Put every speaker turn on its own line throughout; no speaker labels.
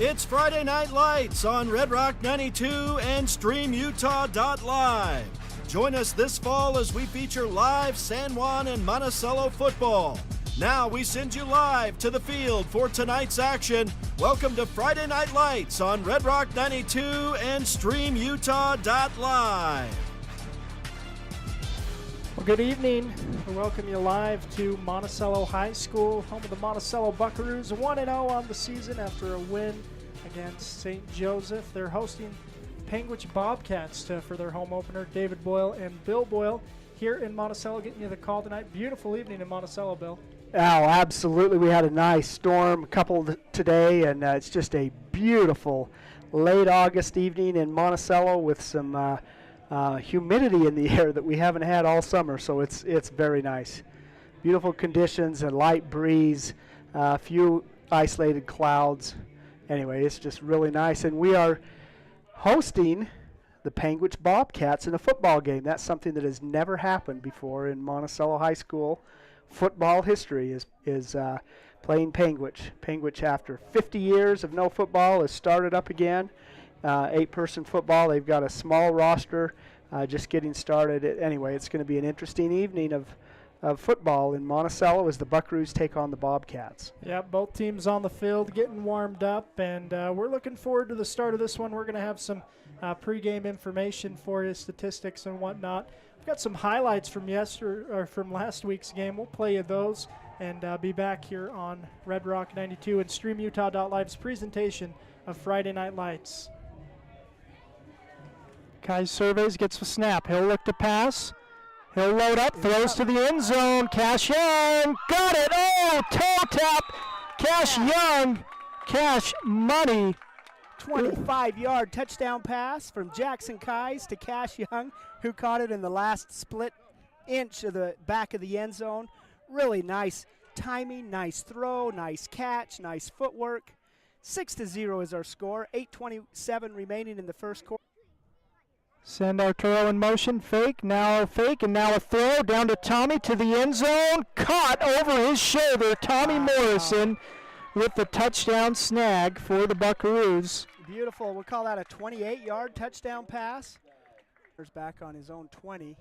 It's Friday Night Lights on Red Rock 92 and StreamUtah.live. Join us this fall as we feature live San Juan and Monticello football. Now we send you live to the field for tonight's action. Welcome to Friday Night Lights on Red Rock 92 and StreamUtah.live.
Well, good evening. We welcome you live to Monticello High School, home of the Monticello Buckaroos, 1-0 on the season after a win against St. Joseph. They're hosting Panguitch Bobcats for their home opener. David Boyle and Bill Boyle here in Monticello getting you the call tonight. Beautiful evening in Monticello, Bill.
Oh, absolutely. We had a nice storm coupled today, and it's just a beautiful late August evening in Monticello with some humidity in the air that we haven't had all summer, so it's very nice. Beautiful conditions, a light breeze, a few isolated clouds. Anyway, it's just really nice, and we are hosting the Panguitch Bobcats in a football game. That's something that has never happened before in Monticello High School football history, is playing Panguitch. Panguitch, after 50 years of no football, has started up again. 8-person football. They've got a small roster, just getting started. Anyway, it's going to be an interesting evening of football in Monticello as the Buckaroos take on the Bobcats.
Yeah, both teams on the field getting warmed up, and we're looking forward to the start of this one. We're going to have some pregame information for you, statistics and whatnot. We've got some highlights from from last week's game. We'll play you those and be back here on Red Rock 92 and StreamUtah.live's presentation of Friday Night Lights. Kai surveys, gets the snap. He'll look to pass. He'll load up, throws to the end zone. Cash Young, got it. Oh, toe tap. Cash Young, cash money.
25-yard touchdown pass from Jackson Kais to Cash Young, who caught it in the last split inch of the back of the end zone. Really nice timing, nice throw, nice catch, nice footwork. 6-0 is our score. 8:27 remaining in the first quarter.
Send Arturo in motion, fake, now a fake, and now a throw down to Tommy to the end zone. Caught over his shoulder, Tommy Morrison with the touchdown snag for the Buckaroos.
Beautiful. We'll call that a 28-yard touchdown pass. There's back on his own 20.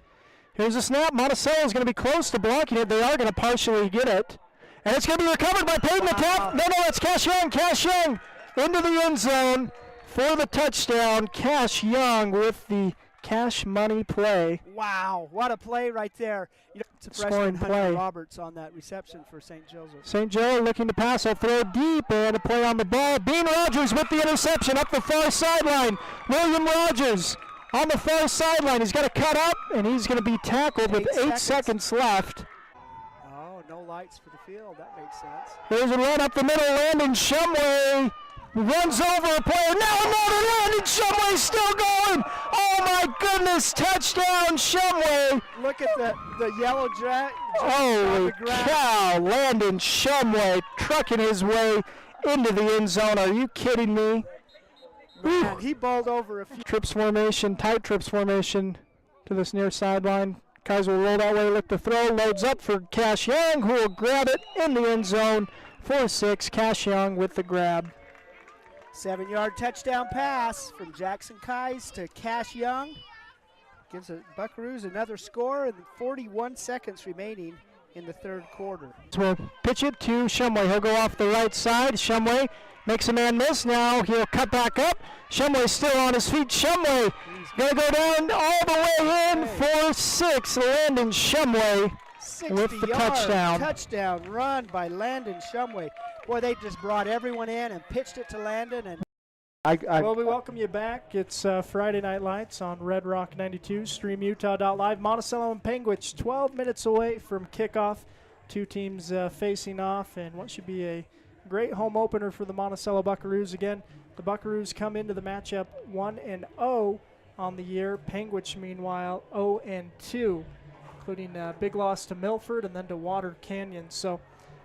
Here's a snap. Monticello is going to be close to blocking it. They are going to partially get it. And it's going to be recovered by Peyton Tapp. No, it's Cash Young. Cash Young into the end zone for the touchdown. Cash Young with the cash money play.
Wow, what a play right there. It's a freshman, Hunter Roberts, on that reception for St. Joseph.
St. Joe looking to pass. I'll throw deep and a play on the ball. Bean Rogers with the interception up the far sideline. William Rogers on the far sideline. He's got to cut up, and he's going to be tackled with 8 seconds left.
Oh, no lights for the field. That makes sense.
Here's a run up the middle. Landon Shumway runs over a player. Now another Landon Shumway still going. Oh, my goodness. Touchdown, Shumway.
Look at the yellow drag.
Holy cow. Landon Shumway trucking his way into the end zone. Are you kidding me?
Man, he bowled over a few.
Trips formation, tight trips formation to this near sideline. Guys will roll that way, look to throw, loads up for Cash Young, who will grab it in the end zone for 6. Cash Young with the grab.
7-yard touchdown pass from Jackson Kais to Cash Young. Gives the Buckaroos another score, and 41 seconds remaining in the third quarter.
So we'll pitch it to Shumway. He'll go off the right side. Shumway makes a man miss. Now he'll cut back up. Shumway's still on his feet. Shumway going to go down all the way in for 6. Landon Shumway with the touchdown.
Touchdown run by Landon Shumway. Boy, they just brought everyone in and pitched it to Landon. And
well, we welcome you back. It's Friday Night Lights on Red Rock 92, StreamUtah.live. Monticello and Panguitch 12 minutes away from kickoff. Two teams facing off, and what should be a great home opener for the Monticello Buckaroos. Again, the Buckaroos come into the matchup 1-0 on the year. Panguitch, meanwhile, 0-2, including a big loss to Milford and then to Water Canyon. So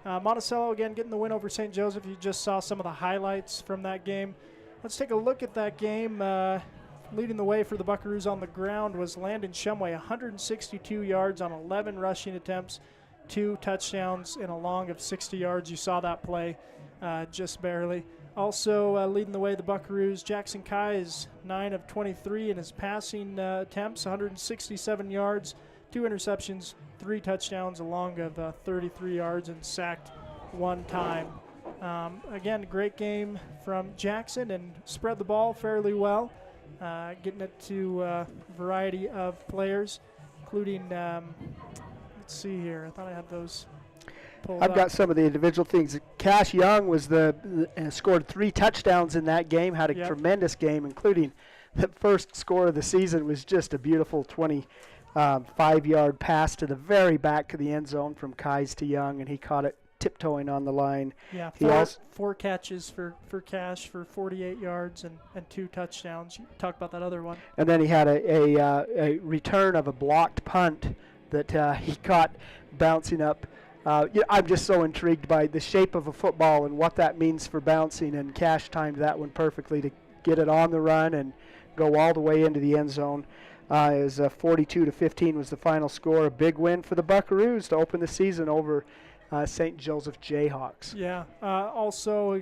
Monticello, again, getting the win over St. Joseph. You just saw some of the highlights from that game. Let's take a look at that game. Leading the way for the Buckaroos on the ground was Landon Shumway, 162 yards on 11 rushing attempts, 2 touchdowns and a long of 60 yards. You saw that play just barely. Also leading the way, the Buckaroos, Jackson Kai is 9 of 23 in his passing attempts, 167 yards, 2 interceptions, 3 touchdowns, along of 33 yards, and sacked 1 time. Again, great game from Jackson, and spread the ball fairly well, getting it to a variety of players, including, let's see here, I thought I had those pulled
I've
up.
got some of the individual things. Cash Young was scored 3 touchdowns in that game, had a
Yep.
tremendous game, including the first score of the season was just a beautiful 25-yard pass to the very back of the end zone from Kais to Young, and he caught it tiptoeing on the line.
Yeah,
He also,
4 catches for Cash for 48 yards and 2 touchdowns. You talk about that other one.
and then he had a return of a blocked punt that he caught bouncing up. I'm just so intrigued by the shape of a football and what that means for bouncing, and Cash timed that one perfectly to get it on the run and go all the way into the end zone. It was 42-15 was the final score. A big win for the Buckaroos to open the season over St. Joseph Jayhawks.
Yeah. Also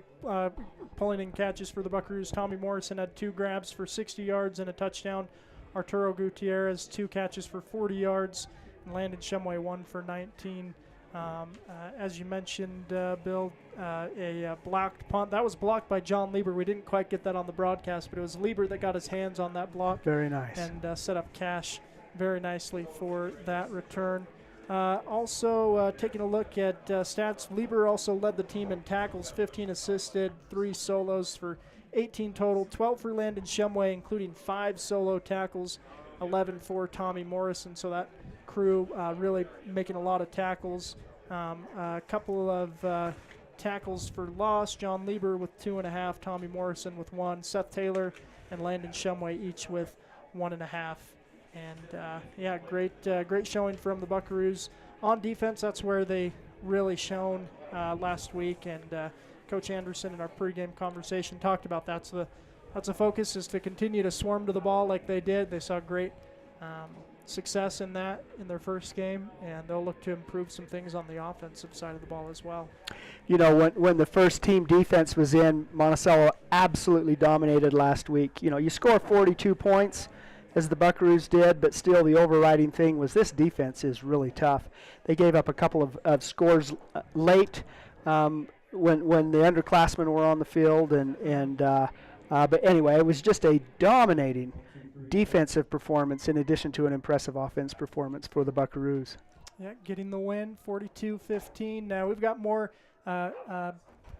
pulling in catches for the Buckaroos, Tommy Morrison had 2 grabs for 60 yards and a touchdown. Arturo Gutierrez 2 catches for 40 yards, and Landon Shumway 1 for 19. As you mentioned, Bill, a blocked punt. That was blocked by John Lieber. We didn't quite get that on the broadcast, but it was Lieber that got his hands on that block.
Very nice.
And set up Cash very nicely for that return. Also, taking a look at stats, Lieber also led the team in tackles, 15 assisted, 3 solos for 18 total, 12 for Landon Shumway, including 5 solo tackles, 11 for Tommy Morrison. So that crew really making a lot of tackles. A couple of tackles for loss, John Lieber with 2.5, Tommy Morrison with 1, Seth Taylor and Landon Shumway each with 1.5. And yeah, great showing from the Buckaroos. On defense, that's where they really shone last week, and Coach Anderson in our pregame conversation talked about that. So that's a focus, is to continue to swarm to the ball like they did. They saw great success in that in their first game, and they'll look to improve some things on the offensive side of the ball as well.
You know, when the first team defense was in, Monticello absolutely dominated last week. You know, you score 42 points, as the Buckaroos did, but still the overriding thing was this defense is really tough. They gave up a couple of scores late when the underclassmen were on the field, but anyway, it was just a dominating defensive performance in addition to an impressive offense performance for the Buckaroos.
Yeah, getting the win, 42-15. Now we've got more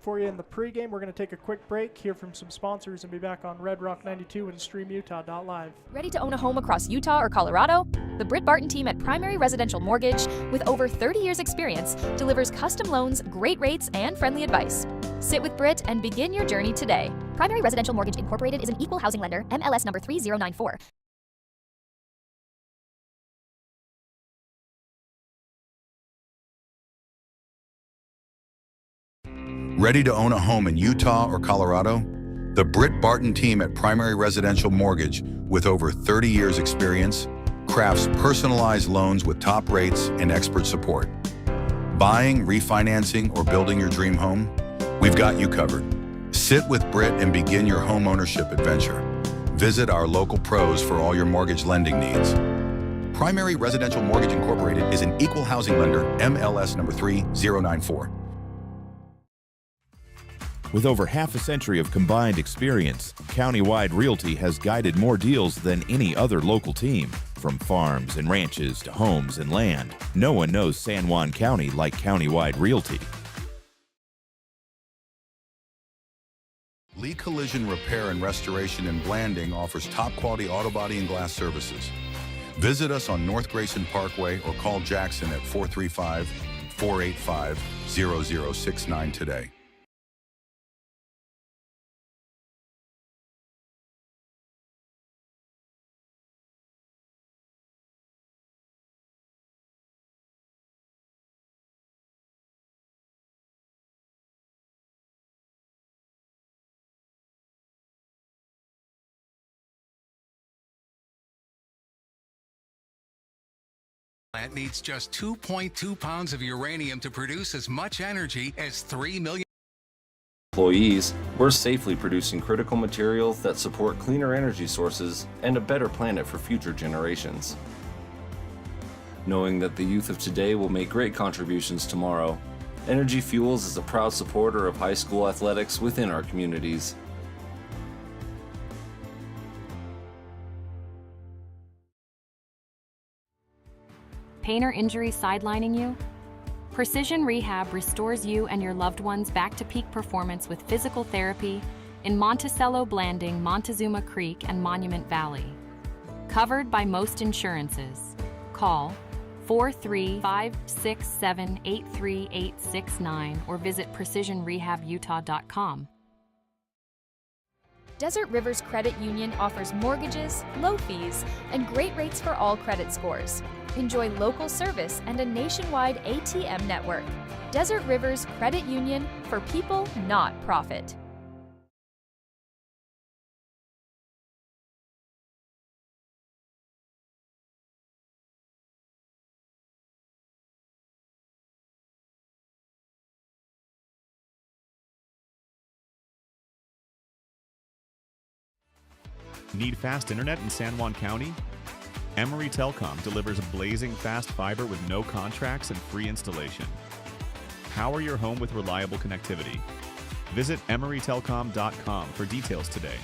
for you in the pregame. We're going to take a quick break, hear from some sponsors, and be back on Red Rock 92 and StreamUtah.live.
Ready to own a home across Utah or Colorado? The Britt Barton team at Primary Residential Mortgage, with over 30 years experience, delivers custom loans, great rates, and friendly advice. Sit with Britt and begin your journey today. Primary Residential Mortgage Incorporated is an equal housing lender, MLS number 3094.
Ready to own a home in Utah or Colorado? The Britt Barton team at Primary Residential Mortgage, with over 30 years experience, crafts personalized loans with top rates and expert support. Buying, refinancing, or building your dream home? We've got you covered. Sit with Britt and begin your home ownership adventure. Visit our local pros for all your mortgage lending needs. Primary Residential Mortgage Incorporated is an equal housing lender, MLS number 3094.
With over half a century of combined experience, Countywide Realty has guided more deals than any other local team. From farms and ranches to homes and land, no one knows San Juan County like Countywide Realty.
Lee Collision Repair and Restoration in Blanding offers top-quality auto body and glass services. Visit us on North Grayson Parkway or call Jackson at 435-485-0069 today.
Plant needs just 2.2 pounds of uranium to produce as much energy as 3 million
employees, we're safely producing critical materials that support cleaner energy sources and a better planet for future generations. Knowing that the youth of today will make great contributions tomorrow, Energy Fuels is a proud supporter of high school athletics within our communities.
Pain or injury sidelining you? Precision Rehab restores you and your loved ones back to peak performance with physical therapy in Monticello, Blanding, Montezuma Creek, and Monument Valley. Covered by most insurances. Call 435-678-3869 or visit precisionrehabutah.com.
Desert Rivers Credit Union offers mortgages, low fees, and great rates for all credit scores. Enjoy local service and a nationwide ATM network. Desert Rivers Credit Union, for people, not profit.
Need fast internet in San Juan County? Emory Telecom delivers blazing fast fiber with no contracts and free installation. Power your home with reliable connectivity. Visit emorytelecom.com for details today.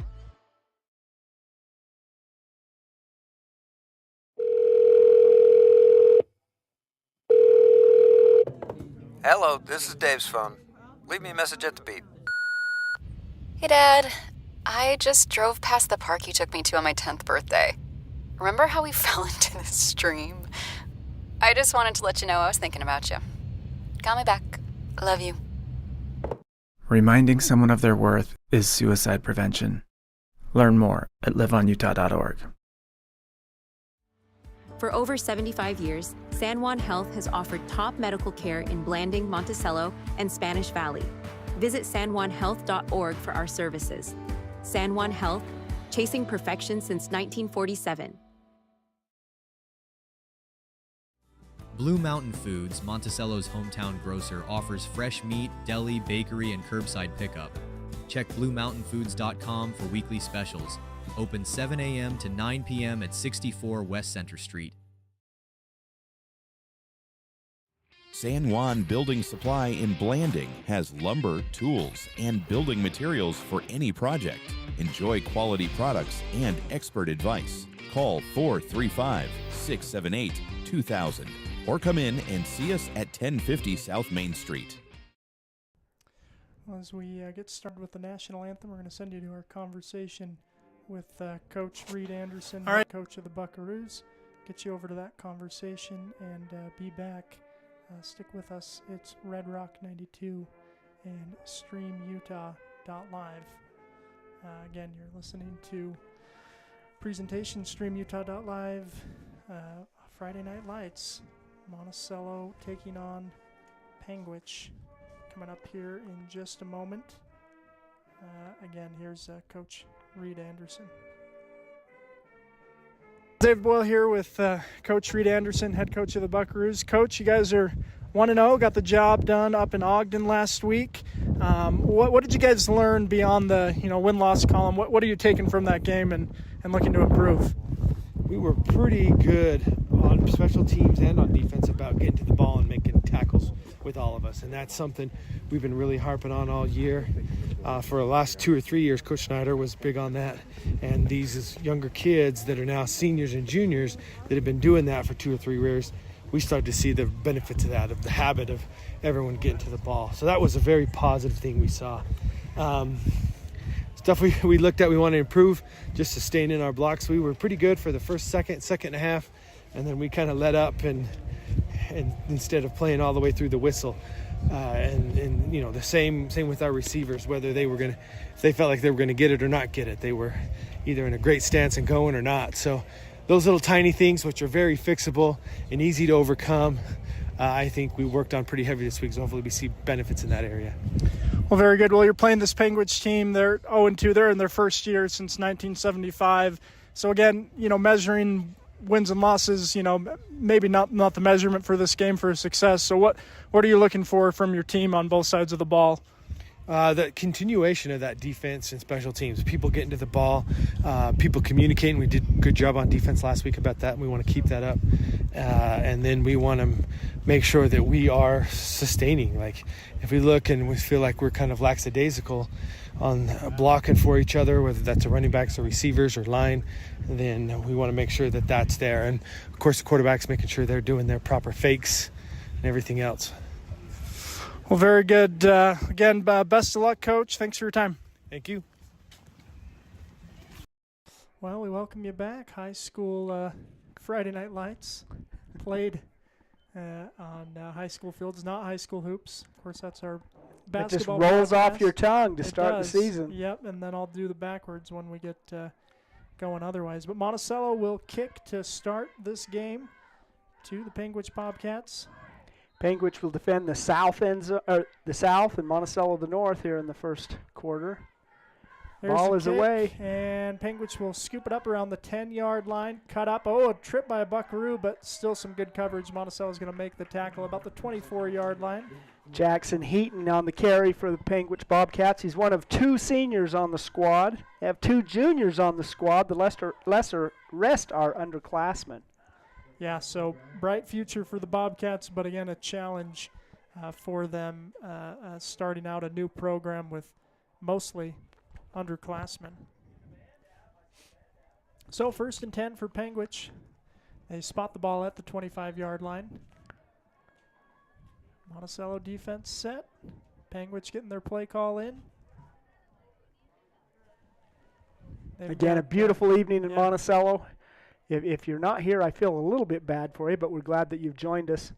Hello, this is Dave's phone. Leave me a message at the beep.
Hey, Dad. I just drove past the park you took me to on my 10th birthday. Remember how we fell into the stream? I just wanted to let you know I was thinking about you. Call me back. I love you.
Reminding someone of their worth is suicide prevention. Learn more at liveonutah.org.
For over 75 years, San Juan Health has offered top medical care in Blanding, Monticello, and Spanish Valley. Visit sanjuanhealth.org for our services. San Juan Health, chasing perfection since 1947.
Blue Mountain Foods, Monticello's hometown grocer, offers fresh meat, deli, bakery, and curbside pickup. Check BlueMountainFoods.com for weekly specials. Open 7 a.m. to 9 p.m. at 64 West Center Street.
San Juan Building Supply in Blanding has lumber, tools, and building materials for any project. Enjoy quality products and expert advice. Call 435-678-2000 or come in and see us at 1050 South Main Street.
As we get started with the national anthem, we're going to send you to our conversation with Coach Reed Anderson,
All right.
coach of the Buckaroos. Get you over to that conversation and be back. Stick with us. It's Red Rock 92 and StreamUtah.live. Again, you're listening to presentation StreamUtah.live. Friday Night Lights. Monticello taking on Panguitch. Coming up here in just a moment. Again, here's Coach Reed Anderson. Dave Boyle here with Coach Reed Anderson, head coach of the Buckaroos. Coach, you guys are 1-0, got the job done up in Ogden last week. What did you guys learn beyond the win-loss column? What are you taking from that game and looking to improve?
We were pretty good on special teams and on defense about getting to the ball and making tackles with all of us, and that's something we've been really harping on all year. For the last 2 or 3 years, Coach Schneider was big on that, and these younger kids that are now seniors and juniors that have been doing that for 2 or 3 years, we started to see the benefits of that, of the habit of everyone getting to the ball. So that was a very positive thing we saw. Stuff we looked at, we want to improve, just staying in our blocks. We were pretty good for the first second and a half, and then we kind of let up and instead of playing all the way through the whistle. And the same with our receivers, whether if they felt like they were going to get it or not get it. They were either in a great stance and going or not. So those little tiny things, which are very fixable and easy to overcome, I think we worked on pretty heavy this week. So hopefully we see benefits in that area.
Well, very good. Well, you're playing this Panguitch team. They're 0-2. They're in their first year since 1975. So again, measuring wins and losses, maybe not the measurement for this game for success. So what are you looking for from your team on both sides of the ball?
The continuation of that defense and special teams, people getting to the ball, people communicating. We did a good job on defense last week about that, and we want to keep that up. And then we want to make sure that we are sustaining. Like, if we look and we feel like we're kind of lackadaisical on blocking for each other, whether that's the running backs or receivers or line, then we want to make sure that that's there. And, of course, the quarterback's making sure they're doing their proper fakes and everything else.
Well, very good. Again, best of luck, Coach. Thanks for your time.
Thank you.
Well, we welcome you back. High school Friday Night Lights played on high school fields, not high school hoops. Of course, that's our basketball.
It just rolls
broadcast.
off your tongue to
It
start
does.
the season.
Yep, and then I'll do the backwards when we get going otherwise. But Monticello will kick to start this game to the Panguitch Bobcats.
Panguitch will defend the south the south, and Monticello the north here in the first quarter.
There's
Ball
the
is
kick,
away.
And Panguitch will scoop it up around the 10-yard line. Cut up. Oh, a trip by a Buckaroo, but still some good coverage. Monticello is going to make the tackle about the 24-yard line.
Jackson Heaton on the carry for the Panguitch Bobcats. He's one of 2 seniors on the squad. They have 2 juniors on the squad. The rest are underclassmen.
Yeah, so bright future for the Bobcats, but again, a challenge for them starting out a new program with mostly underclassmen. So 1st and 10 for Panguitch. They spot the ball at the 25-yard line. Monticello defense set. Panguitch getting their play call in.
Again, a beautiful evening in Monticello. If you're not here, I feel a little bit bad for you, but we're glad that you've joined us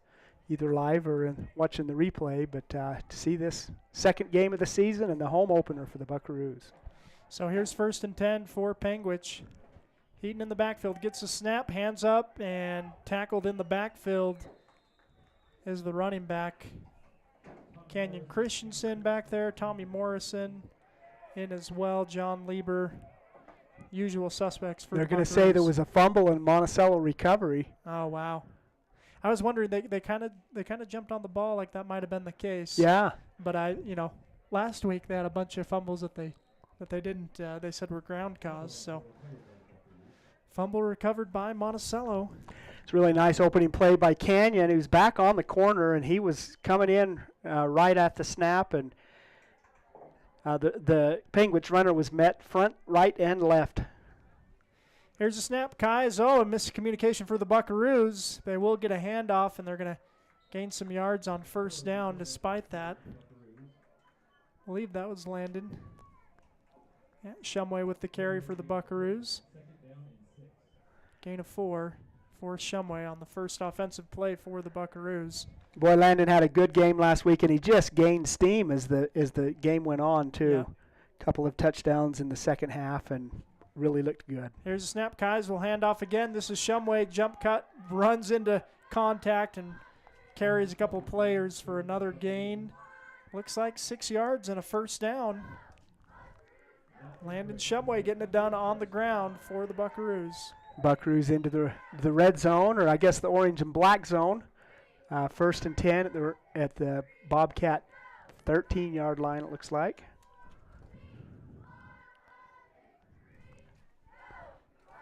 either live or watching the replay. But to see this second game of the season and the home opener for the Buckaroos.
So here's 1st and 10 for Panguitch. Heaton in the backfield gets a snap, hands up, and tackled in the backfield is the running back. Canyon Christensen back there, Tommy Morrison in as well, John Lieber. Usual suspects for
They're
the
going to say there was a fumble and Monticello recovery.
Oh, wow. I was wondering, they kind of jumped on the ball like that might have been the case.
Yeah.
But last week they had a bunch of fumbles that they didn't, they said were ground cause. So fumble recovered by Monticello.
It's a really nice opening play by Canyon. He was back on the corner, and he was coming in right at the snap, and the Panguitch runner was met front, right, and left.
Here's a snap, Kais. Oh, a miscommunication for the Buckaroos. They will get a handoff, and they're going to gain some yards on 1st down despite that. I believe that was Landon. Yeah, Shumway with the carry for the Buckaroos. Gain of 4 for Shumway on the first offensive play for the Buckaroos.
Boy, Landon had a good game last week, and he just gained steam as the game went on, too.
Yeah.
Couple of touchdowns in the second half, and really looked good.
Here's a snap. Kais will hand off again. This is Shumway. Jump cut, runs into contact, and carries a couple players for another gain. Looks like 6 yards and a 1st down. Landon Shumway getting it done on the ground for the Buckaroos.
Buckaroos into the red zone, or I guess the orange and black zone. 1st and 10 at the Bobcat 13-yard line, it looks like.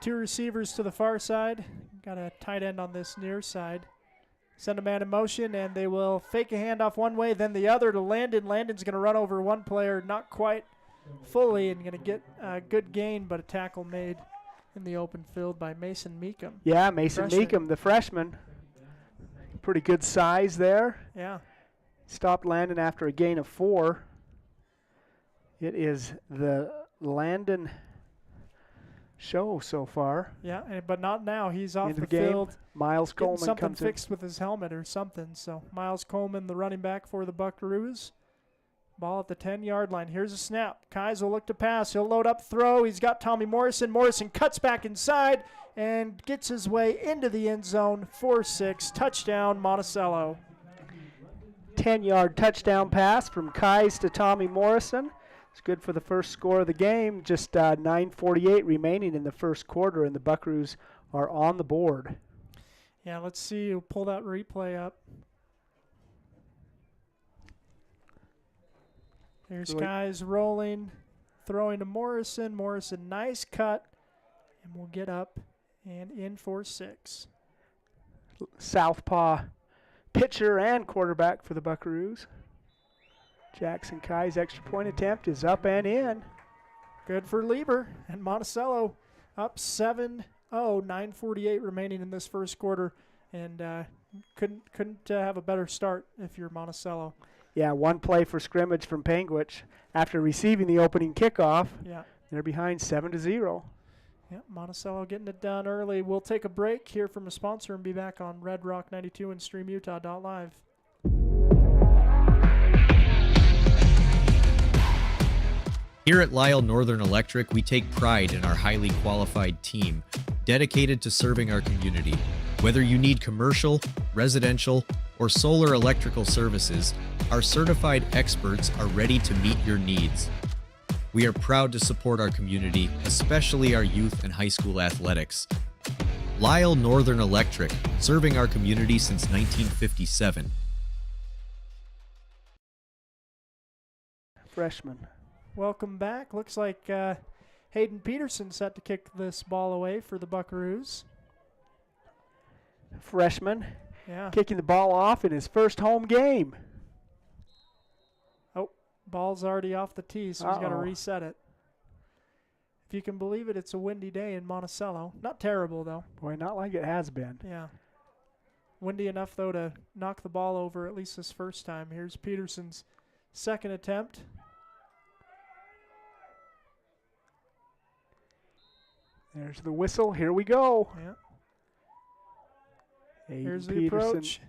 2 receivers to the far side. Got a tight end on this near side. Send a man in motion, and they will fake a handoff one way, then the other to Landon. Landon's going to run over one player, not quite fully, and going to get a good gain, but a tackle made in the open field by Mason Meekum.
Yeah, Mason Meekum, the freshman. Pretty good size there.
Yeah.
Stopped Landon after a gain of 4. It is the Landon show so far.
Yeah, but not now. He's off the
game.
field.
Miles Coleman
something
comes
fixed with his helmet or something. So Miles Coleman, the running back for the Buckaroos. Ball at the 10-yard line. Here's a snap. Kais will look to pass. He'll load up, throw. He's got Tommy Morrison. Morrison cuts back inside and gets his way into the end zone. 4-6. Touchdown, Monticello.
10-yard touchdown pass from Kais to Tommy Morrison. It's good for the first score of the game. Just 9:48 remaining in the first quarter, and the Buckaroos are on the board.
Yeah, let's see. We'll pull that replay up. Here's Guys rolling, throwing to Morrison. Morrison, nice cut, and we'll get up and in for 6.
Southpaw pitcher and quarterback for the Buckaroos. Jackson Kai's extra point attempt is up and in.
Good for Lieber, and Monticello up 7-0, 9:48 remaining in this first quarter, and couldn't have a better start if you're Monticello.
Yeah, one play for scrimmage from Panguitch after receiving the opening kickoff.
Yeah.
They're behind 7-0.
Yeah, Monticello getting it done early. We'll take a break here from a sponsor and be back on Red Rock 92 and StreamUtah.live.
Here at Lyle Northern Electric, we take pride in our highly qualified team, dedicated to serving our community. Whether you need commercial, residential, or solar electrical services, our certified experts are ready to meet your needs. We are proud to support our community, especially our youth and high school athletics. Lyle Northern Electric, serving our community since 1957.
Freshman.
Welcome back. Looks like Hayden Peterson set to kick this ball away for the Buckaroos.
Freshman.
Yeah.
Kicking the ball off in his first home game.
Oh, ball's already off the tee, so he's got to reset it. If you can believe it, it's a windy day in Monticello. Not terrible, though.
Boy, not like it has been.
Yeah. Windy enough, though, to knock the ball over at least this first time. Here's Peterson's second attempt.
There's the whistle. Here we go.
Yeah.
Here's
the approach.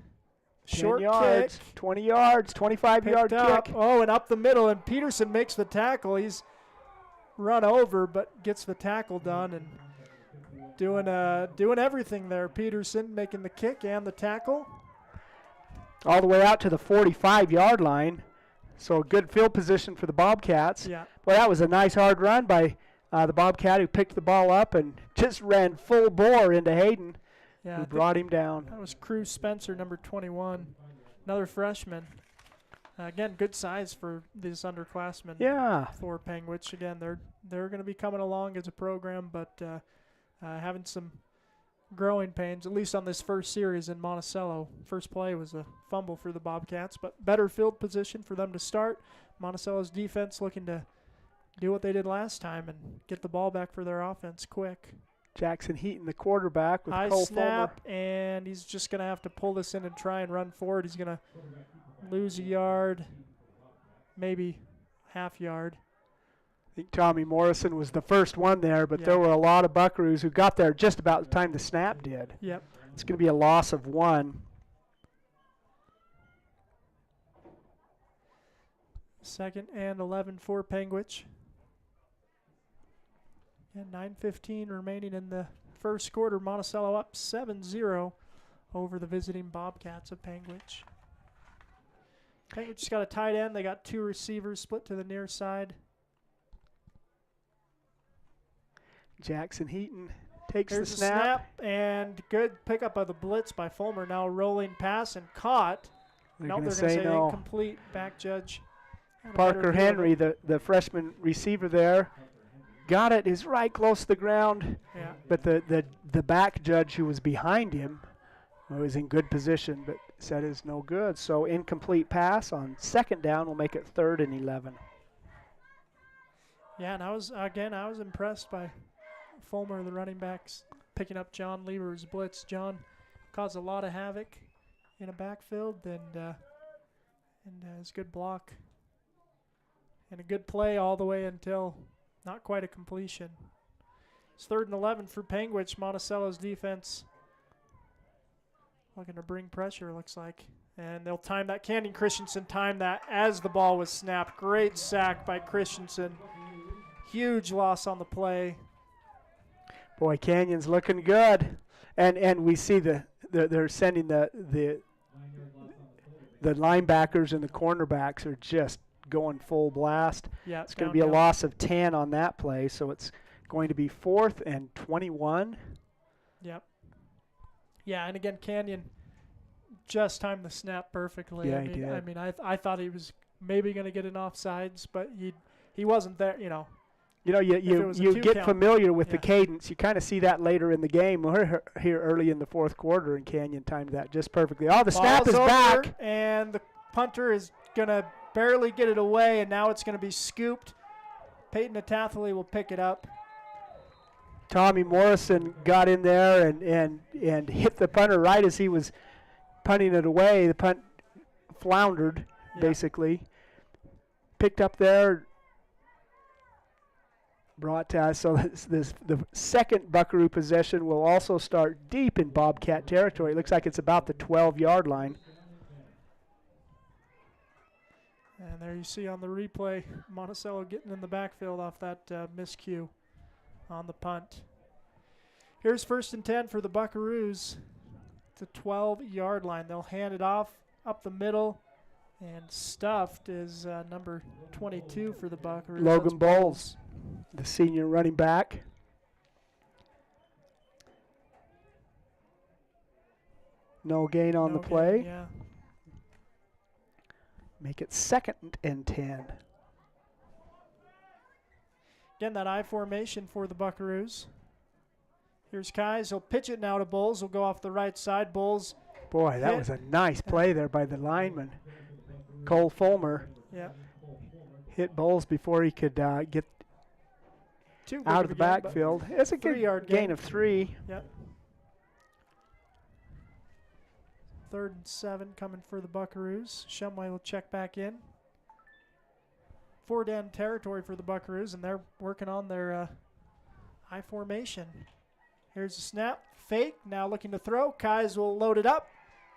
10
Short
yards,
kick.
20 yards, 25-yard kick.
Oh, and up the middle, and Peterson makes the tackle. He's run over, but gets the tackle done, and doing everything there. Peterson making the kick and the tackle.
All the way out to the 45-yard line. So good field position for the Bobcats.
Yeah.
Well, that was a nice hard run by the Bobcat, who picked the ball up and just ran full bore into Hayden, who brought him down.
That was Cruz Spencer, number 21, another freshman. Again, good size for these underclassmen.
Yeah.
For Panguitch. Again, they're going to be coming along as a program, but having some growing pains, at least on this first series in Monticello. First play was a fumble for the Bobcats, but better field position for them to start. Monticello's defense looking to do what they did last time and get the ball back for their offense quick.
Jackson Heaton, the quarterback, with
High
Cole
snap,
Fulmer.
and he's just going to have to pull this in and try and run forward. He's going to lose a yard, maybe half yard.
I think Tommy Morrison was the first one there, but there were a lot of Buckaroos who got there just about the time the snap did.
Yep.
It's going to be a loss of 1.
Second and 11 for Panguitch. And 9:15 remaining in the first quarter. Monticello up 7-0 over the visiting Bobcats of Panguitch. Panguitch's got a tight end. They got 2 receivers split to the near side.
Jackson Heaton takes
Here's
the snap.
And good pickup of the blitz by Fulmer. Now rolling pass and caught.
They're
Nope,
going
they're
to say no.
incomplete. Back judge. had a
Parker
better view of
Henry,
it.
the freshman receiver there, got it. Is right close to the ground.
Yeah.
But the back judge who was behind him was in good position, but said is no good. So incomplete pass on second down will make it 3rd and 11.
Yeah, and I was impressed by Fulmer, the running backs, picking up John Lieber's blitz. John caused a lot of havoc in a backfield, and his good block and a good play all the way until not quite a completion. It's 3rd and 11 for Panguitch. Monticello's defense looking to bring pressure, looks like. And they'll time that. Canyon Christensen timed that as the ball was snapped. Great sack by Christensen. Huge loss on the play.
Boy, Canyon's looking good. And we see they're sending the linebackers and the cornerbacks are just going full blast.
Yeah,
it's going to be a loss of 10 on that play, so it's going to be 4th and 21.
Yep. Yeah, and again, Canyon just timed the snap perfectly.
Yeah,
I mean,
he did.
I mean, I thought he was maybe going to get an offsides, but he wasn't there. You know,
you get
count.
familiar with the
Yeah.
cadence. You kind of see that later in the game. We're here early in the fourth quarter, and Canyon timed that just perfectly. Oh, the snap
Ball's
is
over,
back.
and the punter is going to barely get it away, and now it's going to be scooped. Peyton Atathley will pick it up.
Tommy Morrison got in there and hit the punter right as he was punting it away. The punt floundered, basically. Picked up there. Brought to us. So the second Buckaroo possession will also start deep in Bobcat territory. It looks like it's about the 12-yard line.
And there you see on the replay, Monticello getting in the backfield off that miscue on the punt. Here's 1st and 10 for the Buckaroos. It's a 12-yard line. They'll hand it off up the middle, and stuffed is number 22 for the Buckaroos.
Logan Bowles, the senior running back. No gain on the play.
Yeah.
Make it 2nd and 10.
Again, that I formation for the Buckaroos. Here's Kais. He'll pitch it now to Bowles. He'll go off the right side. Bowles.
Boy, that was a nice play there by the lineman. Cole Fulmer.
Yeah.
Hit Bowles before he could get out of the backfield. It's a good
3-yard
gain of 3.
Yep. 3rd and 7 coming for the Buckaroos. Shumway will check back in. 4-down territory for the Buckaroos, and they're working on their I formation. Here's the snap. Fake. Now looking to throw. Kais will load it up,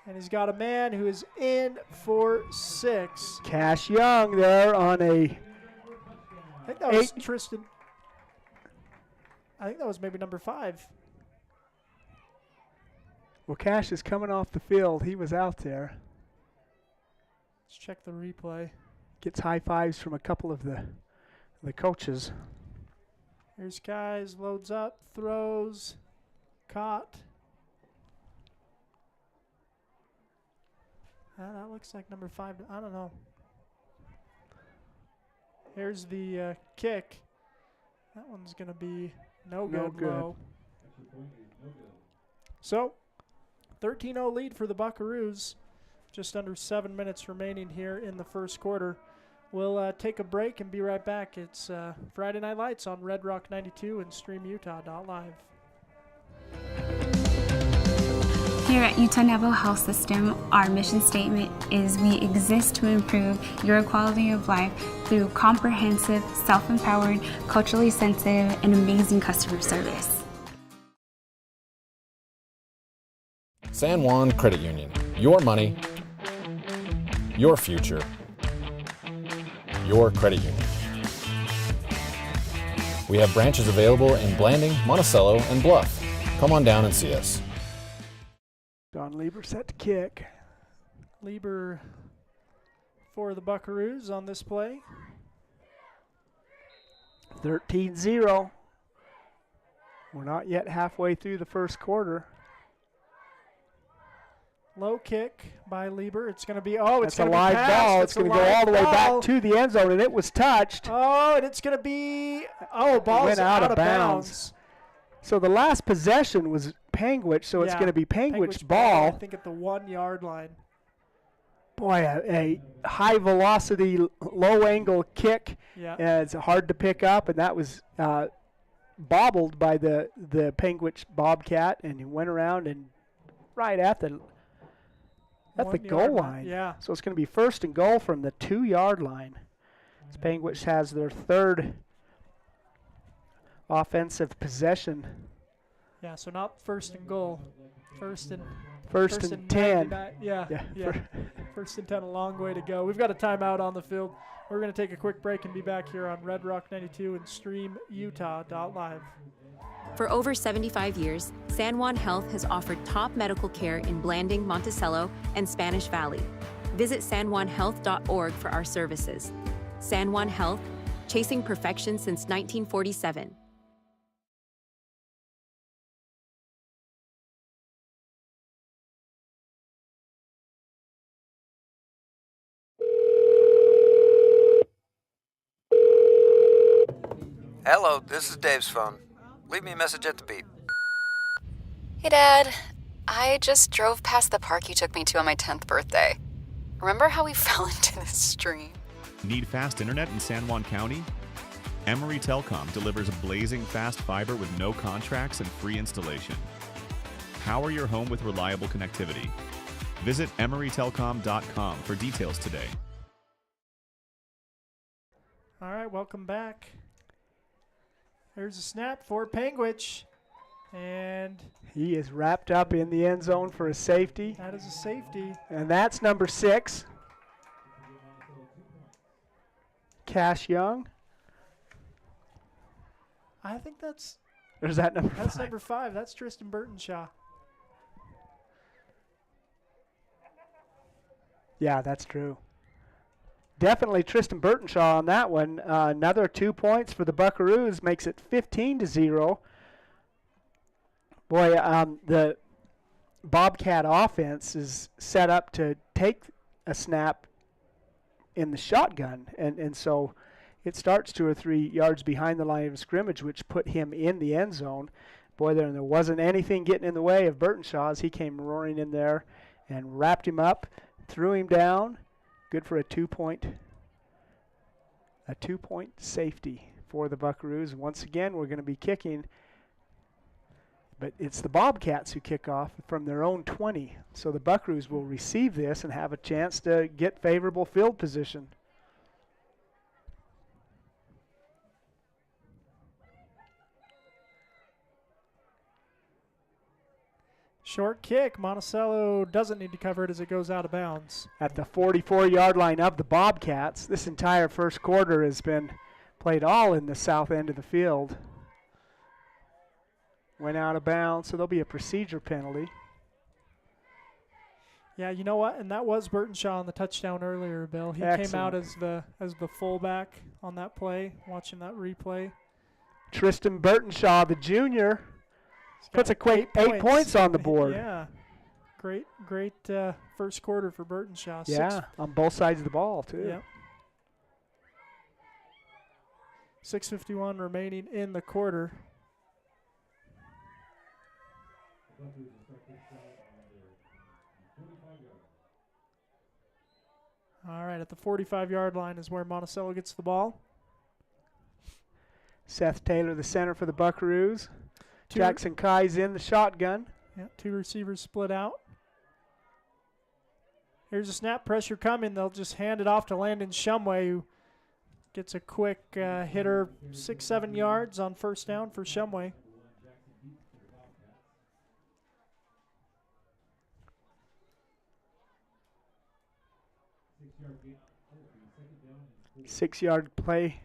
and he's got a man who is in for 6.
Cash Young there on a
I think that was Tristan. I think that was maybe number 5.
Well, Cash is coming off the field. He was out there.
Let's check the replay.
Gets high fives from a couple of the coaches.
Here's Kais, loads up, throws, caught. That looks like number 5. I don't know. Here's the kick. That one's going to be no good. Low. So, 13-0 lead for the Buckaroos. Just under 7 minutes remaining here in the first quarter. We'll take a break and be right back. It's Friday Night Lights on Red Rock 92 and StreamUtah.live.
Here at Utah Naval Health System, our mission statement is we exist to improve your quality of life through comprehensive, self-empowered, culturally sensitive, and amazing customer service.
San Juan Credit Union. Your money, your future, your credit union. We have branches available in Blanding, Monticello, and Bluff. Come on down and see us.
Don Lieber set to kick.
Lieber for the Buckaroos on this play.
13-0. We're not yet halfway through the first quarter.
Low kick by Lieber. It's going to be, it's going to be
live
passed.
ball. It's going to go all the way back to the end zone, and it was touched.
Oh, and it's going to be, ball's
went out of bounds. So the last possession was Panguitch, so it's going to be Panguitch ball.
I think at the 1-yard line.
Boy, a high-velocity, low-angle kick.
Yeah.
It's hard to pick up, and that was bobbled by the Panguitch Bobcat, and he went around and right at the goal line.
Yeah.
So it's going to be 1st and goal from the 2-yard line. As Panguitch has their 3rd offensive possession.
Yeah, so not 1st and goal. First and
10.
Yeah. 1st and 10, a long way to go. We've got a timeout on the field. We're going to take a quick break and be back here on Red Rock 92 and StreamUtah.live.
For over 75 years, San Juan Health has offered top medical care in Blanding, Monticello, and Spanish Valley. Visit sanjuanhealth.org for our services. San Juan Health, chasing perfection since 1947.
Hello, this is Dave's phone. Leave me a message at the beep.
Hey, Dad. I just drove past the park you took me to on my 10th birthday. Remember how we fell into this stream?
Need fast internet in San Juan County? Emory Telcom delivers blazing fast fiber with no contracts and free installation. Power your home with reliable connectivity. Visit emorytelcom.com for details today.
All right, welcome back. There's a snap for Panguitch. And
he is wrapped up in the end zone for a safety.
That is a safety.
And that's number 6. Cash Young.
I think that's...
There's that number 5.
That's number 5. That's Tristan Burtonshaw.
Yeah, that's true. Definitely Tristan Burtonshaw on that one. Another 2 points for the Buckaroos makes it 15-0. Boy, the Bobcat offense is set up to take a snap in the shotgun, and so it starts 2 or 3 yards behind the line of scrimmage, which put him in the end zone. Boy, there wasn't anything getting in the way of Burtonshaw as he came roaring in there and wrapped him up, threw him down. Good for a 2-point safety for the Buckaroos. Once again, we're going to be kicking. But it's the Bobcats who kick off from their own 20. So the Buckaroos will receive this and have a chance to get favorable field position.
Short kick. Monticello doesn't need to cover it as it goes out of bounds.
At the 44-yard line of the Bobcats, this entire first quarter has been played all in the south end of the field. Went out of bounds, so there'll be a procedure penalty.
Yeah, you know what? And that was Burtonshaw on the touchdown earlier, Bill. He came out as the fullback on that play, watching that replay.
Tristan Burtonshaw, the junior, puts a quick 8 points on the board.
Yeah, great first quarter for Burtonshaw.
Yeah, on both sides of the ball, too.
Yeah. 6:51 remaining in the quarter. All right, at the 45-yard line is where Monticello gets the ball.
Seth Taylor, the center for the Buckaroos. Jackson Kai's in the shotgun.
Yeah, 2 receivers split out. Here's a snap, pressure coming. They'll just hand it off to Landon Shumway, who gets a quick hitter, 6-7 yards on first down for Shumway.
Six-yard play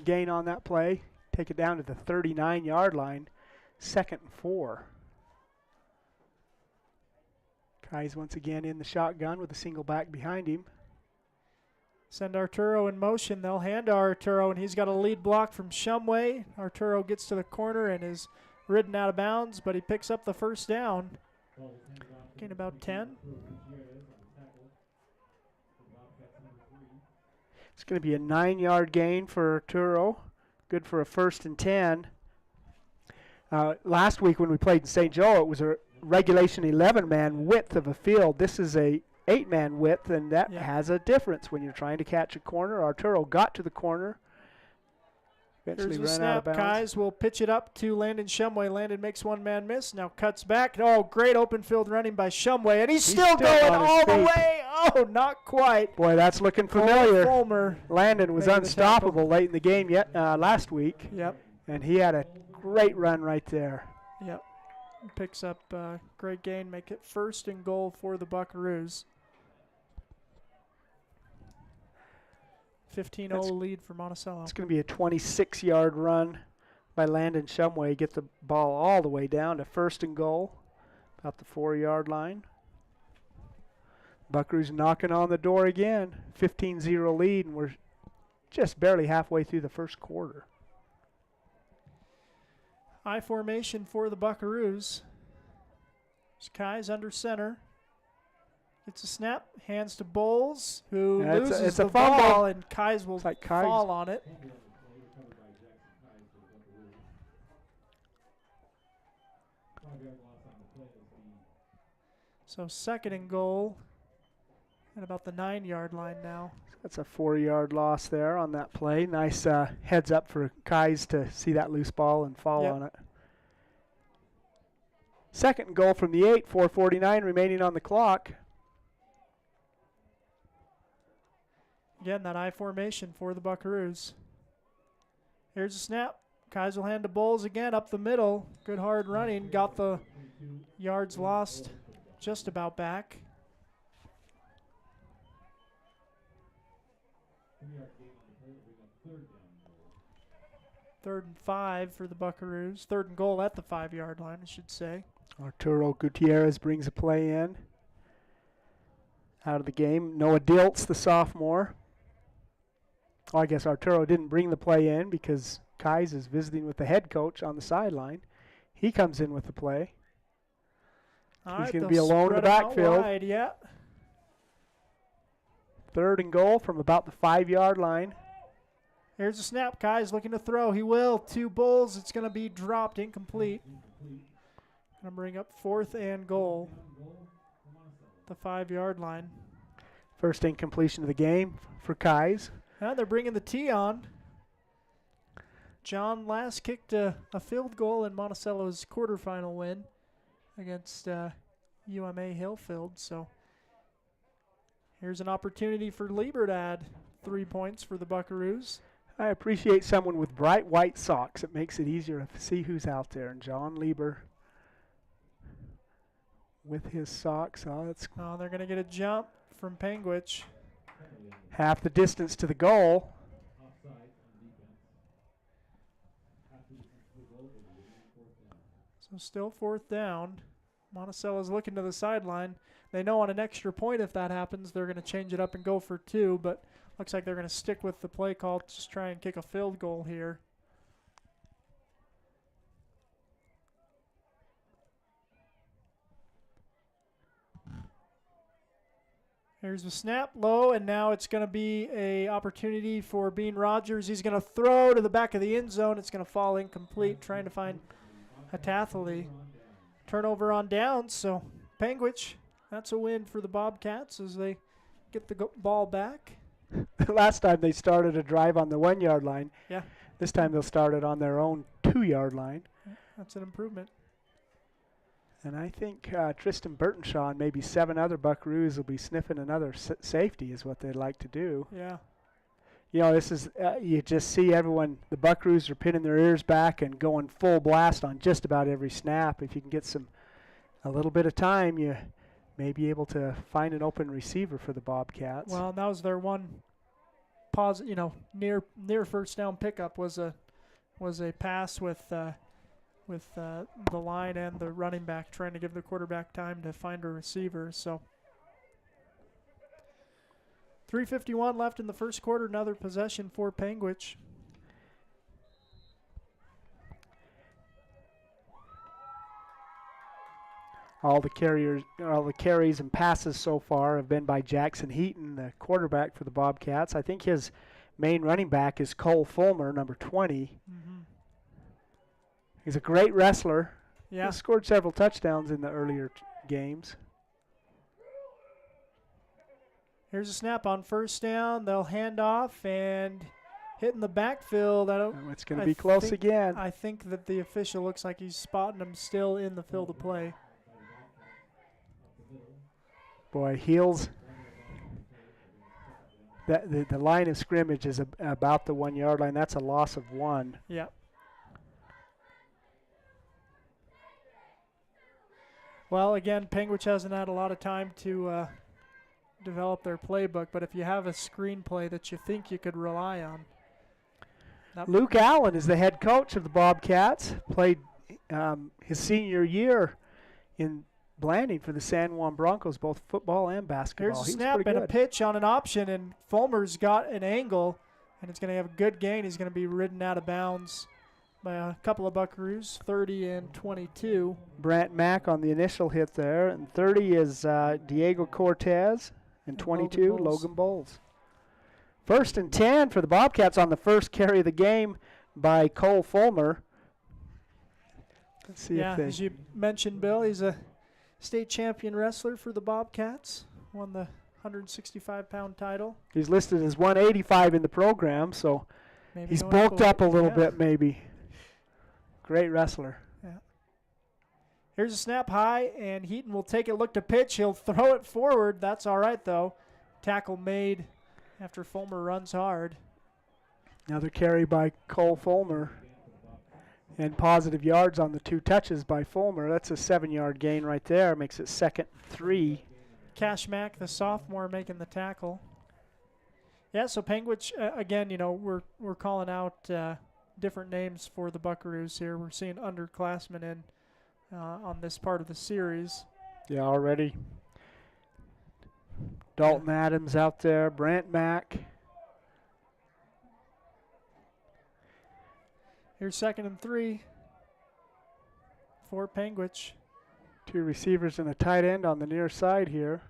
gain on that play. Take it down to the 39-yard line. 2nd and 4. Kai's once again in the shotgun with a single back behind him.
Send Arturo in motion. They'll hand to Arturo, and he's got a lead block from Shumway. Arturo gets to the corner and is ridden out of bounds, but he picks up the first down. Gain about 10.
It's going to be a 9-yard gain for Arturo. Good for a 1st and 10. Last week when we played in St. Joe, it was a regulation 11-man width of a field. This is a 8-man width, and that has a difference when you're trying to catch a corner. Arturo got to the corner. Eventually
Here's a
ran out of
snap.
bounds.
Kais will pitch it up to Landon Shumway. Landon makes one-man miss. Now cuts back. Oh, great open field running by Shumway, and he's still going all the way. Oh, not quite.
Boy, that's looking familiar.
Fulmer
Landon was unstoppable late in the game last week.
Yep.
And he had a great run right there.
Yep. Picks up great gain. Make it 1st and goal for the Buckaroos. 15-0 lead for Monticello.
It's going to be a 26-yard run by Landon Shumway. Get the ball all the way down to 1st and goal, about the 4-yard line. Buckaroos knocking on the door again. 15-0 lead, and we're just barely halfway through the first quarter.
I formation for the Buckaroos. Kai's under center. Gets a snap, hands to Bowles, who loses the ball, and Kais will fall on it. So 2nd and goal at about the 9-yard line now.
That's a 4-yard loss there on that play. Nice heads up for Kais to see that loose ball and fall on it. 2nd and goal from the 8, 4:49 remaining on the clock.
Again, that I formation for the Buckaroos. Here's a snap. Kais will hand to Bowles again up the middle. Good hard running. Got the yards lost just about back. Third and 5 for the Buckaroos. 3rd and goal at the 5-yard line, I should say.
Arturo Gutierrez brings a play in. Out of the game. Noah Diltz, the sophomore. Oh, I guess Arturo didn't bring the play in because Kais is visiting with the head coach on the sideline. He comes in with the play. He's going to be alone in the backfield.
Wide, yeah.
3rd and goal from about the 5-yard line.
Here's a snap. Kais looking to throw. He will. 2 Bulls. It's going to be dropped, incomplete. Going to bring up 4th and goal. The 5-yard line.
First incompletion of the game for Kais.
Now they're bringing the tee on. John last kicked a field goal in Monticello's quarterfinal win against UMA Hillfield. So here's an opportunity for Lieber to add 3 points for the Buckaroos.
I appreciate someone with bright white socks. It makes it easier to see who's out there. And John Lieber with his socks.
Oh, they're going to get a jump from Panguitch.
Half the distance to the goal.
So still 4th down. Monticello's looking to the sideline. They know on an extra point if that happens, they're going to change it up and go for 2, but looks like they're going to stick with the play call to just try and kick a field goal here. Here's the snap low, and now it's going to be an opportunity for Bean Rogers. He's going to throw to the back of the end zone. It's going to fall incomplete, trying to find Hatathley. Turnover on downs, so Panguitch, that's a win for the Bobcats as they get the ball back.
Last time they started a drive on the 1-yard line.
Yeah.
This time they'll start it on their own 2-yard line.
That's an improvement.
And I think Tristan Burtonshaw and maybe 7 other Buckaroos will be sniffing another safety is what they'd like to do.
Yeah.
You know, this is, you just see everyone, the Buckaroos are pinning their ears back and going full blast on just about every snap. If you can get a little bit of time, you may be able to find an open receiver for the Bobcats.
Well, that was their one near first down pickup was a pass with the line and the running back trying to give the quarterback time to find a receiver. So 3:51 left in the first quarter. Another possession for Panguitch.
All the carries and passes so far have been by Jackson Heaton, the quarterback for the Bobcats. I think his main running back is Cole Fulmer, number 20.
Mm-hmm.
He's a great wrestler.
Yeah.
He scored several touchdowns in the earlier games.
Here's a snap on first down. They'll hand off and hit in the backfield.
It's going to be close again.
I think that the official looks like he's spotting him still in the field of play.
Boy, Heels. The line of scrimmage is about the 1-yard line. That's a loss of 1.
Yeah. Well, again, Panguitch hasn't had a lot of time to develop their playbook, but if you have a screenplay that you think you could rely on.
Luke Allen is the head coach of the Bobcats. Played his senior year in Blanding for the San Juan Broncos, both football and basketball.
Here's a snap and a pitch on an option, and Fulmer's got an angle, and it's going to have a good gain. He's going to be ridden out of bounds by a couple of Buckaroos, 30 and 22.
Brant Mack on the initial hit there, and 30 is Diego Cortez, and 22, Logan Bowles. 1st and 10 for the Bobcats on the first carry of the game by Cole Fulmer. Let's see if they...
as you mentioned, Bill, he's a state champion wrestler for the Bobcats. Won the 165-pound title.
He's listed as 185 in the program, so
Maybe
he's
going
bulked up a little
yeah.
bit maybe. Great wrestler.
Yeah. Here's a snap high, and Heaton will take it, look to pitch. He'll throw it forward. That's all right, though. Tackle made after Fulmer runs hard.
Another carry by Cole Fulmer. And positive yards on the 2 touches by Fulmer. That's a 7-yard gain right there. Makes it 2nd 3.
Cash Mack, the sophomore, making the tackle. Yeah, so Panguitch, again, you know, we're calling out different names for the Buckaroos here. We're seeing underclassmen in on this part of the series.
Yeah, already. Dalton Adams out there, Brant Mack.
Here's 2nd and 3 for Panguitch.
2 receivers and a tight end on the near side here.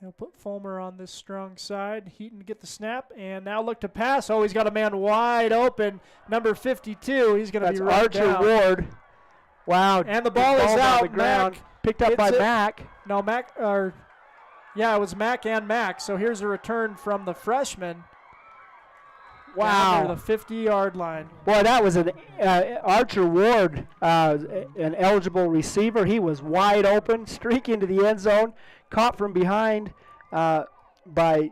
He'll put Fulmer on this strong side. Heaton get the snap, and now look to pass. Oh, he's got a man wide open. Number 52, he's going to be right
Archer
down.
Ward. Wow.
And the ball is out.
On the ground. Picked up by Mack.
No, Mack, yeah, it was Mack and Mack. So here's a return from the freshman.
Wow.
Down near the 50-yard line.
Boy, that was an Archer Ward, an eligible receiver. He was wide open, streak into the end zone, caught from behind by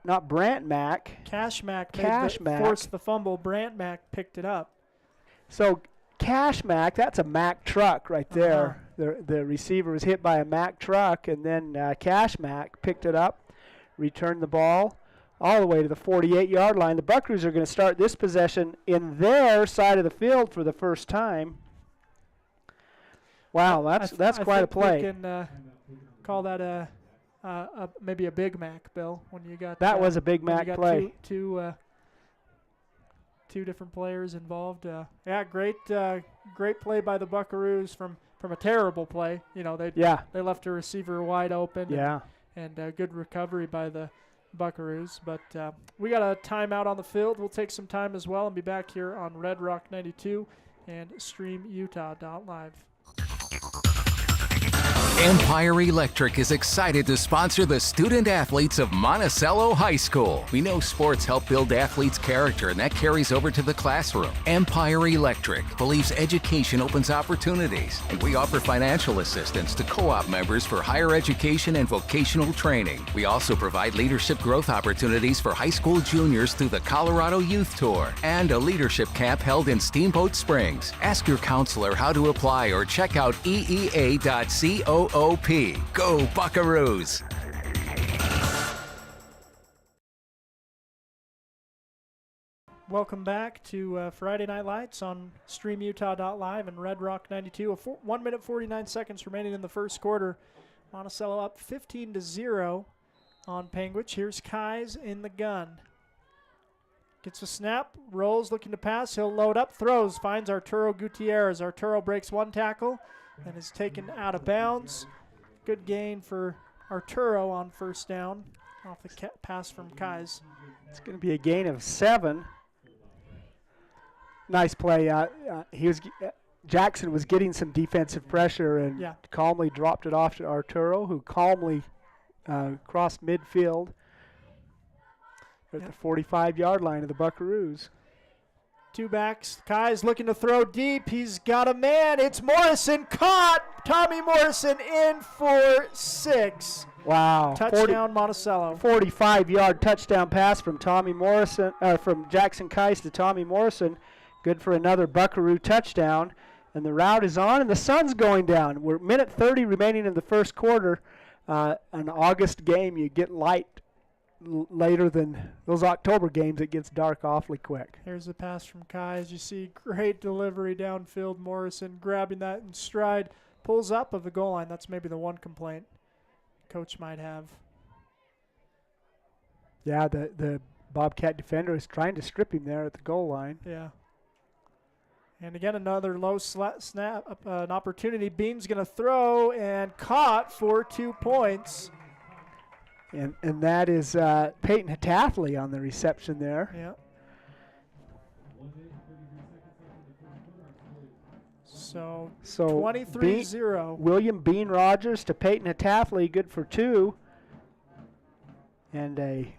not Brant Mack.
Cash Mack
Mack
forced the fumble. Brant Mack picked it up.
So Cash Mack, that's a Mack truck right there. The receiver was hit by a Mack truck, and then Cash Mack picked it up, returned the ball all the way to the 48-yard line. The Buckaroos are going to start this possession in their side of the field for the first time. Wow, that's quite a play.
We can call that maybe a Big Mac, Bill. When you got
that was a Big Mac play.
Two different players involved. Yeah, great play by the Buckaroos from a terrible play. You know, they left a receiver wide open.
Yeah,
and good recovery by the Buckaroos. But we got a timeout on the field. We'll take some time as well and be back here on Red Rock 92 and StreamUtah.live.
Empire Electric is excited to sponsor the student athletes of Monticello High School. We know sports help build athletes' character, and that carries over to the classroom. Empire Electric believes education opens opportunities, and we offer financial assistance to co-op members for higher education and vocational training. We also provide leadership growth opportunities for high school juniors through the Colorado Youth Tour and a leadership camp held in Steamboat Springs. Ask your counselor how to apply or check out eea.coop. Go Buckaroos!
Welcome back to Friday Night Lights on StreamUtah.live and Red Rock 92. 1 minute 49 seconds remaining in the first quarter. Monticello up 15-0 on Panguitch. Here's Kais in the gun. Gets a snap, rolls, looking to pass. He'll load up, throws, finds Arturo Gutierrez. Arturo breaks one tackle and is taken out of bounds. Good gain for Arturo on first down off the pass from Kais.
It's going to be a gain of 7. Nice play. Jackson was getting some defensive pressure and calmly dropped it off to Arturo, who calmly crossed midfield at the 45-yard line of the Buckaroos.
2 backs. Kai's looking to throw deep. He's got a man. It's Morrison. Caught. Tommy Morrison in for 6.
Wow.
Touchdown, Monticello.
45-yard touchdown pass from Tommy Morrison, from Jackson Kais to Tommy Morrison. Good for another Buckaroo touchdown. And the route is on, and the sun's going down. We're minute 30 remaining in the first quarter. An August game, you get light later than those October games. It gets dark awfully quick.
Here's the pass from Kai. As you see, great delivery downfield. Morrison grabbing that in stride. Pulls up of the goal line. That's maybe the one complaint coach might have.
Yeah, the Bobcat defender is trying to strip him there at the goal line.
Yeah. And again, another low snap, an opportunity. Bean's going to throw and caught for 2 points.
And that is Peyton Hatathley on the reception there.
Yeah. So,
So
23-0.
William Bean Rogers to Peyton Hataffley, good for 2. And a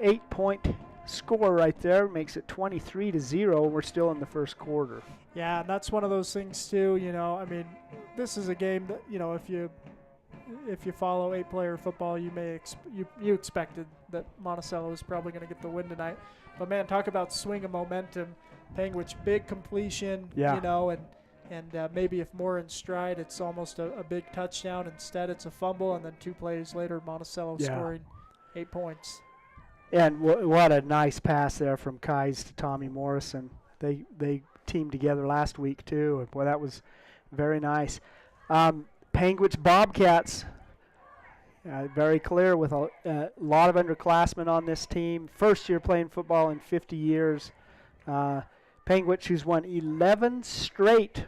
8-point score right there makes it 23-0. We're still in the first quarter.
Yeah, and that's one of those things too. I mean, this is a game that if you follow 8-player football, you may you expected that Monticello was probably going to get the win tonight. But man, talk about swing of momentum. Panguitch big completion, and maybe if more in stride, it's almost a big touchdown. Instead, it's a fumble, and then 2 plays later, Monticello scoring 8 points.
And what a nice pass there from Kais to Tommy Morrison. They teamed together last week too, and boy, that was very nice. Panguitch Bobcats, very clear with a lot of underclassmen on this team. First year playing football in 50 years. Panguitch, who's won 11 straight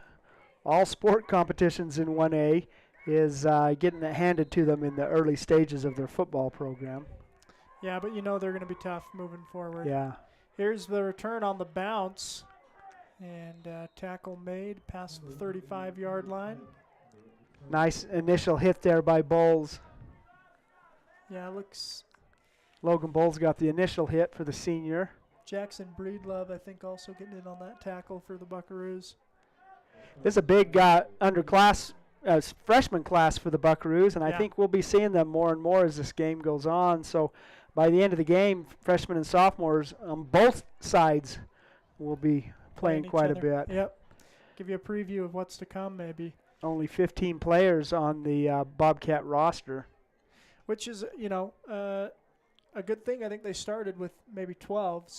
all-sport competitions in 1A, is getting it handed to them in the early stages of their football program.
Yeah, but they're going to be tough moving forward.
Yeah.
Here's the return on the bounce. And tackle made past the 35-yard line.
Nice initial hit there by Bowles.
Yeah, looks.
Logan Bowles got the initial hit for the senior.
Jackson Breedlove, I think, also getting in on that tackle for the Buckaroos.
This is a big freshman class for the Buckaroos, and I think we'll be seeing them more and more as this game goes on. So by the end of the game, freshmen and sophomores on both sides will be playing quite a bit.
Yep. Give you a preview of what's to come, maybe.
Only 15 players on the Bobcat roster.
Which is, a good thing. I think they started with maybe 12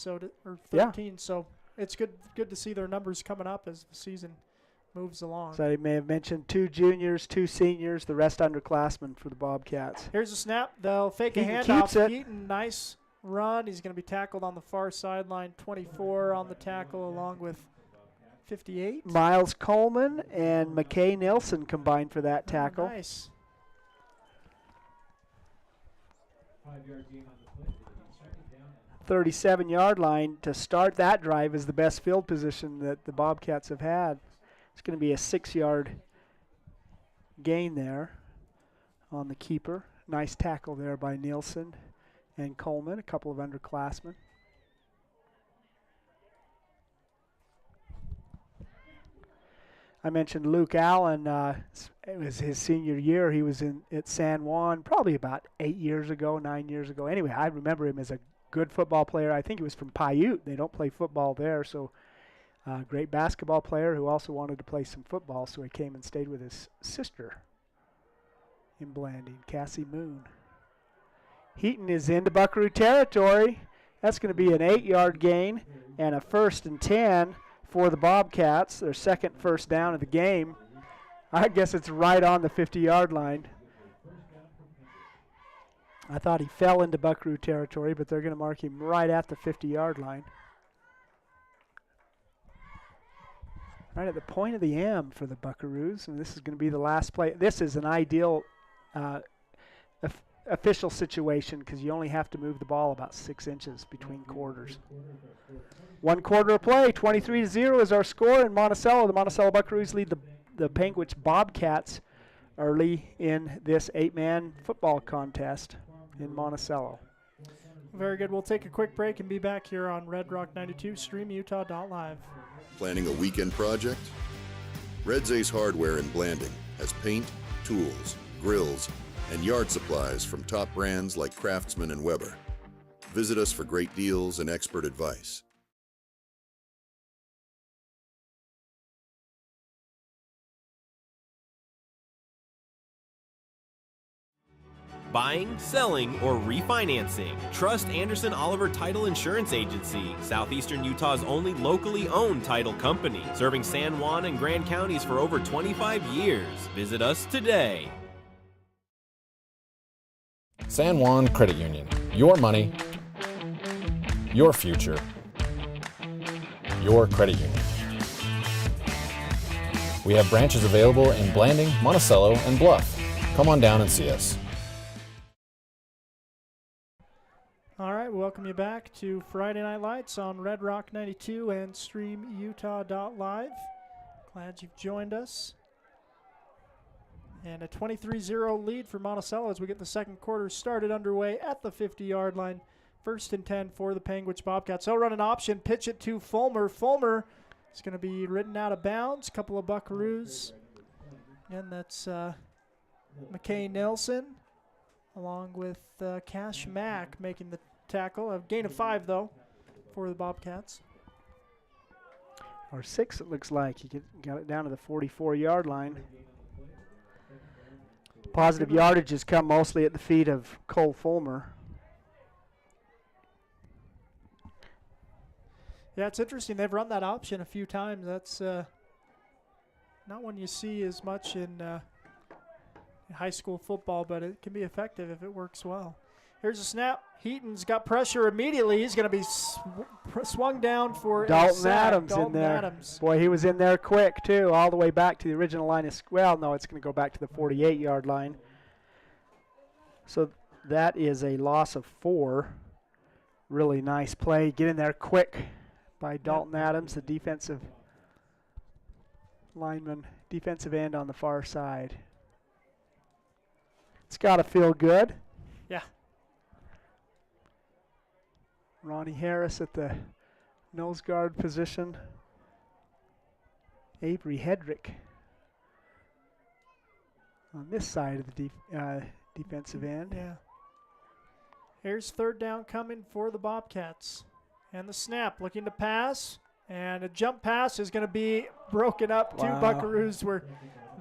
or 13. So it's good to see their numbers coming up as the season moves along.
So I may have mentioned 2 juniors, 2 seniors, the rest underclassmen for the Bobcats.
Here's a snap. They'll fake a handoff. Heaton, nice run. He's going to be tackled on the far sideline. 24 on the tackle along with 58.
Miles Coleman and McKay Nilsson combined for that tackle.
Nice.
37-yard line to start that drive is the best field position that the Bobcats have had. It's going to be a 6-yard gain there on the keeper. Nice tackle there by Nielsen and Coleman, a couple of underclassmen. I mentioned Luke Allen. It was his senior year. He was at San Juan probably about 9 years ago. Anyway, I remember him as a good football player. I think he was from Paiute. They don't play football there, so great basketball player who also wanted to play some football, so he came and stayed with his sister in Blanding, Cassie Moon. Heaton is into Buckaroo territory. That's going to be an 8-yard gain and a 1st and 10 for the Bobcats, their second first down of the game. I guess it's right on the 50-yard line. I thought he fell into Buckaroo territory, but they're going to mark him right at the 50-yard line. Right at the point of the M for the Buckaroos, and this is going to be the last play. This is an ideal official situation because you only have to move the ball about 6 inches between quarters. 1 quarter of play, 23-0 is our score in Monticello. The Monticello Buckaroos lead the Panguitch Bobcats early in this 8-man football contest in Monticello.
Very good. We'll take a quick break and be back here on Red Rock 92, streamutah.live.
Planning a weekend project? Red's Ace Hardware in Blanding has paint, tools, grills, and yard supplies from top brands like Craftsman and Weber. Visit us for great deals and expert advice.
Buying, selling, or refinancing. Trust Anderson Oliver Title Insurance Agency, Southeastern Utah's only locally owned title company, serving San Juan and Grand Counties for over 25 years. Visit us today.
San Juan Credit Union. Your money, your future, your credit union. We have branches available in Blanding, Monticello, and Bluff. Come on down and see us.
All right, welcome you back to Friday Night Lights on Red Rock 92 and streamutah.live. Glad you've joined us. And a 23-0 lead for Monticello as we get the second quarter started underway at the 50-yard line. 1st and 10 for the Panguitch Bobcats. They'll run an option, pitch it to Fulmer. Fulmer is going to be ridden out of bounds. Couple of Buckaroos. And that's McKay Nelson along with Cash Mack making the tackle. A gain of 5, though, for the Bobcats.
Or 6, it looks like. He got it down to the 44-yard line. Positive yardage has come mostly at the feet of Cole Fulmer.
Yeah, it's interesting. They've run that option a few times. That's not one you see as much in high school football, but it can be effective if it works well. Here's a snap. Heaton's got pressure immediately. He's going to be swung down for
Dalton
a
Adams
Dalton
in there.
Adams.
Boy, he was in there quick, too, all the way back to the original line. Well, no, it's going to go back to the 48-yard line. So that is a loss of 4. Really nice play. Get in there quick by Dalton Adams, the defensive lineman, defensive end on the far side. It's got to feel good.
Yeah.
Ronnie Harris at the nose guard position. Avery Hedrick on this side of the defensive end.
Yeah. Here's 3rd down coming for the Bobcats. And the snap, looking to pass. And a jump pass is going to be broken up. Wow. 2 Buckaroos were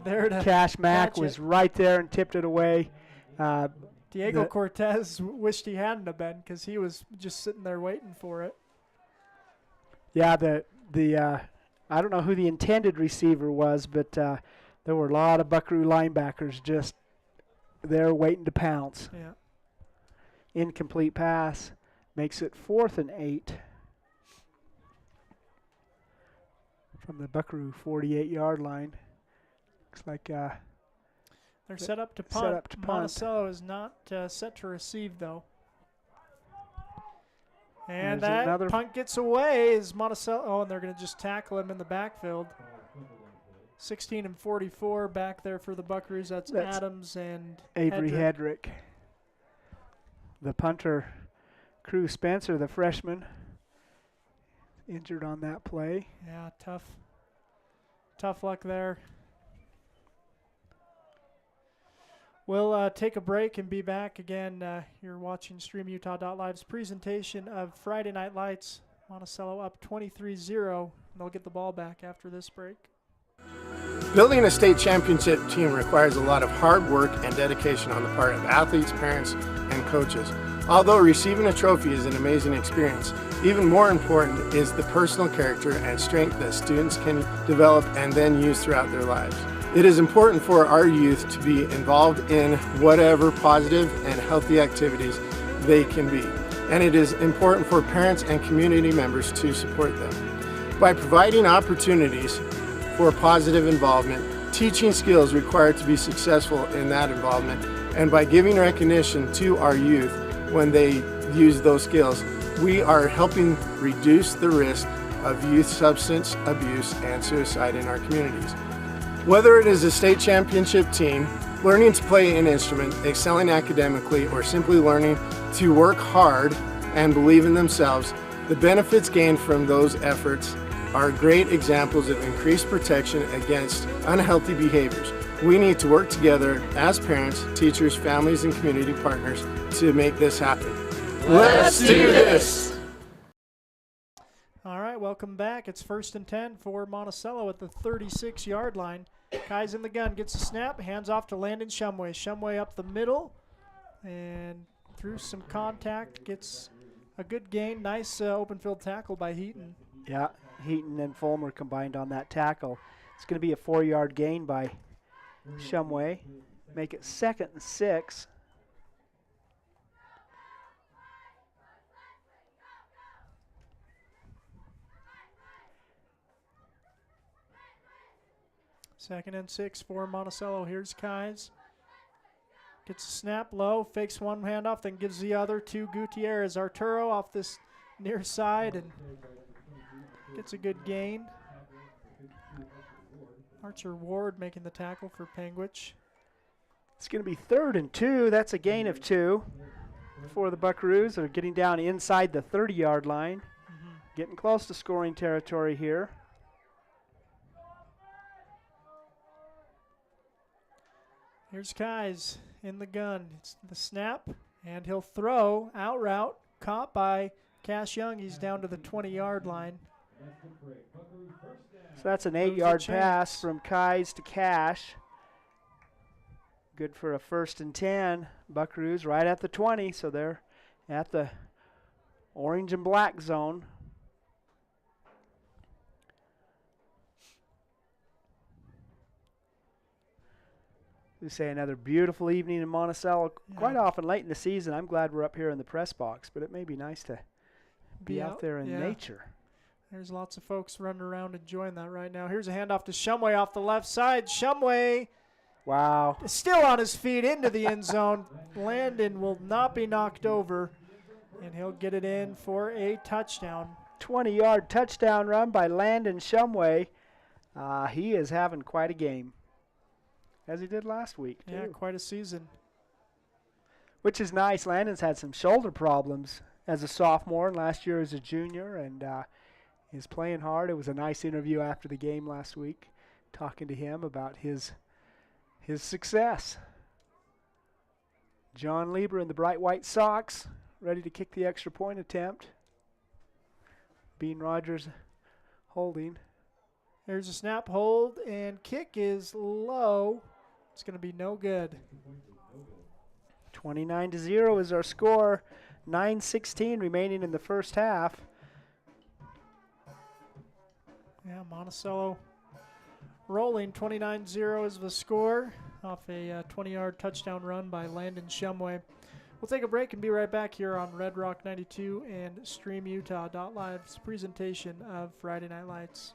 there to
Cash Mack was right there and tipped it away.
Diego Cortez wished he hadn't have been because he was just sitting there waiting for it.
Yeah, I don't know who the intended receiver was, but there were a lot of Buckaroo linebackers just there waiting to pounce.
Yeah.
Incomplete pass makes it 4th and 8 from the Buckaroo 48-yard line. Looks like
they're set up to punt. Monticello is not set to receive, though. And
there's
that punt gets away is Monticello. Oh, and they're going to just tackle him in the backfield. 16 and 44 back there for the Buckaroos. That's Adams and
Avery Hedrick. The punter, Crew Spencer, the freshman, injured on that play.
Yeah, tough luck there. We'll take a break and be back again. You're watching StreamUtah.live's presentation of Friday Night Lights. Monticello up 23-0. They'll get the ball back after this break.
Building a state championship team requires a lot of hard work and dedication on the part of athletes, parents, and coaches. Although receiving a trophy is an amazing experience, even more important is the personal character and strength that students can develop and then use throughout their lives. It is important for our youth to be involved in whatever positive and healthy activities they can be, and it is important for parents and community members to support them. By providing opportunities for positive involvement, teaching skills required to be successful in that involvement, and by giving recognition to our youth when they use those skills, we are helping reduce the risk of youth substance abuse and suicide in our communities. Whether it is a state championship team, learning to play an instrument, excelling academically, or simply learning to work hard and believe in themselves, the benefits gained from those efforts are great examples of increased protection against unhealthy behaviors. We need to work together as parents, teachers, families, and community partners to make this happen. Let's do this!
All right, welcome back. It's 1st and 10 for Monticello at the 36-yard line. Kai's in the gun, gets a snap, hands off to Landon Shumway. Shumway up the middle and through some contact, gets a good gain. Nice open field tackle by Heaton.
Yeah, Heaton and Fulmer combined on that tackle. It's going to be a 4-yard gain by Shumway. Make it 2nd and 6.
Second and 6 for Monticello. Here's Kais. Gets a snap low, fakes one handoff, then gives the other to Gutierrez. Arturo off this near side and gets a good gain. Archer Ward making the tackle for Panguitch.
It's going to be 3rd and 2. That's a gain of 2 for the Buckaroos. They're getting down inside the 30-yard line. Getting close to scoring territory here.
Here's Kais in the gun. It's the snap, and he'll throw out route. Caught by Cash Young. He's down to the 20-yard line.
So that's an 8-yard pass from Kais to Cash. Good for a 1st and 10. Buckaroos right at the 20, so they're at the orange and black zone. We say another beautiful evening in Monticello.
Yeah.
Quite often late in the season, I'm glad we're up here in the press box, but it may be nice to be out there in nature.
There's lots of folks running around enjoying that right now. Here's a handoff to Shumway off the left side. Shumway,
wow,
still on his feet into the end zone. Landon will not be knocked over, and he'll get it in for a touchdown.
20-yard touchdown run by Landon Shumway. He is having quite a game, as he did last week, too.
Yeah, quite a season.
Which is nice. Landon's had some shoulder problems as a sophomore and last year as a junior, and is playing hard. It was a nice interview after the game last week, talking to him about his success. John Lieber in the bright white socks, ready to kick the extra point attempt. Bean Rogers holding.
There's a snap, hold, and kick is low. It's going to be no good.
29-0 is our score. 9:16 remaining in the first half.
Yeah, Monticello rolling. 29-0 is the score off a 20-yard touchdown run by Landon Shumway. We'll take a break and be right back here on Red Rock 92 and StreamUtah.live's presentation of Friday Night Lights.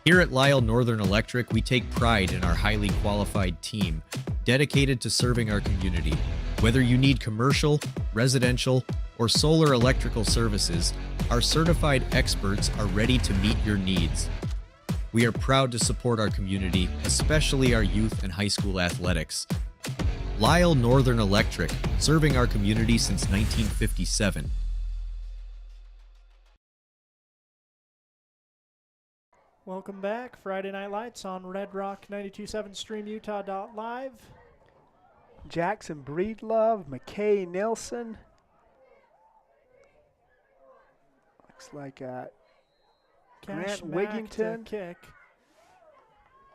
Here at Lyle Northern Electric, we take pride in our highly qualified team, dedicated to serving our community. Whether you need commercial, residential, or solar electrical services, our certified experts are ready to meet your needs. We are proud to support our community, especially our youth and high school athletics. Lyle Northern Electric, serving our community since 1957.
Welcome back. Friday Night Lights on Red Rock 92.7 StreamUtah.live.
Jackson Breedlove, McKay Nilsson. Looks like Grant Wigington.
Kick.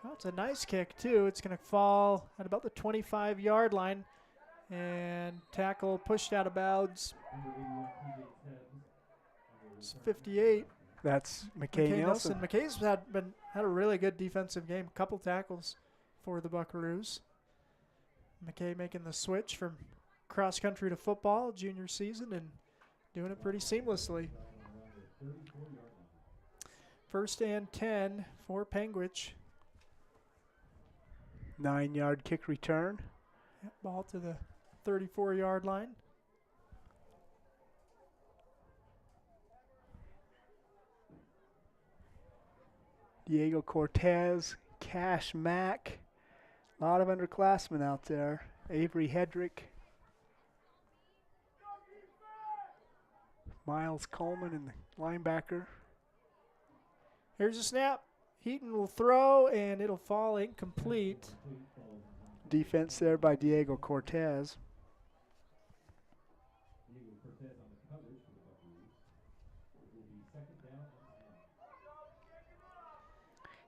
Oh, it's a nice kick, too. It's going to fall at about the 25-yard line. And tackle pushed out of bounds. It's 58.
That's McKay Nilsson.
McKay's had a really good defensive game. A couple tackles for the Buckaroos. McKay making the switch from cross country to football junior season and doing it pretty seamlessly. 1st and 10 for Panguitch.
9-yard kick return.
Yep, ball to the 34-yard line.
Diego Cortez, Cash Mack, a lot of underclassmen out there. Avery Hedrick, Miles Coleman, and the linebacker.
Here's a snap. Heaton will throw, and it'll fall incomplete.
Defense there by Diego Cortez.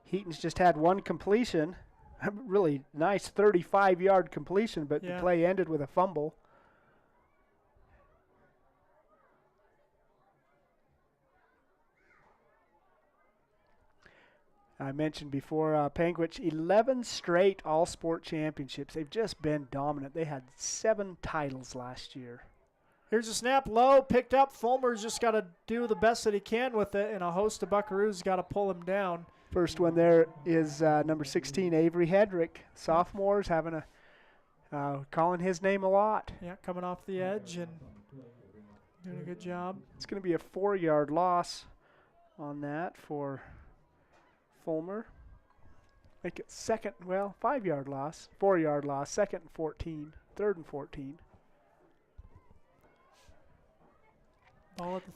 Heaton's just had one completion. A really nice 35-yard completion, but the play ended with a fumble. I mentioned before, Panguitch, 11 straight all-sport championships. They've just been dominant. They had 7 titles last year.
Here's a snap low, picked up. Fulmer's just got to do the best that he can with it, and a host of Buckaroos got to pull him down.
First one there is number 16, Avery Hedrick. Sophomore's having calling his name a lot.
Yeah, coming off the edge and doing a good job.
It's going to be a 4-yard loss on that for Fulmer. Make it 5-yard loss, 4-yard loss, 2nd and 14, 3rd and 14.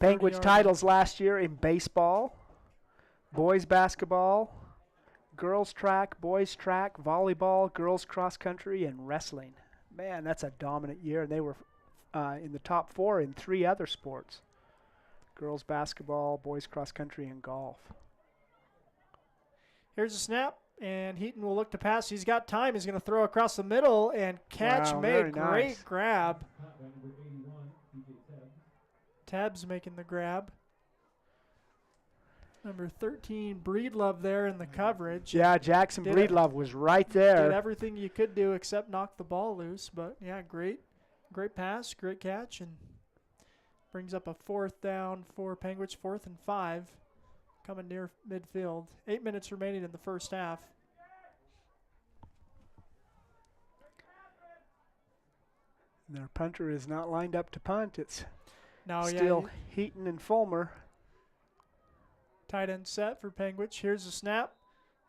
Panguitch titles last year in baseball, boys basketball, girls track, boys track, volleyball, girls cross country, and wrestling. Man, that's a dominant year. And they were in the top 4 in 3 other sports: girls basketball, boys cross country, and golf.
Here's a snap, and Heaton will look to pass. He's got time. He's going to throw across the middle, and catch made. Great grab. Tabs making the grab. Number 13, Breedlove there in the coverage.
Yeah, Jackson Breedlove was right there.
Did everything you could do except knock the ball loose. But, yeah, great pass, great catch, and brings up a 4th down for Panguitch, 4th and 5, coming near midfield. 8 minutes remaining in the first half.
Their punter is not lined up to punt. It's
No,
still Heaton and Fulmer.
Tight end set for Panguitch. Here's a snap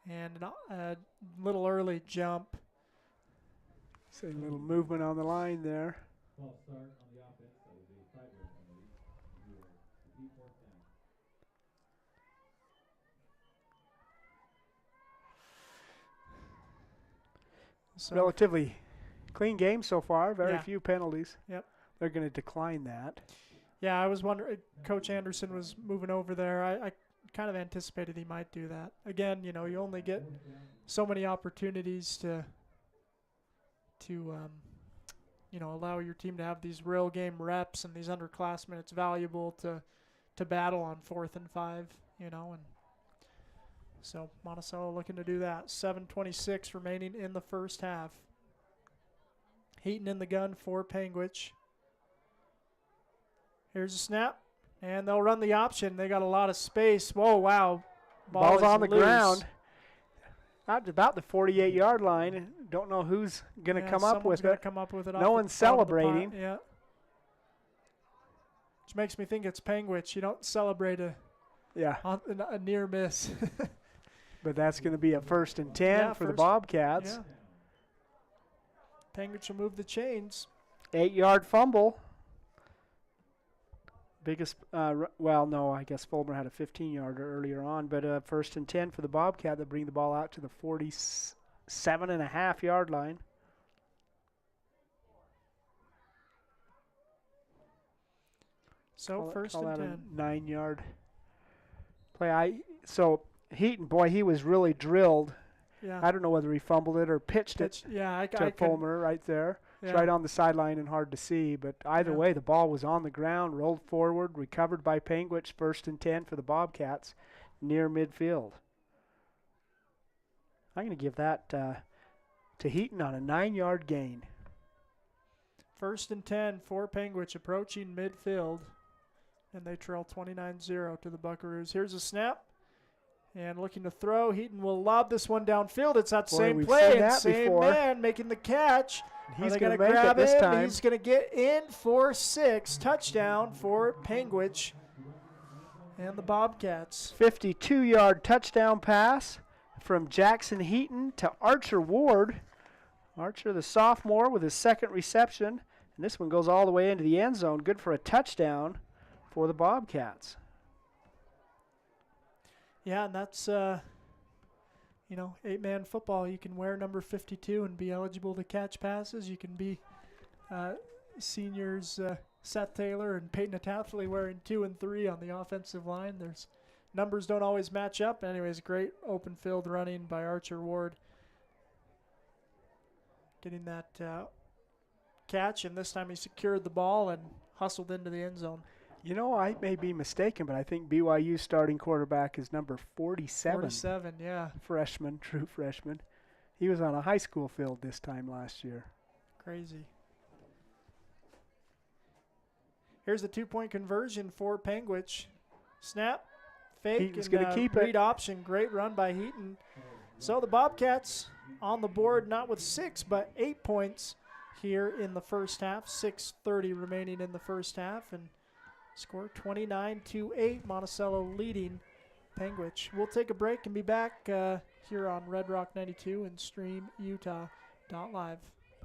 and a little early jump.
So a little movement on the line there.
So
relatively clean game so far. Very
Yeah.
few penalties.
Yep.
They're going to decline that.
Yeah, I was wondering. Coach Anderson was moving over there. I kind of anticipated he might do that. Again, you only get so many opportunities to allow your team to have these real game reps, and these underclassmen, it's valuable to battle on 4th and 5, and so Monticello looking to do that. 7:26 remaining in the first half. Heaton in the gun for Panguitch. Here's a snap, and they'll run the option. They got a lot of space. Whoa, wow.
Ball's on the
loose.
ground. About the 48-yard line. Don't know who's going to come up with it.
Come up with it.
No one's celebrating.
Yeah. Which makes me think it's Panguitch. You don't celebrate a near miss.
But that's going to be a 1st and 10 for the Bobcats.
Yeah. Panguitch will move the chains.
8-yard fumble. Biggest, no, I guess Fulmer had a 15-yarder earlier on, but 1st and 10 for the Bobcat. They'll bring the ball out to the 47.5-yard line.
So first and 10.
9-yard play. So Heaton, boy, he was really drilled.
Yeah.
I don't know whether he fumbled it or pitched it to Fulmer right there.
Yeah.
It's right on the sideline and hard to see, but either way, the ball was on the ground, rolled forward, recovered by Panguitch, 1st and 10 for the Bobcats, near midfield. I'm going to give that to Heaton on a 9-yard gain.
1st and 10 for Panguitch, approaching midfield, and they trail 29-0 to the Buckaroos. Here's a snap. And looking to throw, Heaton will lob this one downfield. It's that same play, and same man making the catch.
He's going to grab it this time.
He's going to get in for 6. Touchdown for Panguitch and the Bobcats.
52-yard touchdown pass from Jackson Heaton to Archer Ward. Archer, the sophomore, with his 2nd reception. And this one goes all the way into the end zone. Good for a touchdown for the Bobcats.
Yeah, and that's, 8-man football. You can wear number 52 and be eligible to catch passes. You can be seniors Seth Taylor and Peyton Atathley wearing 2 and 3 on the offensive line. There's numbers don't always match up. Anyways, great open field running by Archer Ward. Getting that catch, and this time he secured the ball and hustled into the end zone.
I may be mistaken, but I think BYU's starting quarterback is number 47.
47, yeah.
Freshman, true freshman. He was on a high school field this time last year.
Crazy. Here's a 2-point conversion for Panguitch. Snap, fake,
Heaton's going to keep it.
Read option. Great run by Heaton. So the Bobcats on the board, not with 6, but 8 points here in the first half. 6:30 remaining in the first half, and score 29-8. Monticello leading Panguitch. We'll take a break and be back here on Red Rock 92 and streamutah.live.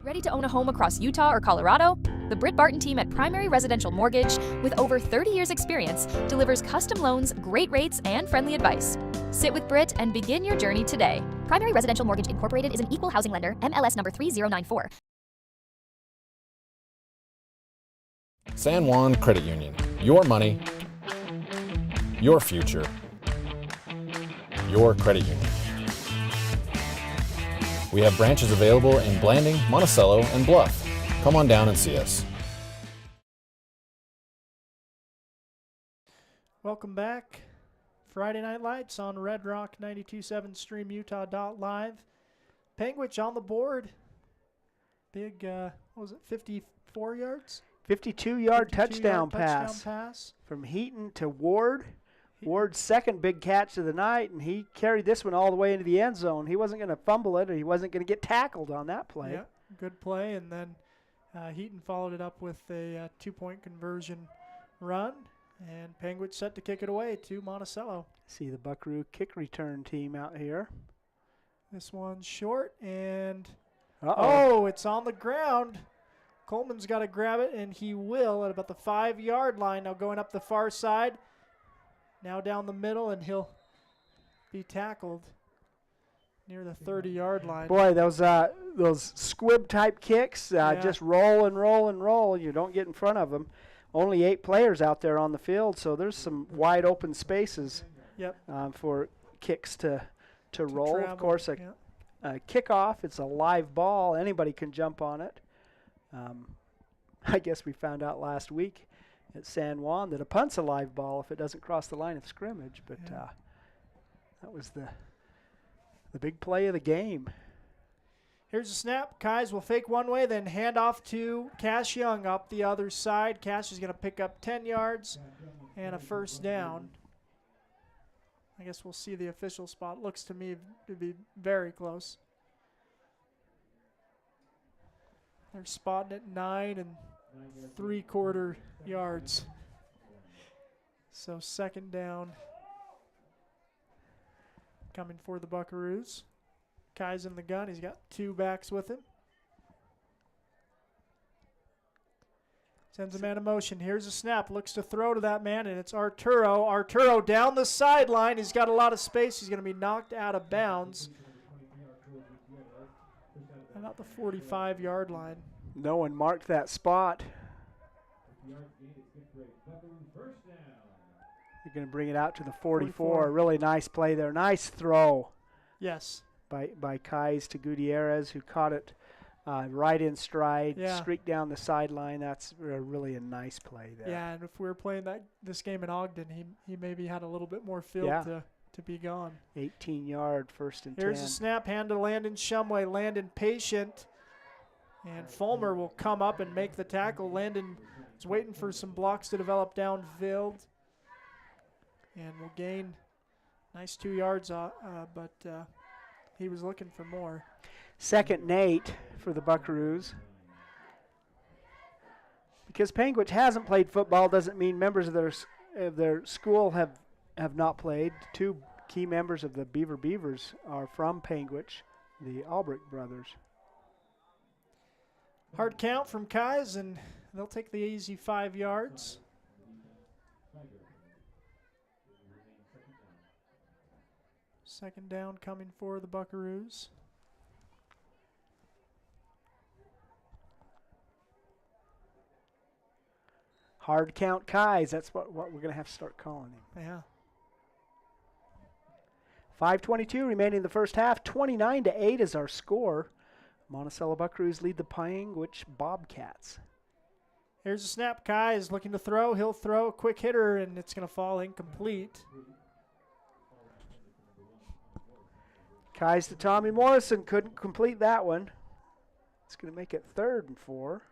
Ready to own a home across Utah or Colorado? The Britt Barton team at Primary Residential Mortgage, with over 30 years experience, delivers custom loans, great rates, and friendly advice. Sit with Britt and begin your journey today. Primary Residential Mortgage Incorporated is an equal housing lender, MLS number 3094.
San Juan Credit Union. Your money, your future, your credit union. We have branches available in Blanding, Monticello, and Bluff. Come on down and see us.
Welcome back. Friday Night Lights on Red Rock 92.7 streamutah.live. Panguitch on the board. Big, what was it, 54 yards?
52-yard touchdown pass from Heaton to Ward. Ward's second big catch of the night, and he carried this one all the way into the end zone. He wasn't going to fumble it, or he wasn't going to get tackled on that play.
Yeah, good play, and then Heaton followed it up with a 2-point conversion run, and Panguitch set to kick it away to Monticello.
See the Buckaroo kick return team out here.
This one's short, and oh, it's on the ground. Coleman's got to grab it, and he will at about the 5-yard line. Now going up the far side. Now down the middle, and he'll be tackled near the 30-yard line.
Boy, those squib-type kicks, just roll and roll and roll. You don't get in front of them. Only 8 players out there on the field, so there's some wide open spaces for kicks to roll.
Travel.
Of course, a kickoff, it's a live ball. Anybody can jump on it. I guess we found out last week at San Juan that a punt's a live ball if it doesn't cross the line of scrimmage, but that was the big play of the game.
Here's a snap. Kais will fake one way, then hand off to Cash Young up the other side. Cash is going to pick up 10 yards and a first down. I guess we'll see the official spot. Looks to me to be very close. They're spotting at 9 3/4 yards. So second down coming for the Buckaroos. Kai's in the gun. He's got 2 backs with him. Sends a man in motion. Here's a snap. Looks to throw to that man, and it's Arturo. Arturo down the sideline. He's got a lot of space. He's going to be knocked out of bounds. About the 45-yard line.
No one marked that spot. You're going to bring it out to the 44. Really nice play there. Nice throw.
Yes.
By Kais to Gutierrez, who caught it right in stride, streaked down the sideline. That's really a nice play there.
Yeah, and if we were playing this game in Ogden, he maybe had a little bit more field to be gone.
18-yard first and 10.
Here's a snap, hand to Landon Shumway. Landon patient, and Fulmer will come up and make the tackle. Landon is waiting for some blocks to develop downfield, and will gain nice 2 yards, but he was looking for more.
Second and 8 for the Buckaroos. Because Panguitch hasn't played football doesn't mean members of their school have not played. 2 key members of the Beaver Beavers are from Panguitch, the Albrecht brothers.
Hard count from Kais, and they'll take the easy 5 yards. Second down coming for the Buckaroos.
Hard count Kais. That's what we're going to have to start calling him.
Yeah.
5:22 remaining in the first half. 29-8 is our score. Monticello Buckaroos lead the Panguitch Bobcats.
Here's a snap. Kai is looking to throw. He'll throw a quick hitter, and it's going to fall incomplete.
Kais to Tommy Morrison. Couldn't complete that one. It's going to make it 3rd and 4.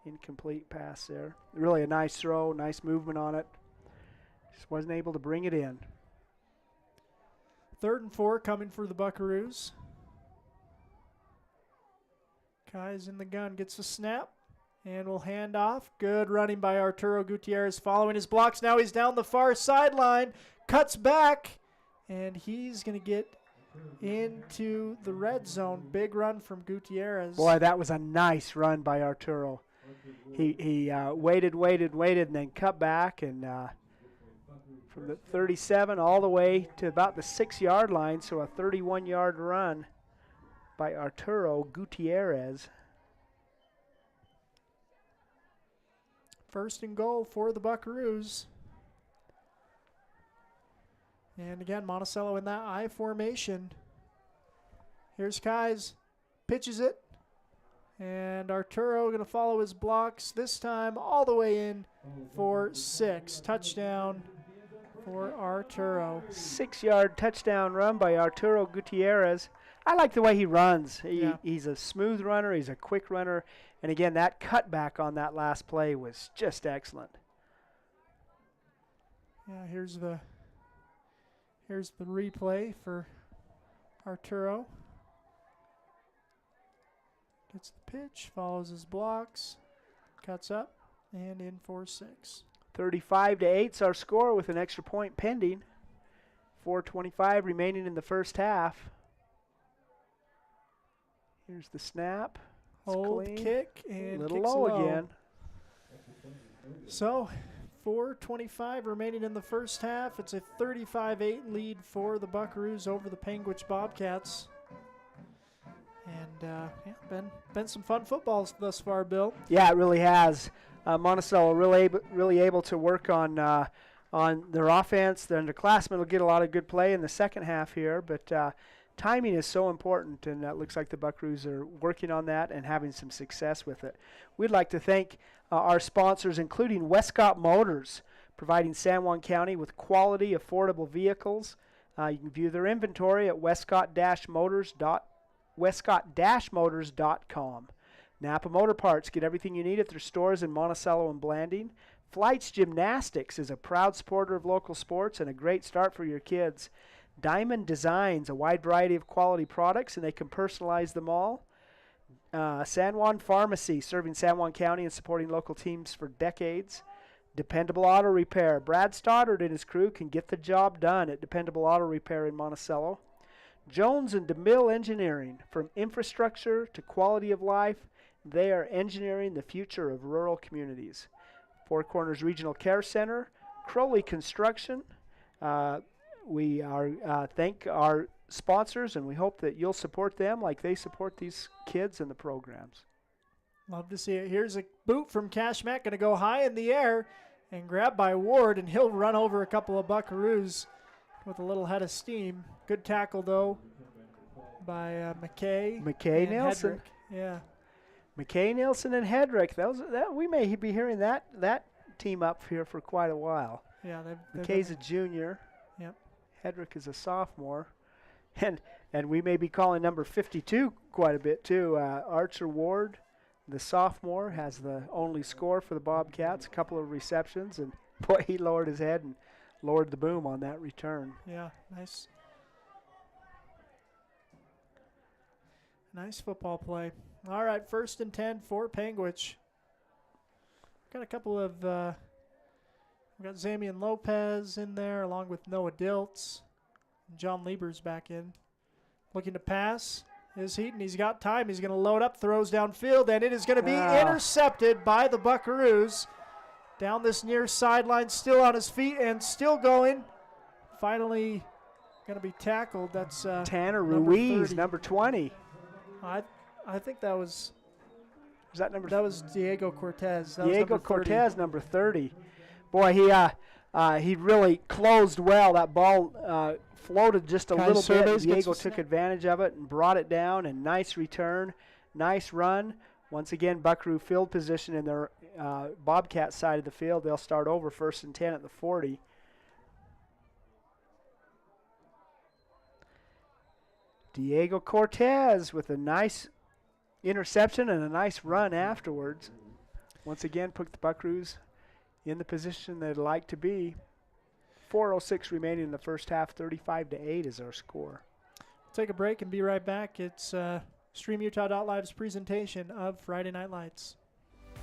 Incomplete pass there. Really a nice throw, nice movement on it. Just wasn't able to bring it in.
3rd and 4 coming for the Buckaroos. Kai's in the gun, gets the snap, And we'll hand off. Good running by Arturo Gutierrez following his blocks. Now he's down the far sideline, cuts back, and he's going to get into the red zone. Big run from Gutierrez.
Boy, that was a nice run by Arturo. He waited, and then cut back, and from the 37 all the way to about the 6-yard line, so a 31-yard run by Arturo Gutierrez.
First and goal for the Buckaroos. And again, Monticello in that I formation. Here's Kais, pitches it. And Arturo going to follow his blocks, this time all the way in for 6. Touchdown for Arturo.
6-yard touchdown run by Arturo Gutierrez. I like the way he runs. He's a smooth runner. He's a quick runner. And again, that cutback on that last play was just excellent.
Yeah, here's the replay for Arturo. Gets the pitch, follows his blocks, cuts up, and in for 6.
35-8 is our score with an extra point pending. 4:25 remaining in the first half. Here's the snap.
Hold, kick, and
a little
kicks
low again.
So, 4:25 remaining in the first half. It's a 35-8 lead for the Buckaroos over the Panguitch Bobcats. And been some fun footballs thus far, Bill.
Yeah, it really has. Monticello really able to work on their offense. The underclassmen will get a lot of good play in the second half here, but timing is so important, and it looks like the Buckaroos are working on that and having some success with it. We'd like to thank our sponsors, including Westcott Motors, providing San Juan County with quality, affordable vehicles. You can view their inventory at westcott-motors.com. Napa Motor Parts, get everything you need at their stores in Monticello and Blanding. Flights Gymnastics is a proud supporter of local sports and a great start for your kids. Diamond Designs, a wide variety of quality products, and they can personalize them all. San Juan Pharmacy, serving San Juan County and supporting local teams for decades. Dependable Auto Repair. Brad Stoddard and his crew can get the job done at Dependable Auto Repair in Monticello. Jones and DeMille Engineering, from infrastructure to quality of life, they are engineering the future of rural communities. Four Corners Regional Care Center, Crowley Construction. We thank our sponsors, and we hope that you'll support them like they support these kids and the programs.
Love to see it. Here's a boot from Cashmack, going to go high in the air and grabbed by Ward, and he'll run over a couple of Buckaroos with a little head of steam. Good tackle, though, by McKay.
McKay Nelson.
Hedrick. Yeah.
McKay Nelson and Hedrick. We may be hearing that team up here for quite a while.
Yeah,
McKay's a junior.
Yep.
Hedrick is a sophomore. And we may be calling number 52 quite a bit, too. Archer Ward, the sophomore, has the only score for the Bobcats, a couple of receptions, and boy, he lowered his head and lowered the boom on that return.
Yeah, nice. Nice football play. All right, 1st and 10 for Panguitch. Got a couple of, we got Zamian Lopez in there along with Noah Diltz. John Lieber's back in. Looking to pass is Heaton. He's got time. He's going to load up, throws downfield, and it is going to be intercepted by the Buckaroos. Down this near sideline, still on his feet and still going. Finally going to be tackled. That's
Tanner Ruiz, number 20.
I think that was.
Was that number?
That was Diego Cortez.
Diego Cortez, number 30. Boy, he really closed well. That ball floated just a little bit. Diego took advantage of it and brought it down. And nice return, nice run. Once again, Buckaroo field position in their Bobcat side of the field. They'll start over 1st and 10 at the 40. Diego Cortez with a nice interception and a nice run afterwards. Once again, put the Buckaroos in the position they'd like to be. 4:06 remaining in the first half. 35-8 is our score.
Take a break and be right back. It's StreamUtah.Live's presentation of Friday Night Lights.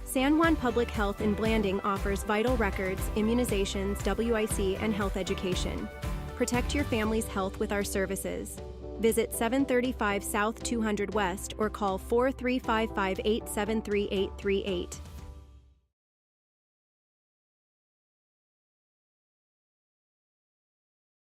San Juan Public Health in Blanding offers vital records, immunizations, WIC, and health education. Protect your family's health with our services. Visit 735 South 200 West or call 43558733838.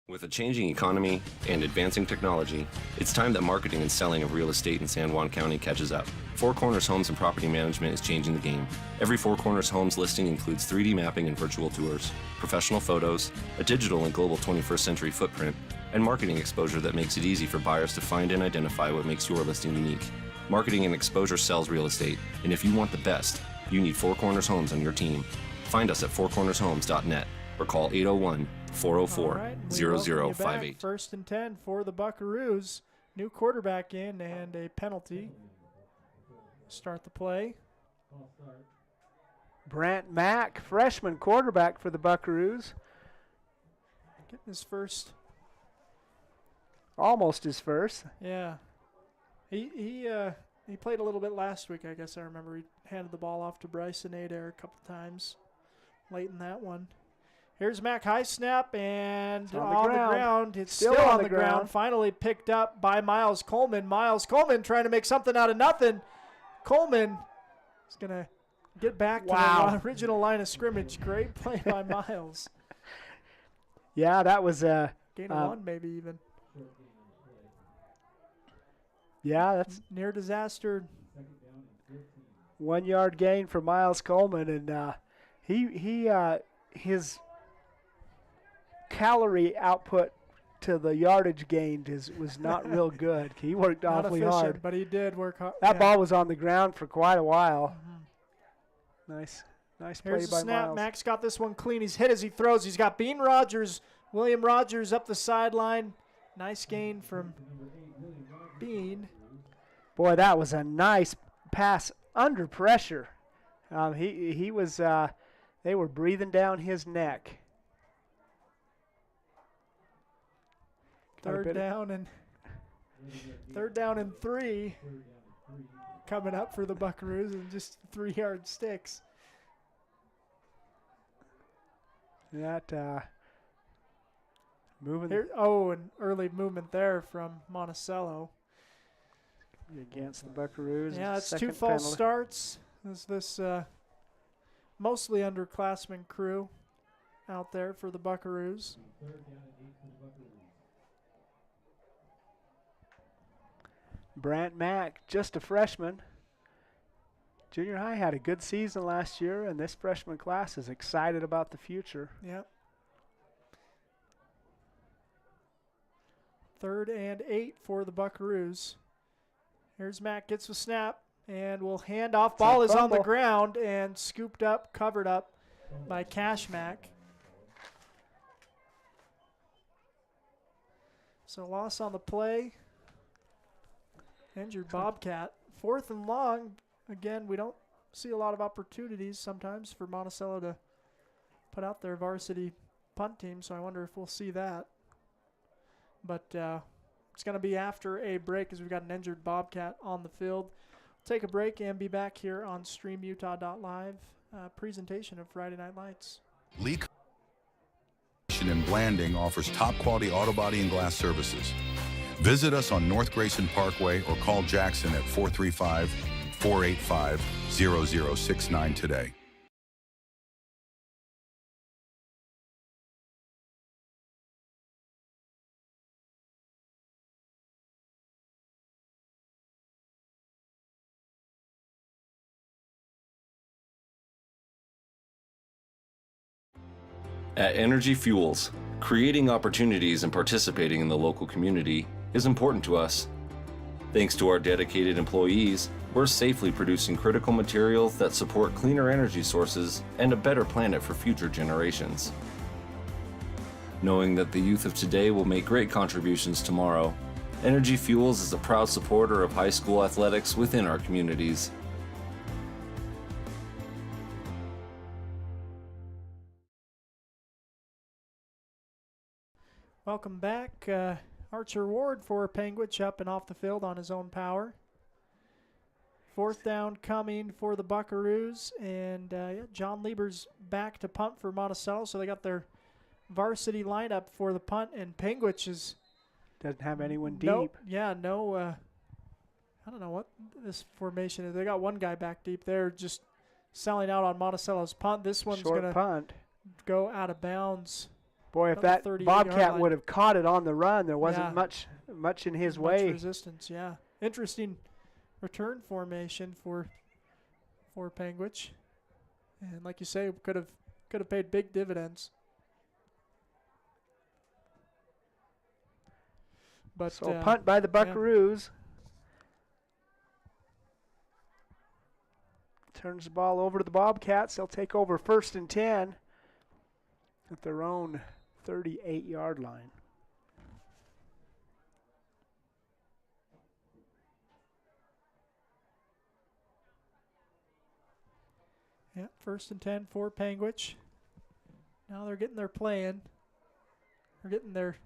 With a changing economy and advancing technology, it's time that marketing and selling of real estate in San Juan County catches up. Four Corners Homes and Property Management is changing the game. Every Four Corners Homes listing includes 3D mapping and virtual tours, professional photos, a digital and global 21st century footprint, and marketing exposure that makes it easy for buyers to find and identify what makes your listing unique. Marketing and exposure sells real estate, and if you want the best, you need Four Corners Homes on your team. Find us at fourcornershomes.net or call 801-404-0058.
First and 10 for the Buckaroos. New quarterback in and a penalty. Start the play.
Brant Mack, freshman quarterback for the Buckaroos.
Getting his first.
Almost his first.
Yeah. He played a little bit last week, I guess I remember. He handed the ball off to Bryson Adair a couple times late in that one. Here's Mack, high snap, and on the ground. It's still on the ground. Finally picked up by Miles Coleman. Miles Coleman trying to make something out of nothing. Coleman is going to get back to the original line of scrimmage. Great play by Miles.
Yeah, that was a
gain of one, maybe even.
Yeah, that's
near disaster.
1 yard gain for Miles Coleman, and his calorie output to the yardage gained was not real good. He worked awfully hard,
but he did work hard.
That ball was on the ground for quite a while. Nice play
Here's
by
the snap.
Miles.
Max got this one clean. He's hit as he throws. He's got William Rogers up the sideline. Nice gain from Bean.
Boy, that was a nice pass under pressure. He was. They were breathing down his neck.
Third down and 3 coming up for the Buckaroos, and just 3 yard sticks.
That moving.
An early movement there from Monticello
against the Buckaroos.
Yeah, it's 2 false starts. This mostly underclassmen crew out there for the Buckaroos.
Brant Mack, just a freshman. Junior high had a good season last year, and this freshman class is excited about the future.
Yep. 3rd and 8 for the Buckaroos. Here's Mack, gets the snap, and will hand off. Ball is on the ground and scooped up, covered up by Cash Mack. So loss on the play. Injured Bobcat. 4th and long. Again, we don't see a lot of opportunities sometimes for Monticello to put out their varsity punt team, so I wonder if we'll see that. But it's going to be after a break as we've got an injured Bobcat on the field. We'll take a break and be back here on StreamUtah.live. Presentation of Friday Night Lights.
Leak in Blanding offers top quality auto body and glass services. Visit us on North Grayson Parkway or call Jackson at 435-485-0069 today.
At Energy Fuels, creating opportunities and participating in the local community is important to us. Thanks to our dedicated employees, we're safely producing critical materials that support cleaner energy sources and a better planet for future generations. Knowing that the youth of today will make great contributions tomorrow, Energy Fuels is a proud supporter of high school athletics within our communities.
Welcome back. Archer Ward for Panguitch up and off the field on his own power. Fourth down coming for the Buckaroos, and John Lieber's back to punt for Monticello, so they got their varsity lineup for the punt, and Panguitch is
doesn't have anyone
no,
deep.
Yeah, no. I don't know what this formation is. They got one guy back deep there, just selling out on Monticello's punt. This one's
Short
gonna
punt.
go out of bounds.
Boy, if that Bobcat would have caught it on the run, there wasn't much in his way.
Much resistance, yeah. Interesting return formation for Panguitch, and like you say, could have paid big dividends. But
so punt by the Buckaroos. Turns the ball over to the Bobcats. They'll take over 1st and 10 at their own 38-yard line.
Yeah, 1st and 10 for Panguitch. Now they're getting their play in. They're getting their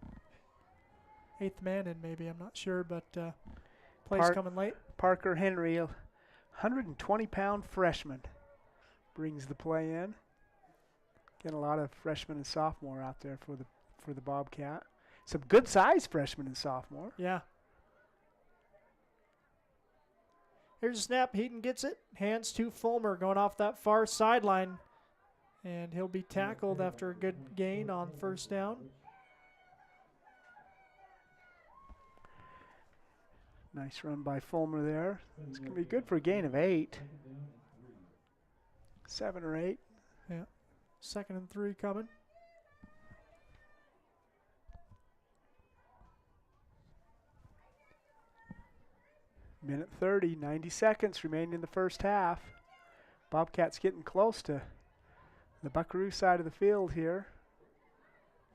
8th man in, maybe. I'm not sure, but play's coming late.
Parker Henry, 120-pound freshman, brings the play in. Getting a lot of freshmen and sophomore out there for the Bobcat. Some good-sized freshmen and sophomore.
Yeah. Here's a snap. Heaton gets it. Hands to Fulmer going off that far sideline. And he'll be tackled after a good gain on 1st down.
Nice run by Fulmer there. It's going to be good for a gain of 8. 7 or 8.
Yeah. 2nd and 3 coming.
Minute 30, 90 seconds remaining in the first half. Bobcats getting close to the Buckaroo side of the field here.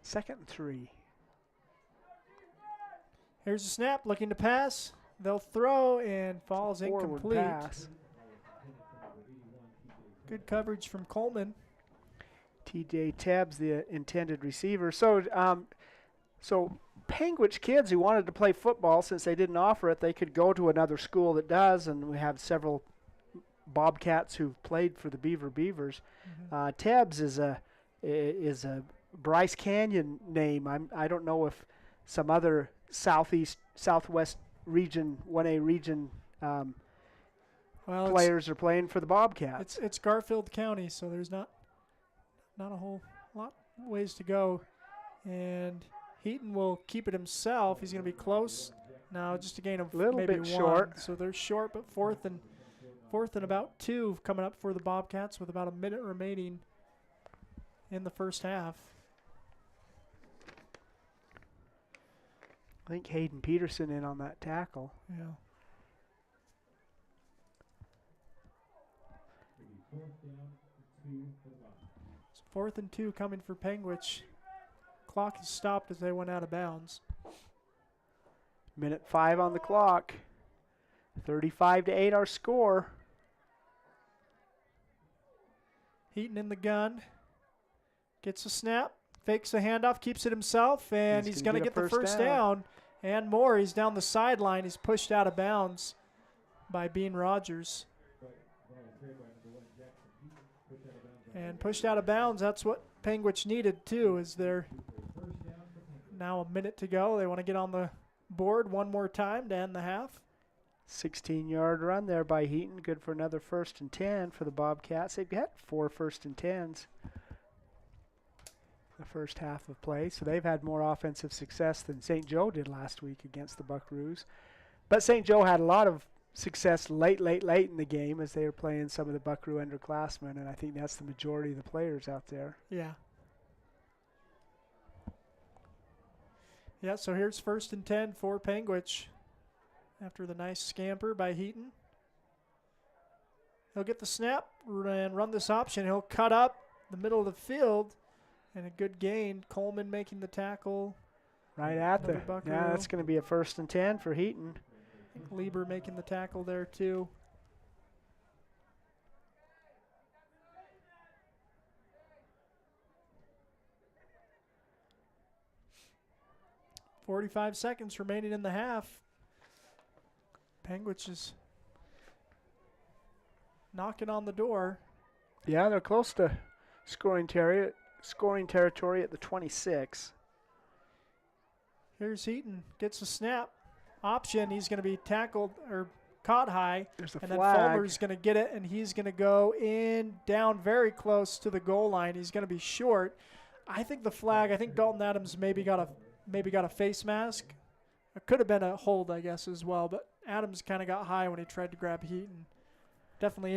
2nd and 3.
Here's a snap, looking to pass. They'll throw and falls incomplete.
Pass.
Good coverage from Coleman.
TJ Tebbs, the intended receiver. So Panguitch kids who wanted to play football, since they didn't offer it, they could go to another school that does, and we have several Bobcats who've played for the Beavers. Tebbs is a Bryce Canyon name. I don't know if some other southwest region, 1A region players are playing for the Bobcats.
It's Garfield County, so there's not a whole lot ways to go, and Heaton will keep it himself. He's going to be close now, just a gain of maybe
bit
1.
Short.
So they're short, but fourth and about 2 coming up for the Bobcats with about a minute remaining in the first half.
I think Hayden Peterson in on that tackle.
Yeah. So 4th and 2 coming for Panguitch. Clock is stopped as they went out of bounds.
Minute 5 on the clock. 35-8 our score.
Heaton in the gun. Gets a snap. Fakes the handoff. Keeps it himself. And he's going to get the first down. And more. He's down the sideline. He's pushed out of bounds by Bean Rogers. And pushed out of bounds. That's what Panguitch needed, too, is they're now a minute to go. They want to get on the board one more time to end the half.
16-yard run there by Heaton. Good for another 1st and 10 for the Bobcats. They've got 4 1st and 10s the first half of play, so they've had more offensive success than St. Joe did last week against the Buckaroos. But St. Joe had a lot of success late in the game as they were playing some of the Buckaroo underclassmen, and I think that's the majority of the players out there.
Yeah. Yeah, so here's 1st and 10 for Panguitch after the nice scamper by Heaton. He'll get the snap and run this option. He'll cut up the middle of the field, and a good gain. Coleman making the tackle.
Right at the, yeah, that's going to be a 1st and 10 for Heaton.
I think Lieber making the tackle there too. .45 seconds remaining in the half. Panguitch is knocking on the door.
Yeah, they're close to scoring territory at the 26.
Here's Heaton, gets a snap. Option, he's going to be tackled or caught high.
There's a
and
flag.
Then Fulmer's going to get it, and he's going to go down very close to the goal line. He's going to be short. I think the flag, I think Dalton Adams maybe got a face mask. It could have been a hold, I guess, as well, but Adams kind of got high when he tried to grab Heaton. Definitely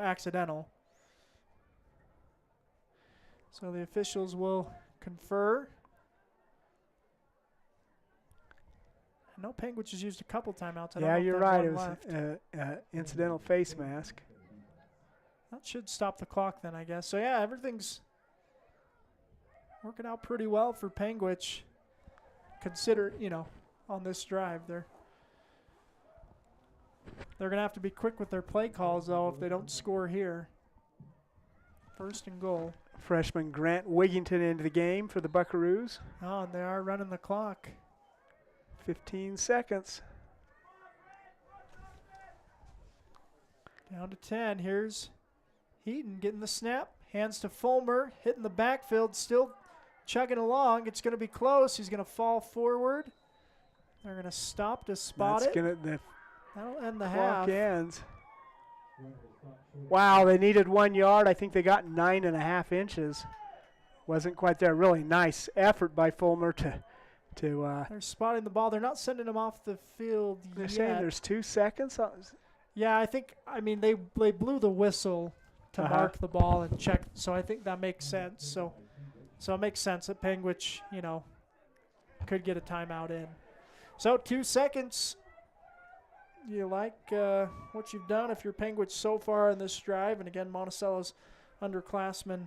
accidental. So the officials will confer. I know Panguitch has used a couple timeouts.
Yeah, you're right. It was incidental face mask.
That should stop the clock then, I guess. So, yeah, everything's working out pretty well for Panguitch. Consider, on this drive. They're going to have to be quick with their play calls, though, if they don't score here. 1st and goal.
Freshman Grant Wigington into the game for the Buckaroos.
Oh, and they are running the clock.
15 seconds.
Down to 10. Here's Heaton getting the snap. Hands to Fulmer. Hitting the backfield. Still chugging along. It's going to be close. He's going to fall forward. They're going to stop to spot it. That'll end the half.
Clock ends. Wow, they needed 1 yard. I think they got 9.5 inches. Wasn't quite there. Really nice effort by Fulmer to
they're spotting the ball. They're not sending him off the field
they're
yet.
saying there's 2 seconds.
Yeah, they blew the whistle to mark the ball and check. So I think that makes sense. So it makes sense that Panguitch, could get a timeout in. So 2 seconds. You like what you've done if you're Panguitch so far in this drive. And again, Monticello's underclassmen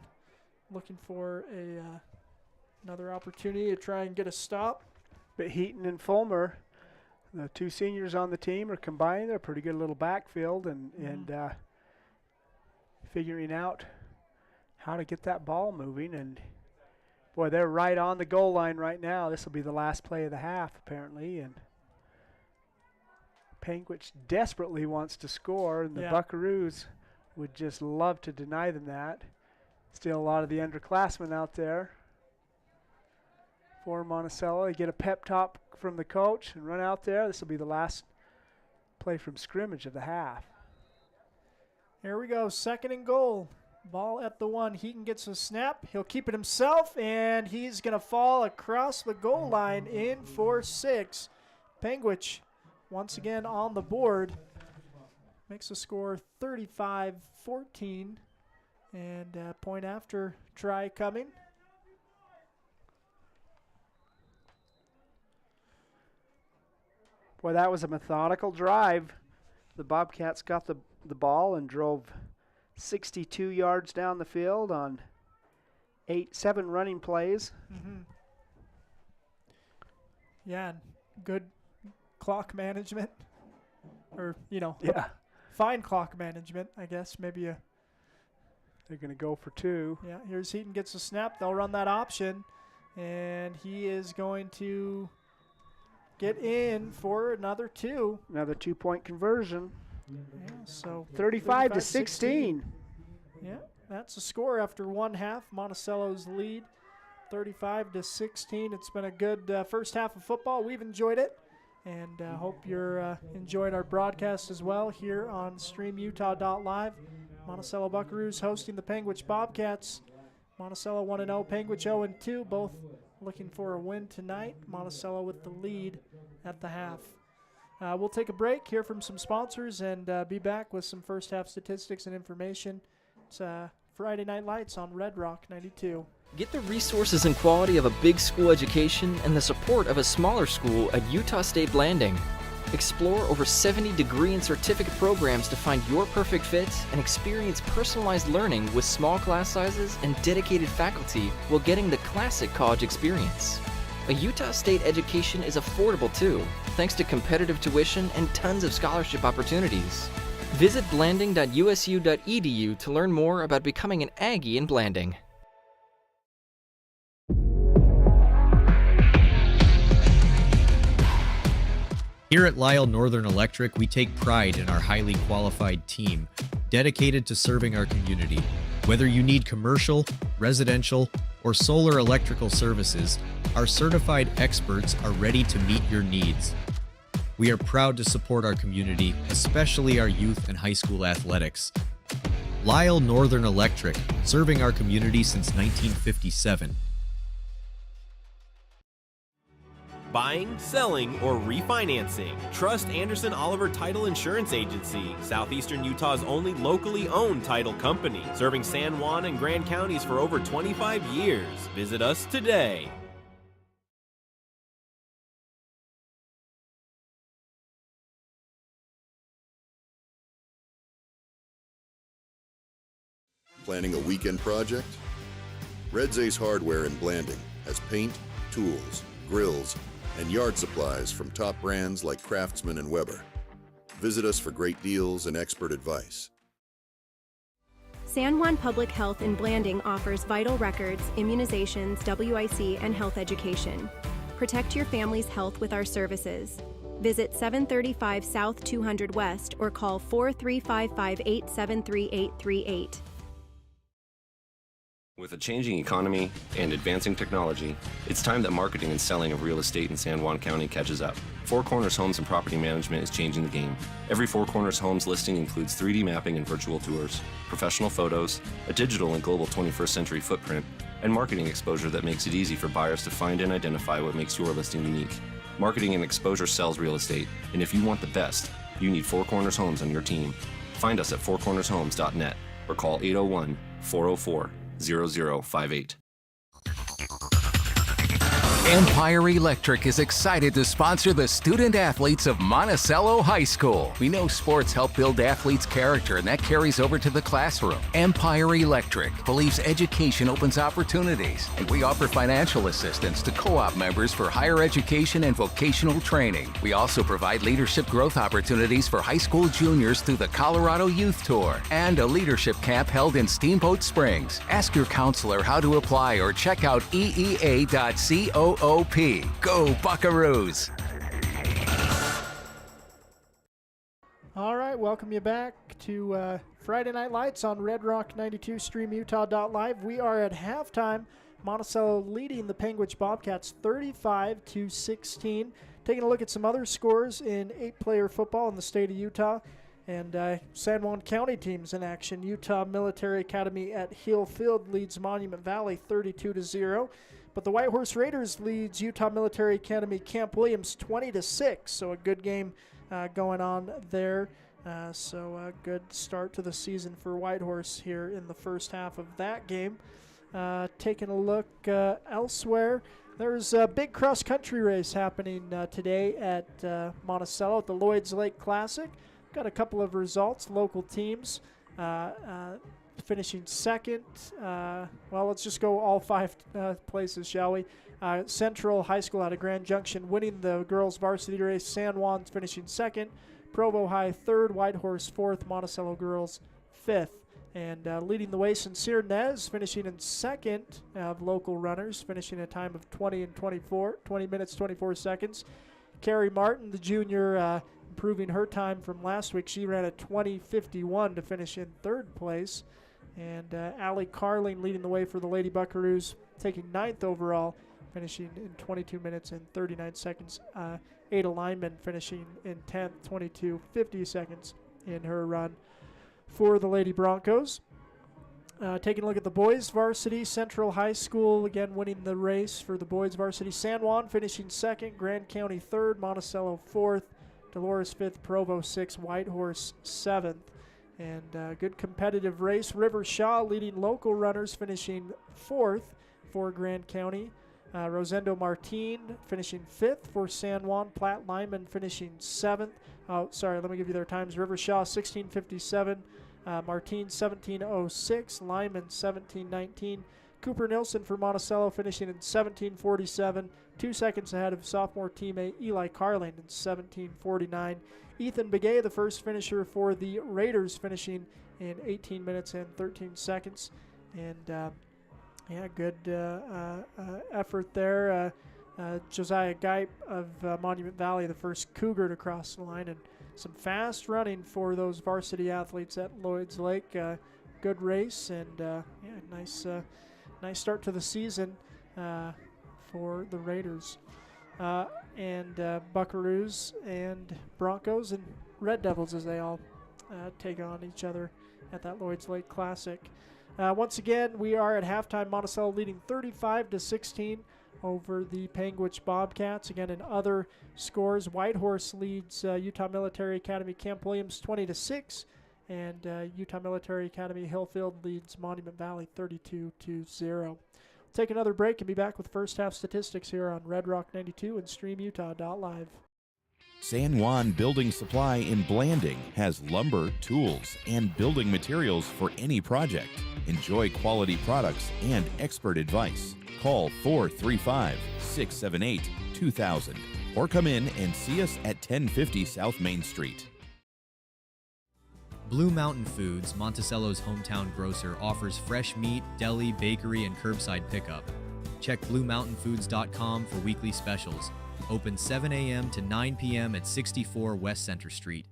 looking for another opportunity to try and get a stop.
But Heaton and Fulmer, the 2 seniors on the team, are combining. They're a pretty good little backfield and figuring out how to get that ball moving. And, boy, they're right on the goal line right now. This will be the last play of the half, apparently. And Panguitch desperately wants to score, and the Buckaroos would just love to deny them that. Still a lot of the underclassmen out there. For Monticello, they get a pep talk from the coach and run out there. This will be the last play from scrimmage of the half.
Here we go, 2nd and goal. Ball at the 1. Heaton gets a snap. He'll keep it himself, and he's going to fall across the goal line in for 6. Panguitch once again on the board. Makes the score 35-14. And point after try coming.
Boy, that was a methodical drive. The Bobcats got the ball and drove 62 yards down the field on 7 running plays.
Mm-hmm. Yeah, and good clock management. Or, fine clock management, I guess. Maybe
they're going to go for 2.
Yeah, here's Heaton gets a snap. They'll run that option. And he is going to get in for another 2.
Another 2-point conversion.
Yeah, so
35-16.
Yeah, that's a score after one half. Monticello's lead, 35-16. It's been a good first half of football. We've enjoyed it, and hope you're enjoying our broadcast as well here on StreamUtah.live. Monticello Buckaroos hosting the Panguitch Bobcats. Monticello 1-0, Panguitch 0-2, both looking for a win tonight. Monticello with the lead at the half. We'll take a break, hear from some sponsors, and be back with some first half statistics and information. It's Friday Night Lights on Red Rock 92.
Get the resources and quality of a big school education and the support of a smaller school at Utah State Blanding. Explore over 70 degree and certificate programs to find your perfect fit and experience personalized learning with small class sizes and dedicated faculty while getting the classic college experience. A Utah State education is affordable too, thanks to competitive tuition and tons of scholarship opportunities. Visit blanding.usu.edu to learn more about becoming an Aggie in Blanding.
Here at Lyle Northern Electric, we take pride in our highly qualified team. dedicated to serving our community. Whether you need commercial, residential, or solar electrical services, our certified experts are ready to meet your needs. We are proud to support our community, especially our youth and high school athletics. Lyle Northern Electric, serving our community since 1957.
Buying, selling, or refinancing. Trust Anderson Oliver Title Insurance Agency, Southeastern Utah's only locally owned title company, serving San Juan and Grand counties for over 25 years. Visit us today.
Planning a weekend project? Red's Ace Hardware in Blanding has paint, tools, grills, and yard supplies from top brands like Craftsman and Weber. Visit us for great deals and expert advice.
San Juan Public Health in Blanding offers vital records, immunizations, WIC, and health education. Protect your family's health with our services. Visit 735 South 200 West or call 4355-873-838.
With a changing economy and advancing technology, it's time that marketing and selling of real estate in San Juan County catches up. Four Corners Homes and Property Management is changing the game. Every Four Corners Homes listing includes 3D mapping and virtual tours, professional photos, a digital and global 21st century footprint, and marketing exposure that makes it easy for buyers to find and identify what makes your listing unique. Marketing and exposure sells real estate, and if you want the best, you need Four Corners Homes on your team. Find us at fourcornershomes.net or call 801-404-0058.
Empire Electric is excited to sponsor the student athletes of Monticello High School. We know sports help build athletes' character, and that carries over to the classroom. Empire Electric believes education opens opportunities, and we offer financial assistance to co-op members for higher education and vocational training. We also provide leadership growth opportunities for high school juniors through the Colorado Youth Tour and a leadership camp held in Steamboat Springs. Ask your counselor how to apply or check out eea.co. Go Buckaroos!
All right, welcome you back to Friday Night Lights on Red Rock 92 StreamUtah.live. We are at halftime. Monticello leading the Panguitch Bobcats 35-16. Taking a look at some other scores in 8-player football in the state of Utah. And San Juan County teams in action. Utah Military Academy at Hill Field leads Monument Valley 32-0. But the Whitehorse Raiders leads Utah Military Academy Camp Williams 20-6. So a good game going on there. So a good start to the season for Whitehorse here in the first half of that game. Taking a look elsewhere, there's a big cross-country race happening today at Monticello at the Lloyds Lake Classic. Got a couple of results, local teams finishing second. Well, let's just go all 5 places, shall we? Central High School out of Grand Junction winning the girls varsity race. San Juan's finishing second. Provo High third. Whitehorse fourth. Monticello girls fifth. And leading the way, Sincere Nez finishing in second of local runners, finishing a time of 20 minutes, 24 seconds. Carrie Martin, the junior, improving her time from last week. She ran a 20:51 to finish in third place. And Allie Carling leading the way for the Lady Buckaroos, taking 9th overall, finishing in 22 minutes and 39 seconds. Ada Lyman finishing in 10th, 22:50 seconds in her run for the Lady Broncos. Taking a look at the boys varsity, Central High School again winning the race for the boys varsity. San Juan finishing second, Grand County third, Monticello fourth, Dolores fifth, Provo sixth, Whitehorse seventh. And good competitive race. River Shaw leading local runners, finishing fourth for Grand County. Rosendo Martin finishing fifth for San Juan. Platt Lyman finishing seventh. Oh, sorry, let me give you their times. River Shaw 16:57, Martin 17:06, Lyman 17:19. Cooper Nilsson for Monticello finishing in 17:47, 2 seconds ahead of sophomore teammate Eli Carling in 17:49. Ethan Begay, the first finisher for the Raiders, finishing in 18 minutes and 13 seconds. And yeah, good effort there. Josiah Geip of Monument Valley, the first Cougar to cross the line, and some fast running for those varsity athletes at Lloyd's Lake. Good race and nice start to the season for the Raiders. And Buckaroos and Broncos and Red Devils as they all take on each other at that Lloyd's Lake Classic. Once again, we are at halftime. Monticello leading 35-16 over the Panguitch Bobcats. Again, in other scores, Whitehorse leads Utah Military Academy Camp Williams 20-6, and Utah Military Academy Hillfield leads Monument Valley 32-0. Take another break and be back with first half statistics here on Red Rock 92 and StreamUtah.live.
San Juan Building Supply in Blanding has lumber, tools, and building materials for any project. Enjoy quality products and expert advice. Call 435-678-2000 or come in and see us at 1050 South Main Street.
Blue Mountain Foods, Monticello's hometown grocer, offers fresh meat, deli, bakery, and curbside pickup. Check BlueMountainFoods.com for weekly specials. Open 7 a.m. to 9 p.m. at 64 West Center Street.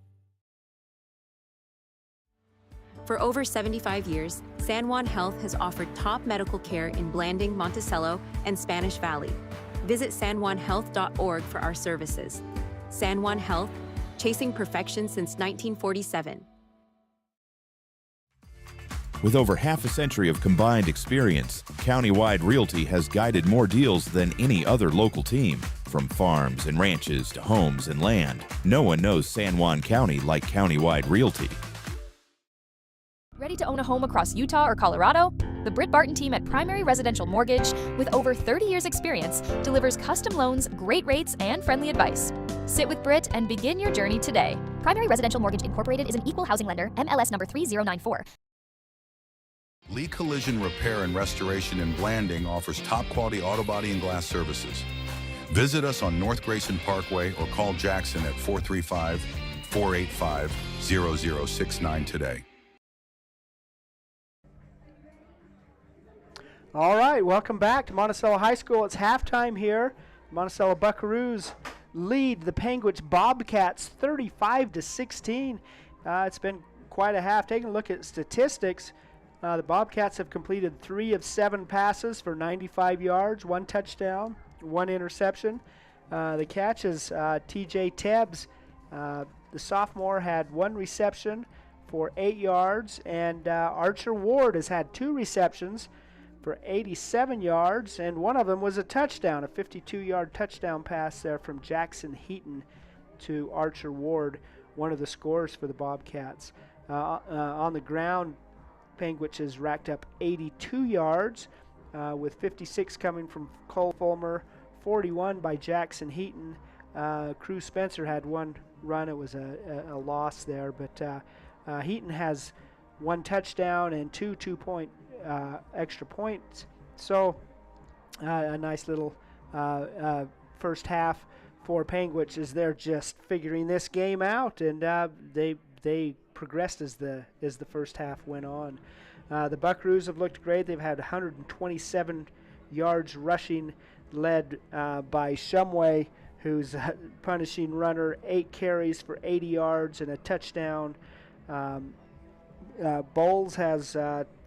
For over 75 years, San Juan Health has offered top medical care in Blanding, Monticello, and Spanish Valley. Visit sanjuanhealth.org for our services. San Juan Health, chasing perfection since 1947.
With over half a century of combined experience, Countywide Realty has guided more deals than any other local team. From farms and ranches to homes and land, no one knows San Juan County like Countywide Realty.
Ready to own a home across Utah or Colorado? The Britt Barton team at Primary Residential Mortgage, with over 30 years experience, delivers custom loans, great rates, and friendly advice. Sit with Britt and begin your journey today. Primary Residential Mortgage Incorporated is an equal housing lender, MLS number 3094.
Lee Collision Repair and Restoration in Blanding offers top-quality auto body and glass services. Visit us on North Grayson Parkway or call Jackson at 435-485-0069 today.
All right, welcome back to Monticello High School. It's halftime here. Monticello Buckaroos lead the Panguitch Bobcats 35-16. It's been quite a half. Taking a look at statistics, the Bobcats have completed 3 of 7 passes for 95 yards, 1 touchdown, 1 interception. The catches, TJ Tebbs, the sophomore, had 1 reception for 8 yards, and Archer Ward has had 2 receptions for 87 yards, and one of them was a touchdown, a 52-yard touchdown pass there from Jackson Heaton to Archer Ward, one of the scorers for the Bobcats. On the ground, Panguitch has racked up 82 yards, with 56 coming from Cole Fulmer, 41 by Jackson Heaton. Cruz Spencer had 1 run. It was a loss there, but Heaton has 1 touchdown and 2 2-point extra points. So a nice little first half for Panguitch as they're just figuring this game out, and they progressed as the first half went on. The Buckaroos have looked great. They've had 127 yards rushing, led by Shumway, who's a punishing runner, 8 carries for 80 yards and a touchdown. Bowles has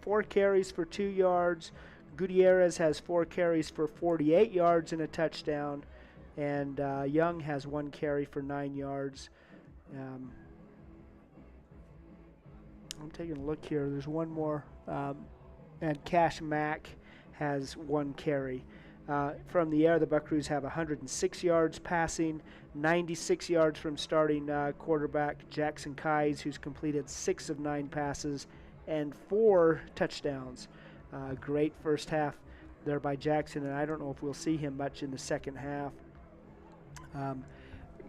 4 carries for 2 yards. Gutierrez has 4 carries for 48 yards and a touchdown. And Young has 1 carry for 9 yards. I'm taking a look here. There's one more. And Cash Mack has 1 carry. From the air, the Buckaroos have 106 yards passing, 96 yards from starting quarterback Jackson Keyes, who's completed 6 of 9 passes and 4 touchdowns. Great first half there by Jackson, and I don't know if we'll see him much in the second half.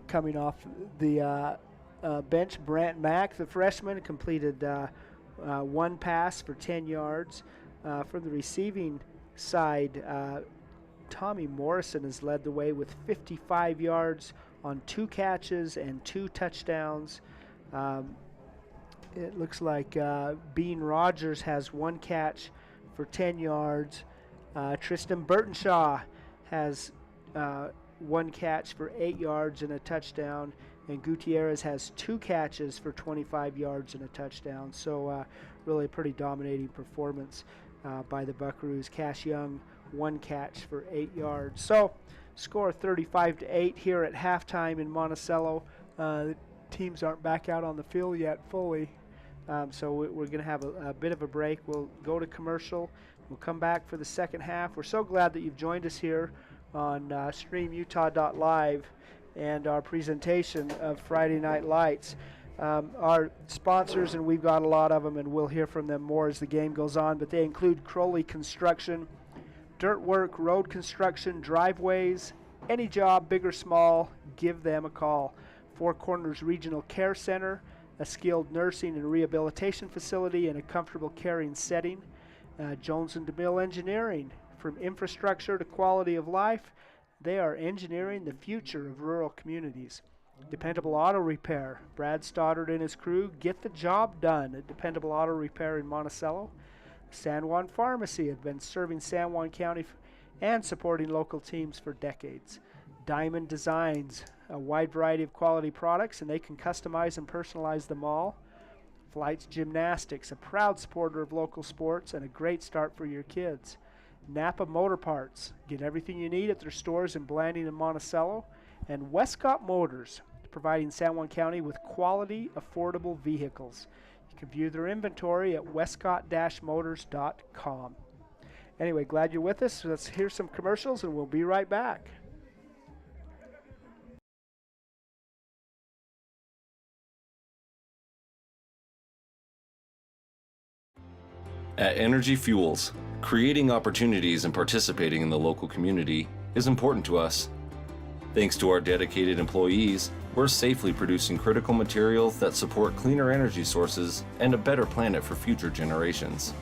Coming off the bench, Brant Mack, the freshman, completed 1 pass for 10 yards. From the receiving side, Tommy Morrison has led the way with 55 yards on 2 catches and 2 touchdowns. It looks like Bean Rogers has 1 catch for 10 yards. Tristan Burtonshaw has 1 catch for 8 yards and a touchdown. and Gutierrez has 2 catches for 25 yards and a touchdown. So really a pretty dominating performance by the Buckaroos. Cash Young, 1 catch for 8 yards. So score 35-8 here at halftime in Monticello. The teams aren't back out on the field yet fully. So we're going to have a bit of a break. We'll go to commercial. We'll come back for the second half. We're so glad that you've joined us here on streamutah.live and our presentation of Friday Night Lights. Our sponsors, and we've got a lot of them, and we'll hear from them more as the game goes on, but they include Crowley Construction, dirt work, road construction, driveways, any job, big or small, give them a call. Four Corners Regional Care Center, a skilled nursing and rehabilitation facility in a comfortable caring setting. Jones and DeMille Engineering, from infrastructure to quality of life, they are engineering the future of rural communities. Dependable Auto Repair, Brad Stoddard and his crew get the job done at Dependable Auto Repair in Monticello. San Juan Pharmacy have been serving San Juan County and supporting local teams for decades. Diamond Designs, a wide variety of quality products, and they can customize and personalize them all. Flights Gymnastics, a proud supporter of local sports and a great start for your kids. Napa Motor Parts, get everything you need at their stores in Blanding and Monticello. And Westcott Motors, providing San Juan County with quality, affordable vehicles. You can view their inventory at westcott-motors.com. Anyway, glad you're with us. Let's hear some commercials and we'll be right back.
At Energy Fuels, creating opportunities and participating in the local community is important to us. Thanks to our dedicated employees, we're safely producing critical materials that support cleaner energy sources and a better planet for future generations.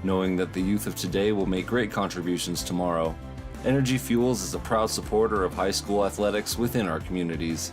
Knowing that the youth of today will make great contributions tomorrow, Energy Fuels is a proud supporter of high school athletics within our communities.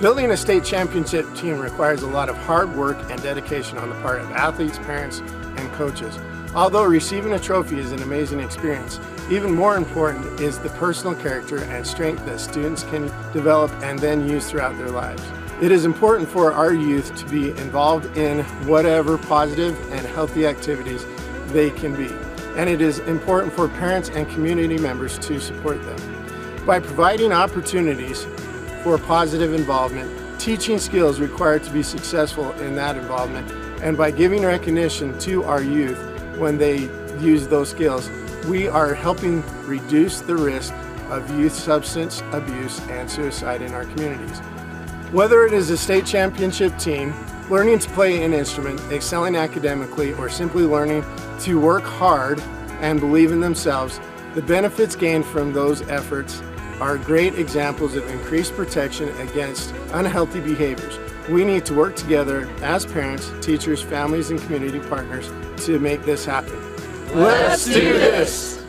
Building a state championship team requires a lot of hard work and dedication on the part of athletes, parents, and coaches. Although receiving a trophy is an amazing experience, even more important is the personal character and strength that students can develop and then use throughout their lives. It is important for our youth to be involved in whatever positive and healthy activities they can be, and it is important for parents and community members to support them. By providing opportunities for positive involvement, teaching skills required to be successful in that involvement, and by giving recognition to our youth when they use those skills, we are helping reduce the risk of youth substance abuse and suicide in our communities. Whether it is a state championship team, learning to play an instrument, excelling academically, or simply learning to work hard and believe in themselves, the benefits gained from those efforts are great examples of increased protection against unhealthy behaviors. We need to work together as parents, teachers, families, and community partners to make this happen. Let's do this!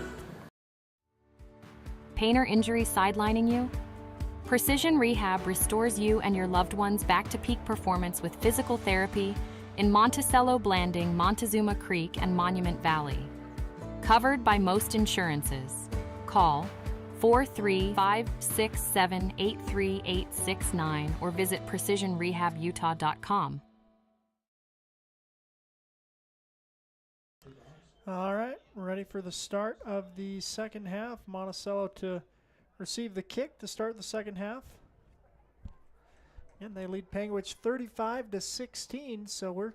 Pain or injury sidelining you? Precision Rehab restores you and your loved ones back to peak performance with physical therapy in Monticello, Blanding, Montezuma Creek, and Monument Valley. Covered by most insurances. Call 43567836869 or visit precisionrehabutah.com.
All right, we're ready for the start of the second half. Monticello to receive the kick to start the second half. And they lead Panguitch 35-16, so we're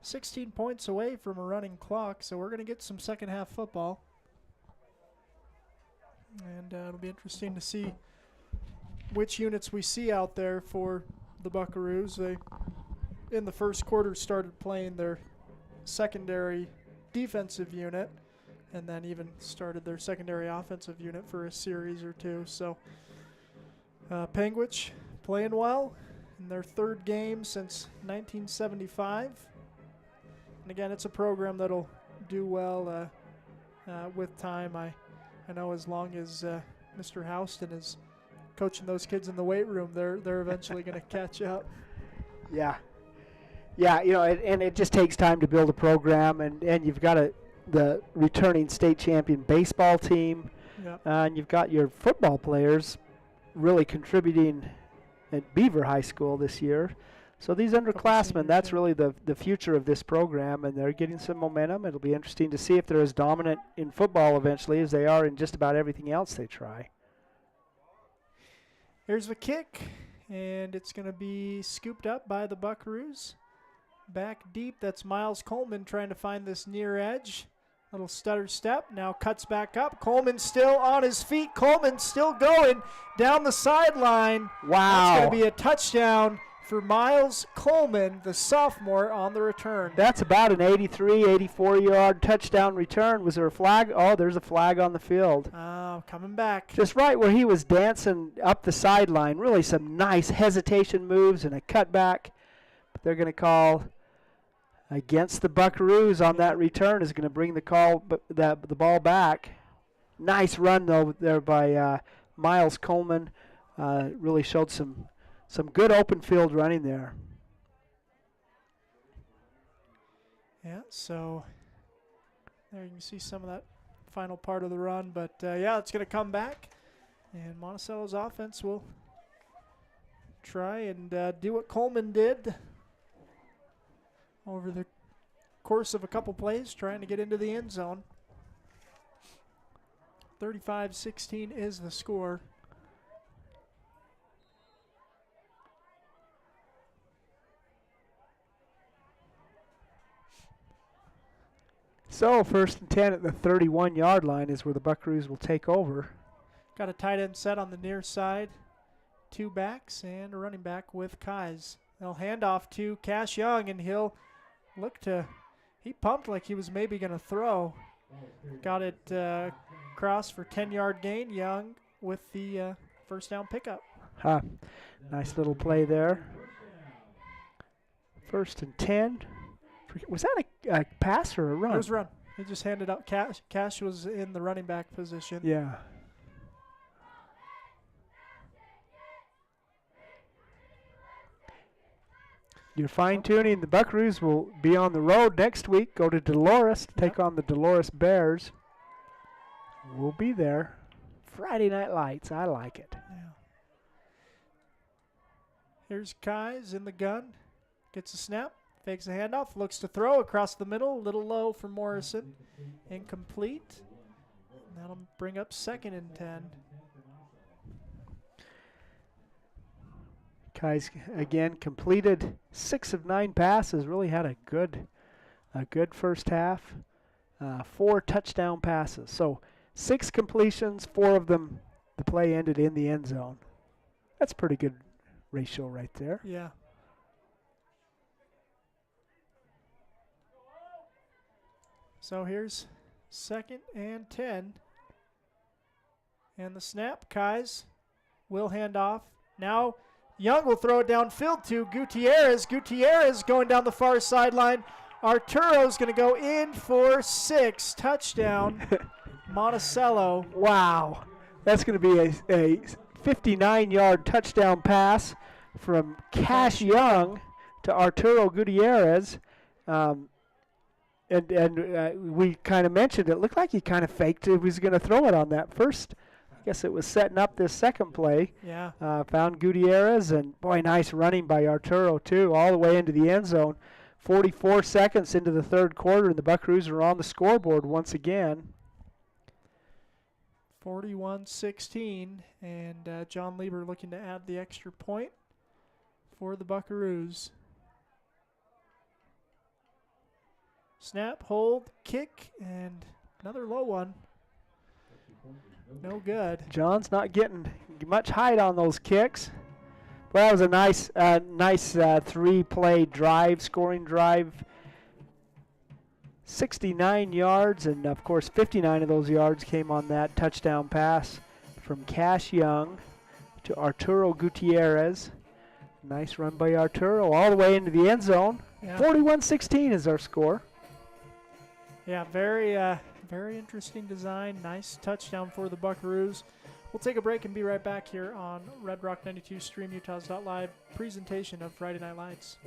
16 points away from a running clock, so we're going to get some second half football. And it'll be interesting to see which units we see out there for the Buckaroos. They, in the first quarter, started playing their secondary defensive unit and then even started their secondary offensive unit for a series or two. So Panguitch playing well in their third game since 1975. And again, it's a program that'll do well with time. I know as long as Mr. Houston is coaching those kids in the weight room, they're eventually going to catch up.
Yeah. Yeah, and it just takes time to build a program, and you've got the returning state champion baseball team, and you've got your football players really contributing at Beaver High School this year. So these underclassmen, that's really the future of this program, and they're getting some momentum. It'll be interesting to see if they're as dominant in football eventually as they are in just about everything else they try.
Here's the kick, and it's going to be scooped up by the Buckaroos. Back deep, that's Miles Coleman trying to find this near edge. Little stutter step, now cuts back up. Coleman still on his feet. Coleman still going down the sideline.
Wow.
That's going to be a touchdown for Miles Coleman, the sophomore, on the return.
That's about an 83, 84-yard touchdown return. Was there a flag? Oh, there's a flag on the field.
Oh, coming back.
Just right where he was dancing up the sideline. Really some nice hesitation moves and a cutback. But they're going to call against the Buckaroos on that return, is going to bring the ball back. Nice run, though, there by Miles Coleman. Really showed some good open field running there.
Yeah, so there you can see some of that final part of the run. But, yeah, it's going to come back. And Monticello's offense will try and do what Coleman did over the course of a couple plays, trying to get into the end zone. 35-16 is the score.
So 1st and 10 at the 31-yard line is where the Buckaroos will take over.
Got a tight end set on the near side. 2 backs and a running back with Kais. They'll hand off to Cash Young, and he'll look to, he pumped like he was maybe going to throw. Got it crossed for 10-yard gain. Young with the first down pickup.
Nice little play there. 1st and 10. Was that a pass or a run?
It was a run. He just handed out Cash. Cash was in the running back position.
Yeah. You're fine-tuning. The Buckaroos will be on the road next week. Go to Dolores to take on the Dolores Bears. We'll be there. Friday Night Lights. I like it.
Yeah. Here's Kais in the gun. Gets a snap. Fakes the handoff. Looks to throw across the middle. A little low for Morrison. Incomplete. That'll bring up 2nd and 10.
Kais again completed 6 of 9 passes. Really had a good first half. 4 touchdown passes. So 6 completions, 4 of them the play ended in the end zone. That's pretty good ratio right there.
Yeah. So here's 2nd and 10. And the snap, Kais will hand off. Now Young will throw it downfield to Gutierrez. Gutierrez going down the far sideline. Arturo's going to go in for 6. Touchdown, Monticello.
Wow. That's going to be a 59-yard touchdown pass from Cash Young to Arturo Gutierrez. And we kind of mentioned it looked like he kind of faked it. He was going to throw it on that first. I guess it was setting up this second play.
Yeah.
Found Gutierrez, and boy, nice running by Arturo too, all the way into the end zone. 44 seconds into the 3rd quarter, and the Buckaroos are on the scoreboard once again.
41-16, and John Lieber looking to add the extra point for the Buckaroos. Snap, hold, kick, and another low one. No good.
John's not getting much height on those kicks. Well, that was a nice 3-play drive, scoring drive. 69 yards, and of course 59 of those yards came on that touchdown pass from Cash Young to Arturo Gutierrez. Nice run by Arturo all the way into the end zone.
Yeah.
41-16 is our score.
Yeah, very interesting design. Nice touchdown for the Buckaroos. We'll take a break and be right back here on Red Rock 92 StreamUtahs.live presentation of Friday Night Lights.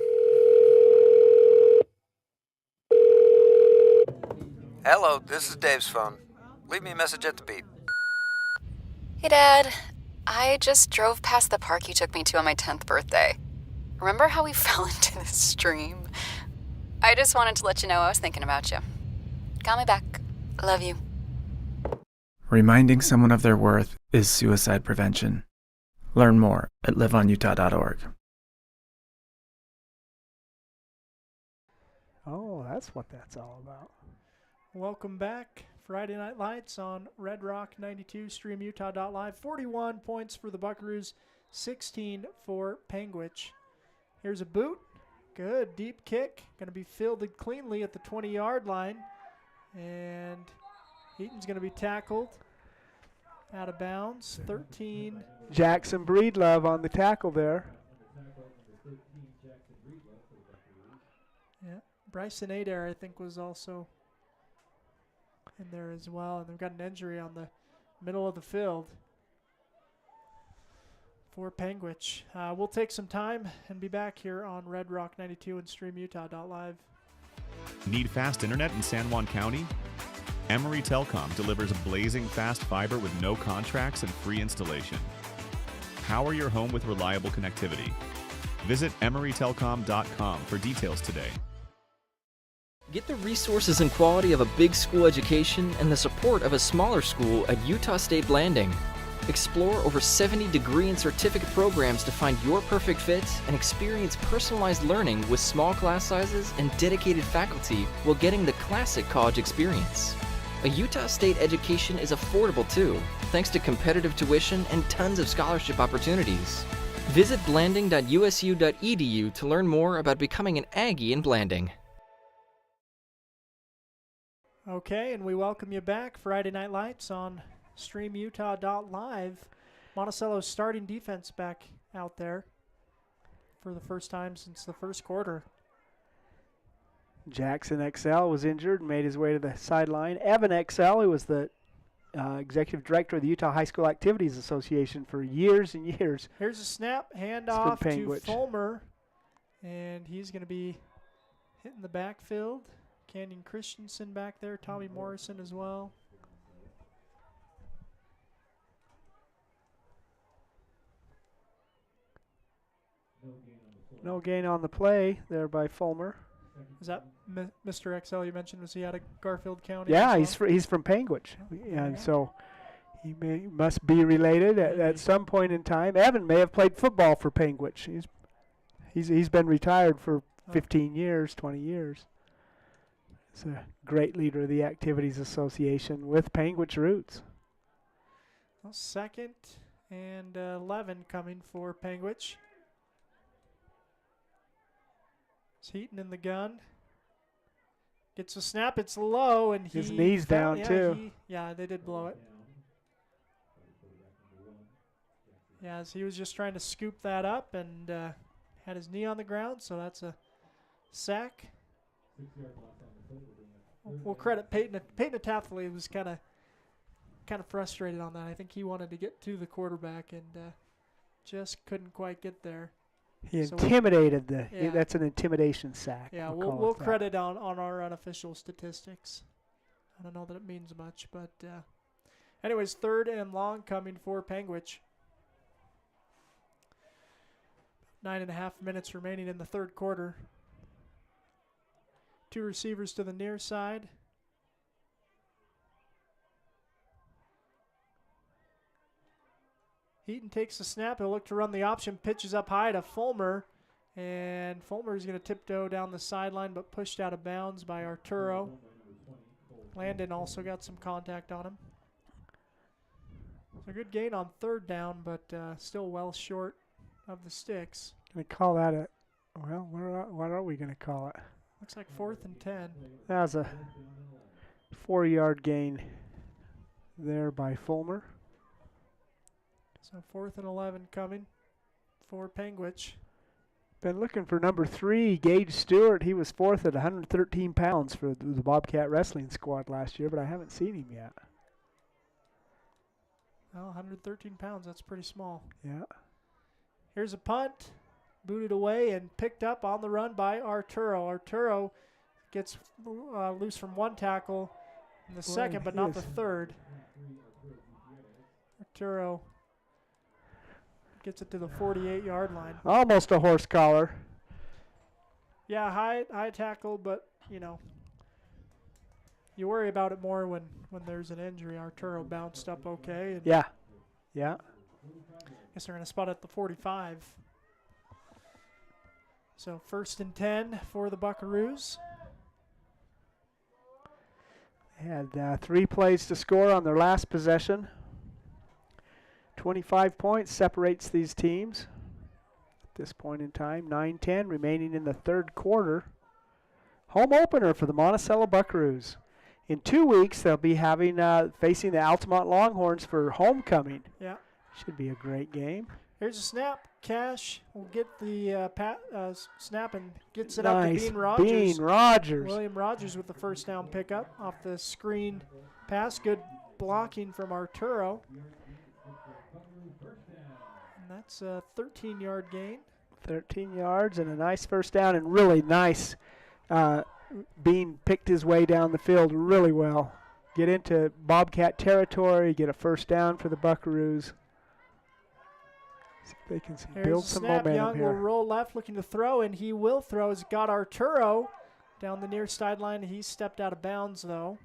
Hello, this is Dave's phone. Leave me a message at the beep.
Hey, Dad. I just drove past the park you took me to on my 10th birthday. Remember how we fell into this stream? I just wanted to let you know I was thinking about you. Call me back. Love you.
Reminding someone of their worth is suicide prevention. Learn more at liveonutah.org.
Oh, that's what that's all about.
Welcome back. Friday Night Lights on Red Rock 92 StreamUtah.live. 41 points for the Buckaroos, 16 for Panguitch. Here's a boot. Good deep kick. Going to be fielded cleanly at the 20-yard line. And Heaton's going to be tackled out of bounds. 13.
Jackson Breedlove on the tackle there.
Yeah, Bryson Adair, I think, was also in there as well. And they've got an injury on the middle of the field for Panguitch. We'll take some time and be back here on Red Rock 92 and StreamUtah.live.
Need fast internet in San Juan County? Emory Telecom delivers blazing fast fiber with no contracts and free installation. Power your home with reliable connectivity. Visit emorytelecom.com for details today.
Get the resources and quality of a big school education and the support of a smaller school at Utah State Blanding. Explore over 70 degree and certificate programs to find your perfect fit and experience personalized learning with small class sizes and dedicated faculty while getting the classic college experience. A Utah State education is affordable too, thanks to competitive tuition and tons of scholarship opportunities. Visit blanding.usu.edu to learn more about becoming an Aggie in Blanding.
Okay, and we welcome you back. Friday Night Lights on StreamUtah.live. Monticello's starting defense back out there for the first time since the first quarter.
Jackson XL was injured and made his way to the sideline. Evan XL, who was the executive director of the Utah High School Activities Association for years and years.
Here's a snap, handoff to Fulmer, and he's going to be hitting the backfield. Canyon Christensen back there, Tommy Morrison as well.
No gain on the play there by Fulmer.
Is that Mr. XL you mentioned? Was he out of Garfield County?
Yeah,
well?
he's from Panguitch, and so he must be related at some point in time. Evan may have played football for Panguitch. He's been retired for 15 years, 20 years. He's a great leader of the Activities Association with Panguitch roots.
Well, 2nd and 11 coming for Panguitch. It's Heaton in the gun. Gets a snap. It's low, and
his knee's down too.
Yeah, they did blow it. Yeah, as he was just trying to scoop that up and had his knee on the ground, so that's a sack. We'll credit Peyton. Peyton Atafley was kind of frustrated on that. I think he wanted to get to the quarterback and just couldn't quite get there.
He intimidated that's an intimidation sack.
Yeah, we'll credit on our unofficial statistics. I don't know that it means much, but anyways, 3rd and long coming for Panguitch. 9.5 minutes remaining in the 3rd quarter. 2 receivers to the near side. Heaton takes the snap. He'll look to run the option. Pitches up high to Fulmer. And Fulmer is going to tiptoe down the sideline, but pushed out of bounds by Arturo. Landon also got some contact on him. So a good gain on 3rd down, but still well short of the sticks.
Going to call that what are we going to call it?
Looks like 4th and 10.
That was a 4-yard gain there by Fulmer.
So 4th and 11 coming for Panguitch.
Been looking for number 3, Gage Stewart. He was 4th at 113 pounds for the Bobcat wrestling squad last year, but I haven't seen him yet.
Well, 113 pounds, that's pretty small.
Yeah.
Here's a punt, booted away and picked up on the run by Arturo. Arturo gets loose from one tackle in the second, but not the third. Arturo gets it to the 48-yard line.
Almost a horse collar.
Yeah, high tackle, but, you know, you worry about it more when there's an injury. Arturo bounced up okay. And
yeah.
Guess they're going to spot at the 45. So 1st and 10 for the Buckaroos.
They had 3 plays to score on their last possession. 25 points separates these teams at this point in time. 9-10 remaining in the third quarter. Home opener for the Monticello Buckaroos. In 2 weeks, they'll be having facing the Altamont Longhorns for homecoming.
Yeah.
Should be a great game.
Here's a snap. Cash will get the snap and gets it up to Bean Rogers.
Bean Rogers.
William Rogers with the first down pickup off the screen pass. Good blocking from Arturo. And that's a 13-yard gain.
13 yards and a nice first down, and really nice. Bean picked his way down the field really well. Get into Bobcat territory, get a first down for the Buckaroos. See if they can build some momentum
Young
here.
will roll left looking to throw, and he will throw. He's got Arturo down the near sideline. He stepped out of bounds, though.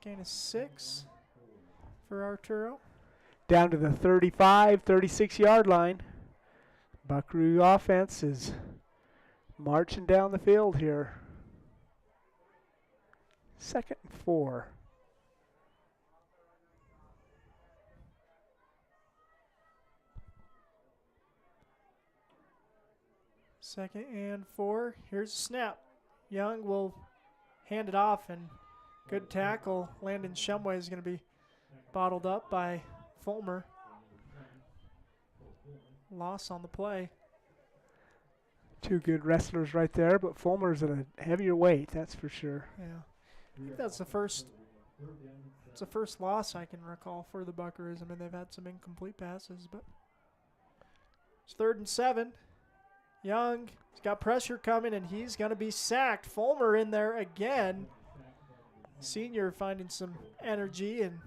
Gain of 6 for Arturo.
Down to the 35, 36-yard line. Buckaroo offense is marching down the field here. 2nd and 4.
Second and 4. Here's a snap. Young will hand it off, and good tackle. Landon Shumway is going to be bottled up by Fulmer. Loss on the play.
2 good wrestlers right there, but Fulmer's at a heavier weight, that's for sure.
Yeah, I think that's the first. It's the first loss I can recall for the Buckaroos. I mean, they've had some incomplete passes, but it's 3rd and 7. Young, he's got pressure coming, and he's going to be sacked. Fulmer in there again. Senior finding some energy, and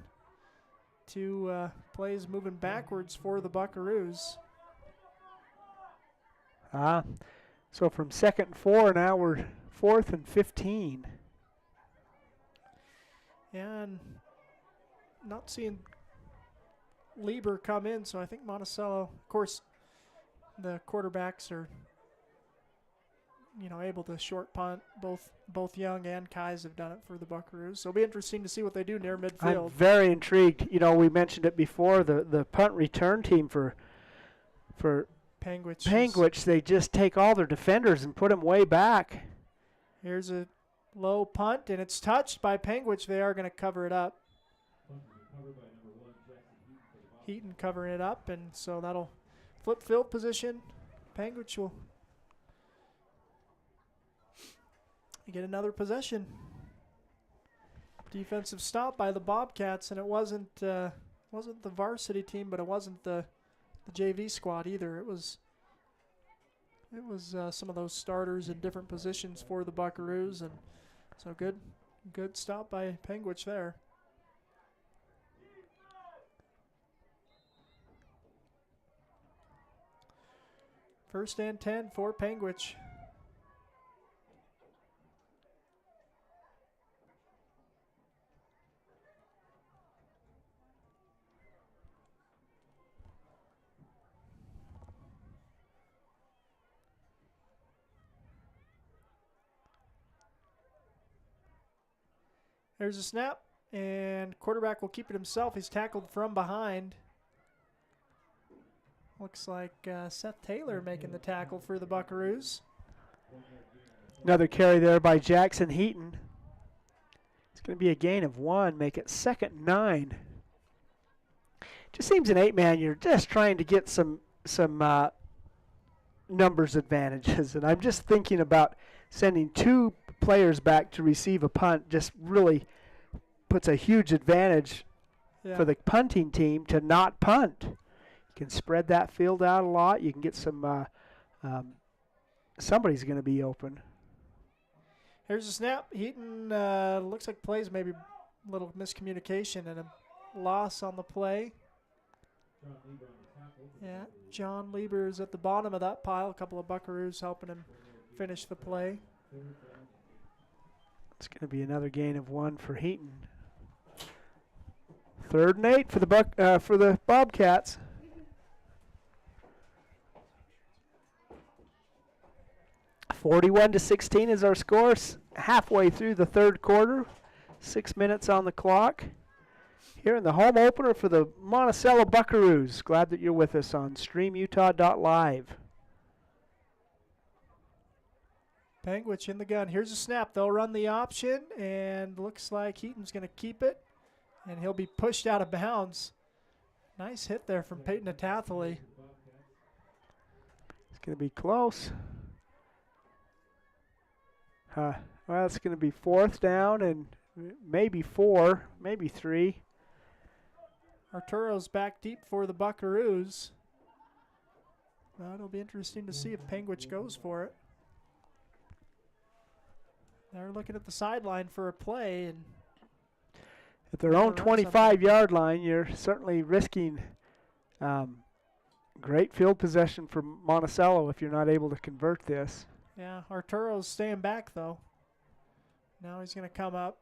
2 plays moving backwards for the Buckaroos.
So from 2nd and 4, now we're 4th and 15.
And not seeing Lieber come in, so I think Monticello, of course, the quarterbacks are, able to short punt. Both Young and Kais have done it for the Buckaroos. So it'll be interesting to see what they do near midfield.
I'm very intrigued. We mentioned it before, the punt return team for Panguitch, they just take all their defenders and put them way back.
Here's a low punt, and it's touched by Panguitch. They are going to cover it up. Heaton covering it up, and so that'll flip field position. Panguitch will get another possession. Defensive stop by the Bobcats, and it wasn't the varsity team, but it wasn't the JV squad either. It was some of those starters in different positions for the Buckaroos, and so good stop by Panguitch there. First and 10 for Panguitch. There's a snap, and quarterback will keep it himself. He's tackled from behind. Looks like Seth Taylor making the tackle for the Buckaroos.
Another carry there by Jackson Heaton. He's going to be a gain of 1, make it 2nd and 9. Just seems an 8-man, you're just trying to get some numbers advantages. And I'm just thinking about sending 2 players back to receive a punt just really puts a huge advantage for the punting team to not punt. You can spread that field out a lot. You can get some, somebody's going to be open.
Here's a snap. Heaton looks like plays maybe a little miscommunication and a loss on the play. Yeah, John Lieber is at the bottom of that pile. A couple of Buckaroos helping him finish the play.
It's going to be another gain of 1 for Heaton. 3rd and 8 for the Bobcats. (41-16) is our score. Halfway through the 3rd quarter. 6 minutes on the clock. Here in the home opener for the Monticello Buckaroos. Glad that you're with us on streamutah.live.
Panguitch in the gun. Here's a snap. They'll run the option, and looks like Heaton's going to keep it, and he'll be pushed out of bounds. Nice hit there from Peyton Atathley.
It's going to be close. Well, it's going to be 4th down and maybe 4, maybe 3.
Arturo's back deep for the Buckaroos. Well, it'll be interesting to see if Panguitch goes for it. They're looking at the sideline for a play, and
at their own 25-yard line, you're certainly risking great field possession for Monticello if you're not able to convert this.
Yeah, Arturo's staying back, though. Now he's going to come up.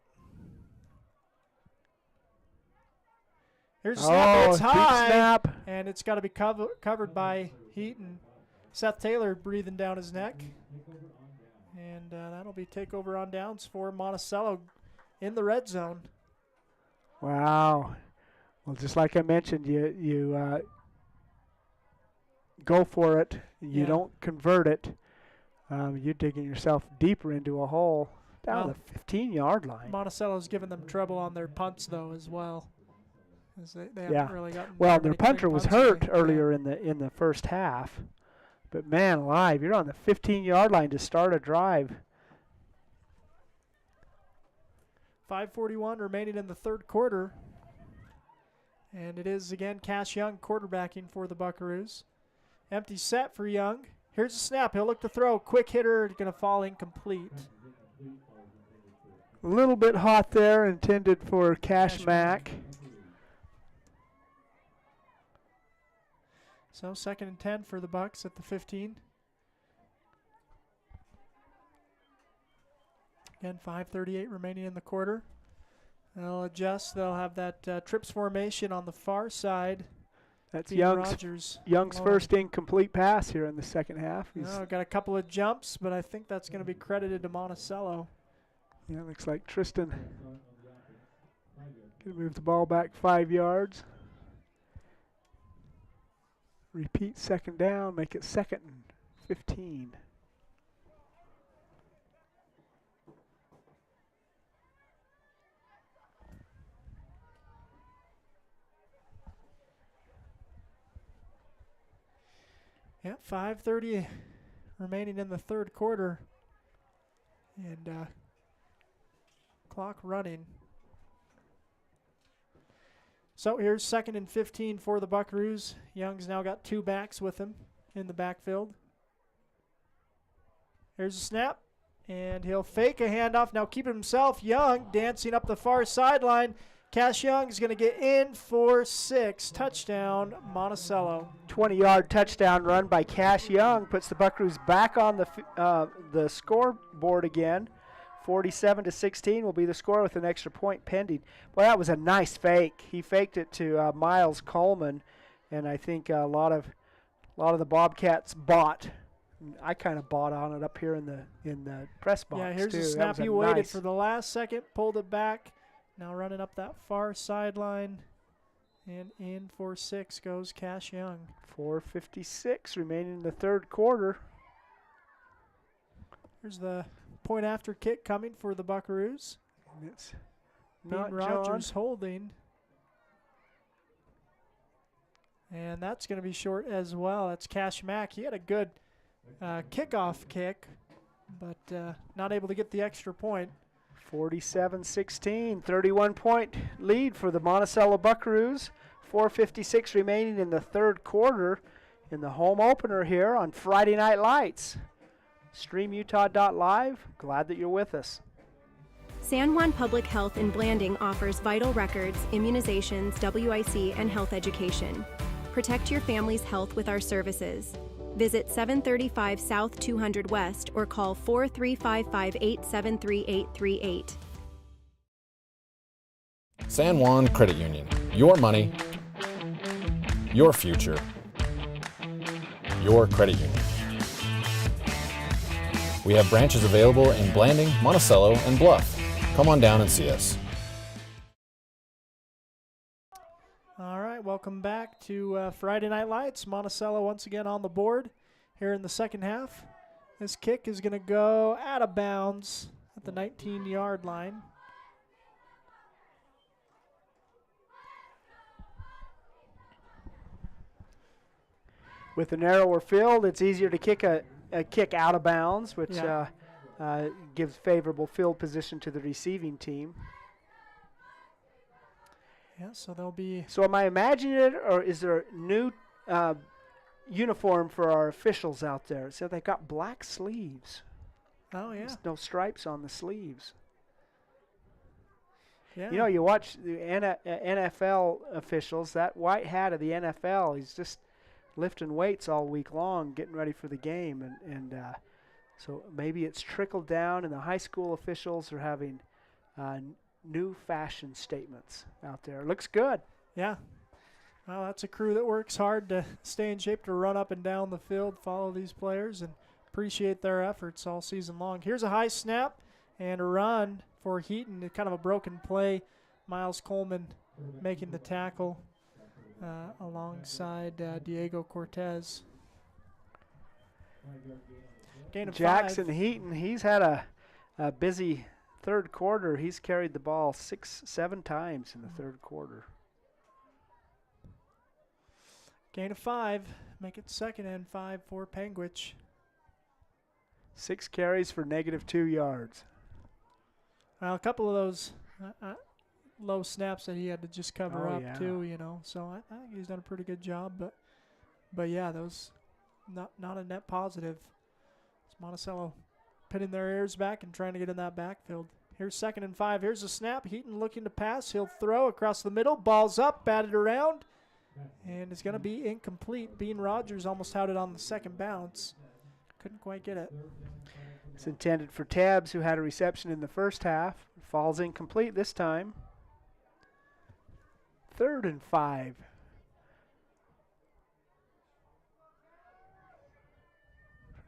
Here's a snap. It's high,
snap.
And it's got to be covered by Heaton. Seth Taylor breathing down his neck. And that'll be takeover on downs for Monticello in the red zone.
Wow. Well, just like I mentioned, you go for it. You don't convert it. You're digging yourself deeper into a hole down the 15-yard line.
Monticello's given them trouble on their punts, though, as well. They haven't really gotten
well, their punter was hurt
away.
earlier in the first half. But, man alive, you're on the 15-yard line to start a drive.
5:41 remaining in the 3rd quarter. And it is, again, Cash Young quarterbacking for the Buckaroos. Empty set for Young. Here's a snap. He'll look to throw. Quick hitter, going to fall incomplete.
A little bit hot there, intended for Cash Mack.
So 2nd and 10 for the Bucks at the 15. Again, 5:38 remaining in the quarter. They'll adjust. They'll have that trips formation on the far side.
That's
Young's
first incomplete pass here in the second half. He's
got a couple of jumps, but I think that's going to be credited to Monticello.
Yeah, looks like Tristan going to move the ball back 5 yards. Repeat 2nd down, make it 2nd and 15.
Yeah, 5:30 remaining in the 3rd quarter. And clock running. So here's 2nd and 15 for the Buckaroos. Young's now got 2 backs with him in the backfield. Here's a snap, and he'll fake a handoff. Now keep it himself. Young dancing up the far sideline. Cash Young's going to get in for 6. Touchdown, Monticello.
20-yard touchdown run by Cash Young puts the Buckaroos back on the scoreboard again. 47-16 will be the score with an extra point pending. Well, that was a nice fake. He faked it to Miles Coleman, and I think a lot of the Bobcats bought. I kind of bought on it up here in the press box.
Yeah, here's
too.
a snap. He waited for the last second, pulled it back. Now running up that far sideline, and in for 6 goes Cash Young.
4:56 remaining in the 3rd quarter.
Here's the point after kick coming for the Buckaroos.
It's
Dean Rogers holding. And that's going to be short as well. That's Cash Mack. He had a good kickoff kick, but not able to get the extra point.
47-16, 31-point lead for the Monticello Buckaroos. 4:56 remaining in the third quarter in the home opener here on Friday Night Lights. StreamUtah.live. Glad that you're with us.
San Juan Public Health in Blanding offers vital records, immunizations, WIC, and health education. Protect your family's health with our services. Visit 735 South 200 West or call 4355-873838.
San Juan Credit Union. Your money, your future, your credit union. We have branches available in Blanding, Monticello, and Bluff. Come on down and see us.
All right, welcome back to Friday Night Lights. Monticello once again on the board here in the second half. This kick is going to go out of bounds at the 19-yard line.
With a narrower field, it's easier to kick a kick out of bounds, which gives favorable field position to the receiving team.
Yeah, so they'll be...
So am I imagining it, or is there a new uniform for our officials out there? So they've got black sleeves.
Oh, yeah.
There's no stripes on the sleeves.
Yeah.
You know, you watch the NFL officials, that white hat of the NFL, he's just lifting weights all week long, getting ready for the game. And so maybe it's trickled down, and the high school officials are having new fashion statements out there. Looks good.
Yeah. Well, that's a crew that works hard to stay in shape to run up and down the field, follow these players, and appreciate their efforts all season long. Here's a high snap and a run for Heaton. Kind of a broken play. Miles Coleman making the tackle alongside Diego Cortez. Gain of
Jackson
5.
Heaton, he's had a busy third quarter. He's carried the ball 6-7 times in the third quarter.
Gain of 5. Make it second and 5 for Panguitch.
6 carries for -2 yards.
Well, a couple of those low snaps that he had to just cover up too, you know. So I think he's done a pretty good job. But yeah, those not a net positive. It's Monticello pinning their ears back and trying to get in that backfield. Here's second and 5. Here's a snap. Heaton looking to pass. He'll throw across the middle. Ball's up, batted around, and it's going to be incomplete. Bean Rogers almost had it on the second bounce. Couldn't quite get it.
It's intended for Tabbs, who had a reception in the first half. Falls incomplete this time. 3rd and 5.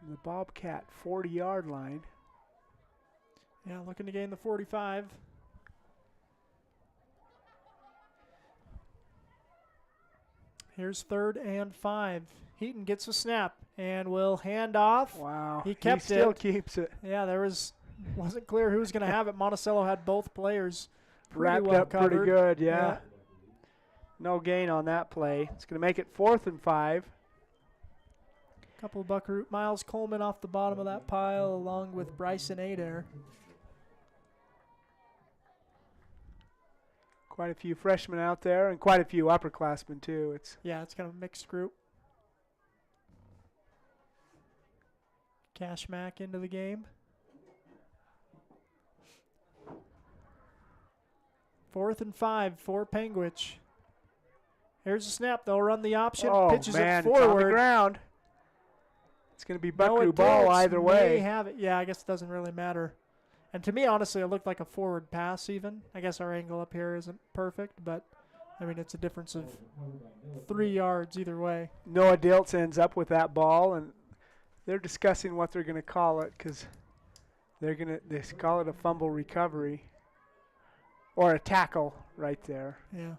From the Bobcat 40-yard line.
Yeah, looking to gain the 45. Here's 3rd and 5. Heaton gets a snap and will hand off.
Wow,
he kept
he still keeps it.
Yeah, wasn't clear who was going to have it. Monticello had both players
wrapped
well
up
covered.
pretty good, yeah. No gain on that play. It's going to make it 4th and 5.
Couple of Buckaroo. Miles Coleman off the bottom of that pile along with Bryson Adair.
Quite a few freshmen out there and quite a few upperclassmen too. It's
kind of a mixed group. Cash Mack into the game. 4th and 5 for Panguitch. Here's a snap. They'll run the option.
Oh,
pitches
man,
it forward.
it's on the ground. It's going to be Buckaroo ball either way.
May have it. Yeah, I guess it doesn't really matter. And to me, honestly, it looked like a forward pass even. I guess our angle up here isn't perfect, but, I mean, it's a difference of 3 yards either way.
Noah Diltz ends up with that ball, and they're discussing what they're going to call it because they call it a fumble recovery or a tackle right there.
Yeah.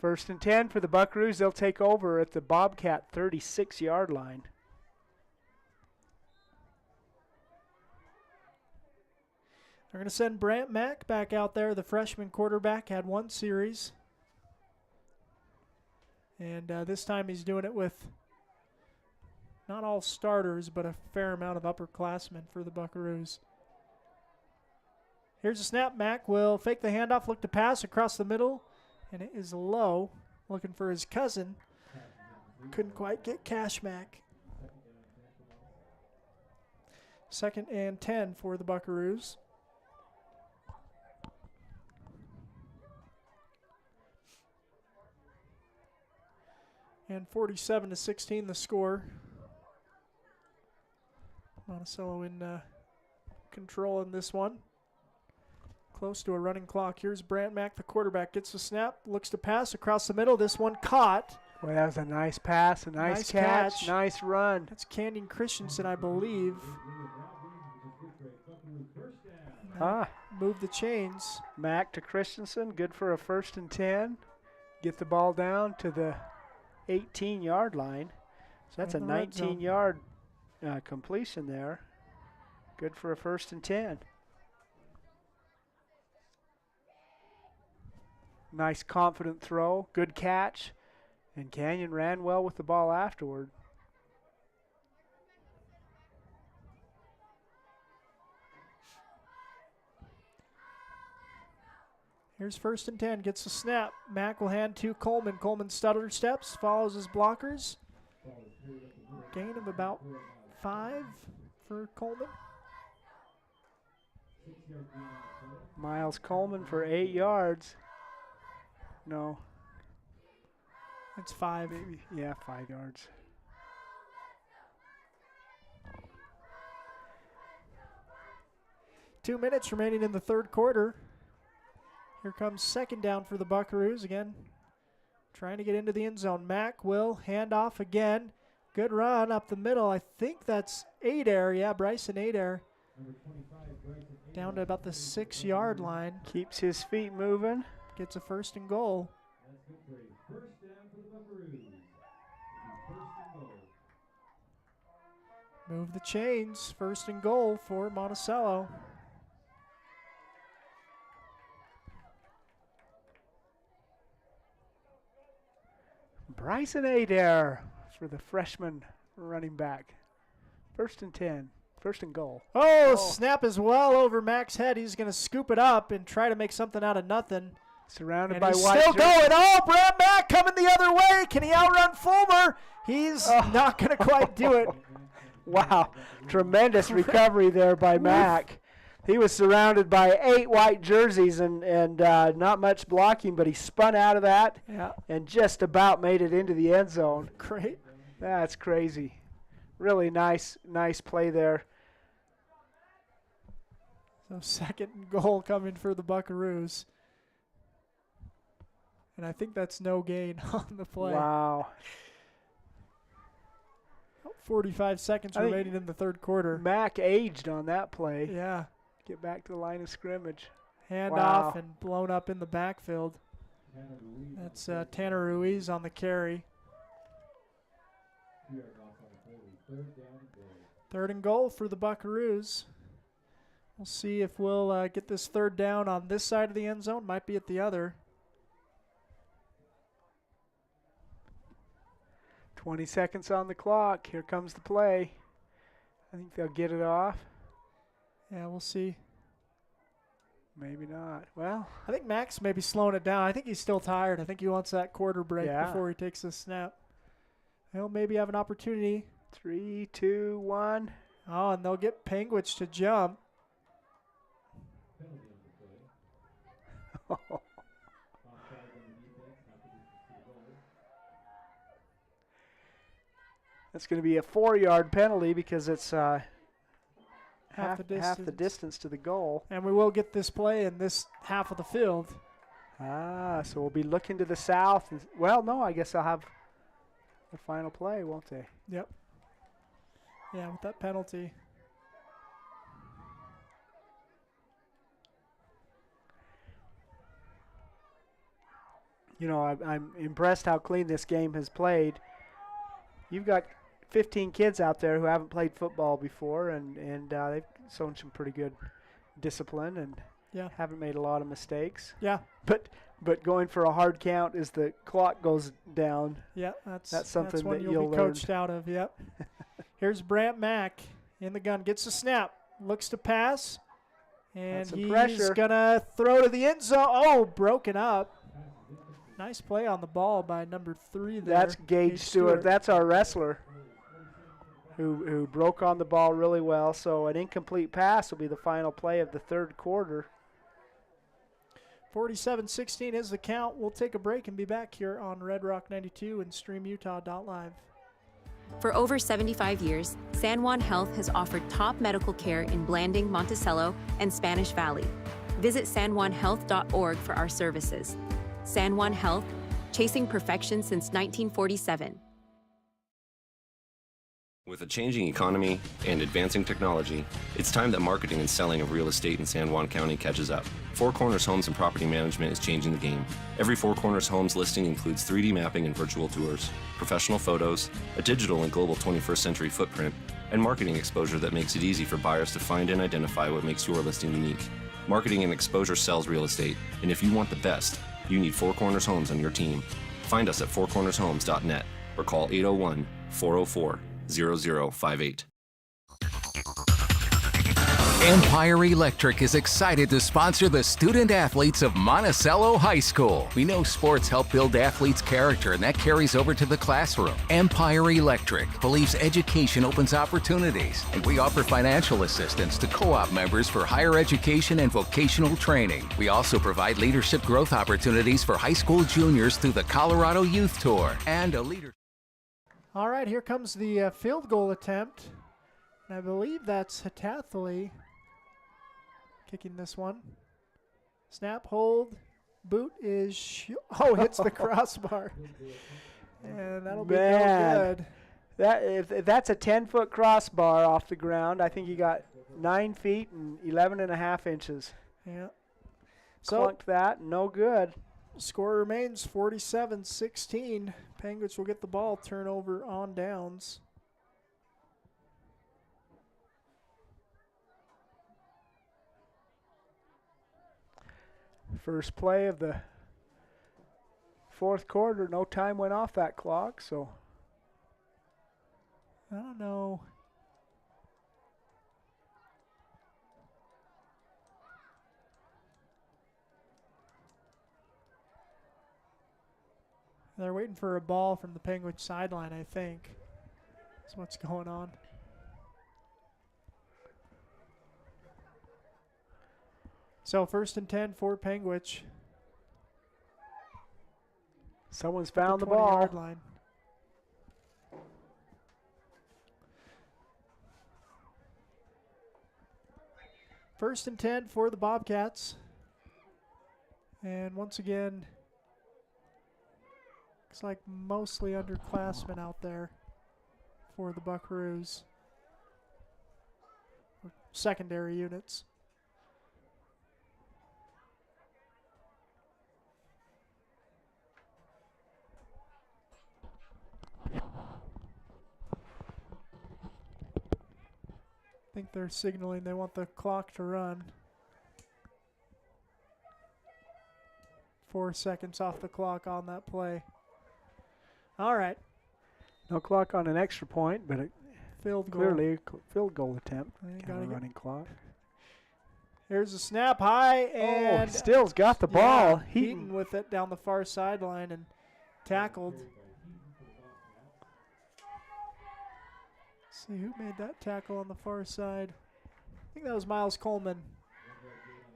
1st and 10 for the Buckaroos. They'll take over at the Bobcat 36-yard line.
They're going to send Brant Mack back out there. The freshman quarterback had 1 series. And this time he's doing it with not all starters, but a fair amount of upperclassmen for the Buckaroos. Here's a snap. Mack will fake the handoff, look to pass across the middle, and it is low. Looking for his cousin. Couldn't quite get Cash Mack. 2nd and 10 for the Buckaroos. And 47-16 the score. Monticello in control in this one. Close to a running clock. Here's Brant Mack, the quarterback. Gets the snap, looks to pass across the middle. This one caught.
Boy, that was a nice pass, a nice catch, nice run.
That's Canyon Christensen, I believe. Move the chains.
Mack to Christensen, good for a 1st and 10. Get the ball down to the 18-yard line. So that's a 19-yard completion there. Good for a 1st and 10. Nice confident throw, good catch, and Canyon ran well with the ball afterward.
Here's 1st and 10, gets the snap. Mack will hand to Coleman. Coleman stutter steps, follows his blockers. Gain of about 5 for Coleman.
Miles Coleman for 8 yards. No.
It's 5.
Maybe. Yeah, 5 yards.
Two minutes remaining in the 3rd quarter. Here comes 2nd down for the Buckaroos again. Trying to get into the end zone. Mack will hand off again. Good run up the middle. I think that's Adair. Yeah, Bryson Adair. Down to about the 6-yard line.
Keeps his feet moving.
Gets a 1st and goal. Move the chains. 1st and goal for Monticello.
Bryson Adair for the freshman running back. 1st and 10. 1st and goal.
Oh, snap is well over Mack's head. He's going to scoop it up and try to make something out of nothing.
Surrounded
and
by
he's
white
still
jerseys.
going. Oh, Brant Mack coming the other way. Can he outrun Fulmer? He's not going to quite do it.
Wow. Tremendous recovery there by Mack. He was surrounded by 8 white jerseys and not much blocking, but he spun out of that and just about made it into the end zone.
Great.
That's crazy. Really nice play there.
So 2nd and goal coming for the Buckaroos. And I think that's no gain on the play.
Wow.
45 seconds remaining in the 3rd quarter.
Mack aged on that play.
Yeah.
Get back to the line of scrimmage.
Hand off and blown up in the backfield. That's Tanner Ruiz on the carry. 3rd and goal for the Buckaroos. We'll see if we'll get this 3rd down on this side of the end zone. Might be at the other.
20 seconds on the clock. Here comes the play. I think they'll get it off.
Yeah, we'll see.
Maybe not. Well,
I think Max may be slowing it down. I think he's still tired. I think he wants that quarter break before he takes the snap. He'll maybe have an opportunity.
3, 2, 1.
Oh, and they'll get Panguitch to jump.
That's going to be a 4-yard penalty because it's half
the
the distance to the goal.
And we will get this play in this half of the field.
So we'll be looking to the south. Well, no, I guess I'll have the final play, won't they?
Yep. Yeah, with that penalty.
You know, I'm impressed how clean this game has played. You've got 15 kids out there who haven't played football before, and they've shown some pretty good discipline and
Yeah.
haven't made a lot of mistakes.
Yeah.
But going for a hard count as the clock goes down.
Yeah, that's
something
one
that
you'll
you'll
be
learn.
coached out of. Yep. Here's Brant Mack in the gun, gets the snap, looks to pass, and
some
he's
pressure.
gonna throw to the end zone. Oh, broken up. Nice play on the ball by number 3 there.
That's Gage Stewart. That's our wrestler who broke on the ball really well. So an incomplete pass will be the final play of the third quarter.
47-16 is the count. We'll take a break and be back here on Red Rock 92 and StreamUtah.live.
For over 75 years, San Juan Health has offered top medical care in Blanding, Monticello, and Spanish Valley. Visit sanjuanhealth.org for our services. San Juan Health, chasing perfection since 1947.
With a changing economy and advancing technology, it's time that marketing and selling of real estate in San Juan County catches up. Four Corners Homes and Property Management is changing the game. Every Four Corners Homes listing includes 3D mapping and virtual tours, professional photos, a digital and global 21st century footprint, and marketing exposure that makes it easy for buyers to find and identify what makes your listing unique. Marketing and exposure sells real estate, and if you want the best, you need Four Corners Homes on your team. Find us at fourcornershomes.net or call 801-404-0058.
Empire Electric is excited to sponsor the student athletes of Monticello High School. We know sports help build athletes' character, and that carries over to the classroom. Empire Electric believes education opens opportunities, and we offer financial assistance to co-op members for higher education and vocational training. We also provide leadership growth opportunities for high school juniors through the Colorado Youth Tour and a leader.
All right, here comes the field goal attempt. And I believe that's Hatathley kicking this one. Snap, hold, boot is, hits the crossbar. And that'll be no good.
If that's a 10-foot crossbar off the ground, I think you got 9 feet and 11.5 inches.
Yeah.
Clunked that, no good.
Score remains 47-16. Panguitch will get the ball, turnover on downs.
First play of the fourth quarter, no time went off that clock, so.
I don't know. They're waiting for a ball from the Panguitch sideline, I think. That's what's going on. So 1st and 10 for Panguitch.
Someone's found the ball.
20-yard line. First and 10 for the Bobcats. And once again, looks like mostly underclassmen out there for the Buckaroos. Or secondary units. I think they're signaling they want the clock to run. 4 seconds off the clock on that play. All right.
No clock on an extra point, but
field goal.
Clearly a field goal attempt.
Got
running clock.
Here's a snap high, and
Still's got the ball.
Heaton with it down the far sideline and tackled. Let's see who made that tackle on the far side. I think that was Miles Coleman.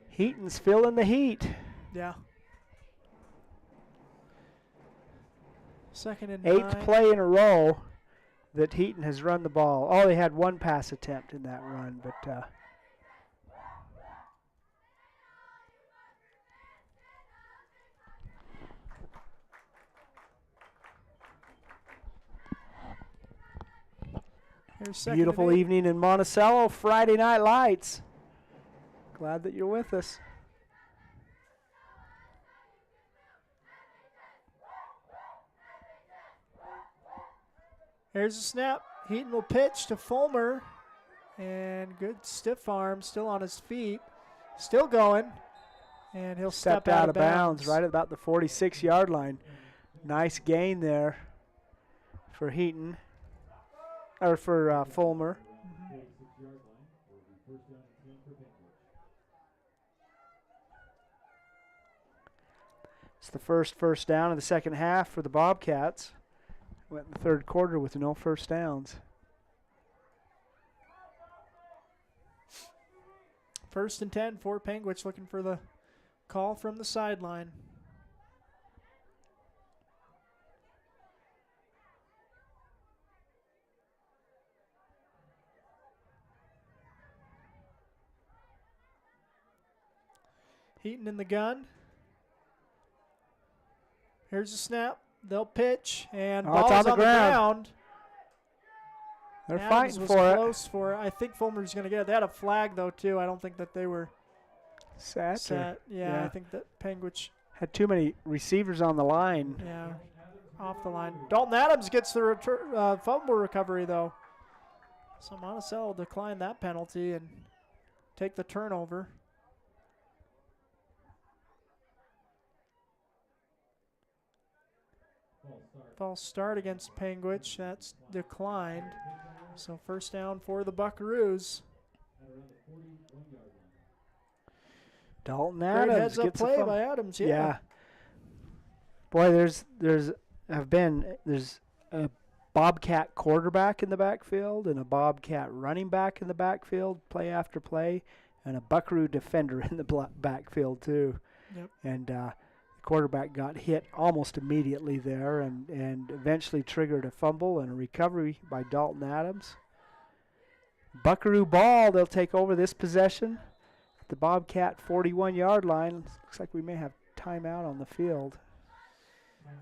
Heaton's feeling the heat.
Yeah. 2nd and
8th
9.
play in a row that Heaton has run the ball. Oh, they had one pass attempt in that run, but beautiful evening in Monticello, Friday Night Lights. Glad that you're with us.
Here's a snap. Heaton will pitch to Fulmer. And good stiff arm, still on his feet. Still going. And he'll step out of bounds.
Right at about the 46-yard line. Nice gain there for Heaton, or for Fulmer. It's the first down of the second half for the Bobcats. Went in the third quarter with no first downs.
1st and 10 for Panguitch, looking for the call from the sideline. Heaton in the gun. Here's the snap. They'll pitch, and ball's on the ground.
They're
Adams
fighting
was
for
close for it. I think Fulmer's going to get it. They had a flag, though, too. I don't think that they were
set.
Yeah, I think that Panguitch
had too many receivers on the line.
Yeah, off the line. Dalton Adams gets the fumble recovery, though. So Monticello will decline that penalty and take the turnover. False start against Panguitch. That's declined. So first down for the Buckaroos.
Dalton
Great
Adams
heads-up
gets
play by Adams. Yeah.
Boy, there's a Bobcat quarterback in the backfield and a Bobcat running back in the backfield, play after play, and a Buckaroo defender in the backfield too.
Yep.
And the quarterback got hit almost immediately there and eventually triggered a fumble and a recovery by Dalton Adams. Buckaroo ball, they'll take over this possession at the Bobcat 41-yard line. Looks like we may have timeout on the field.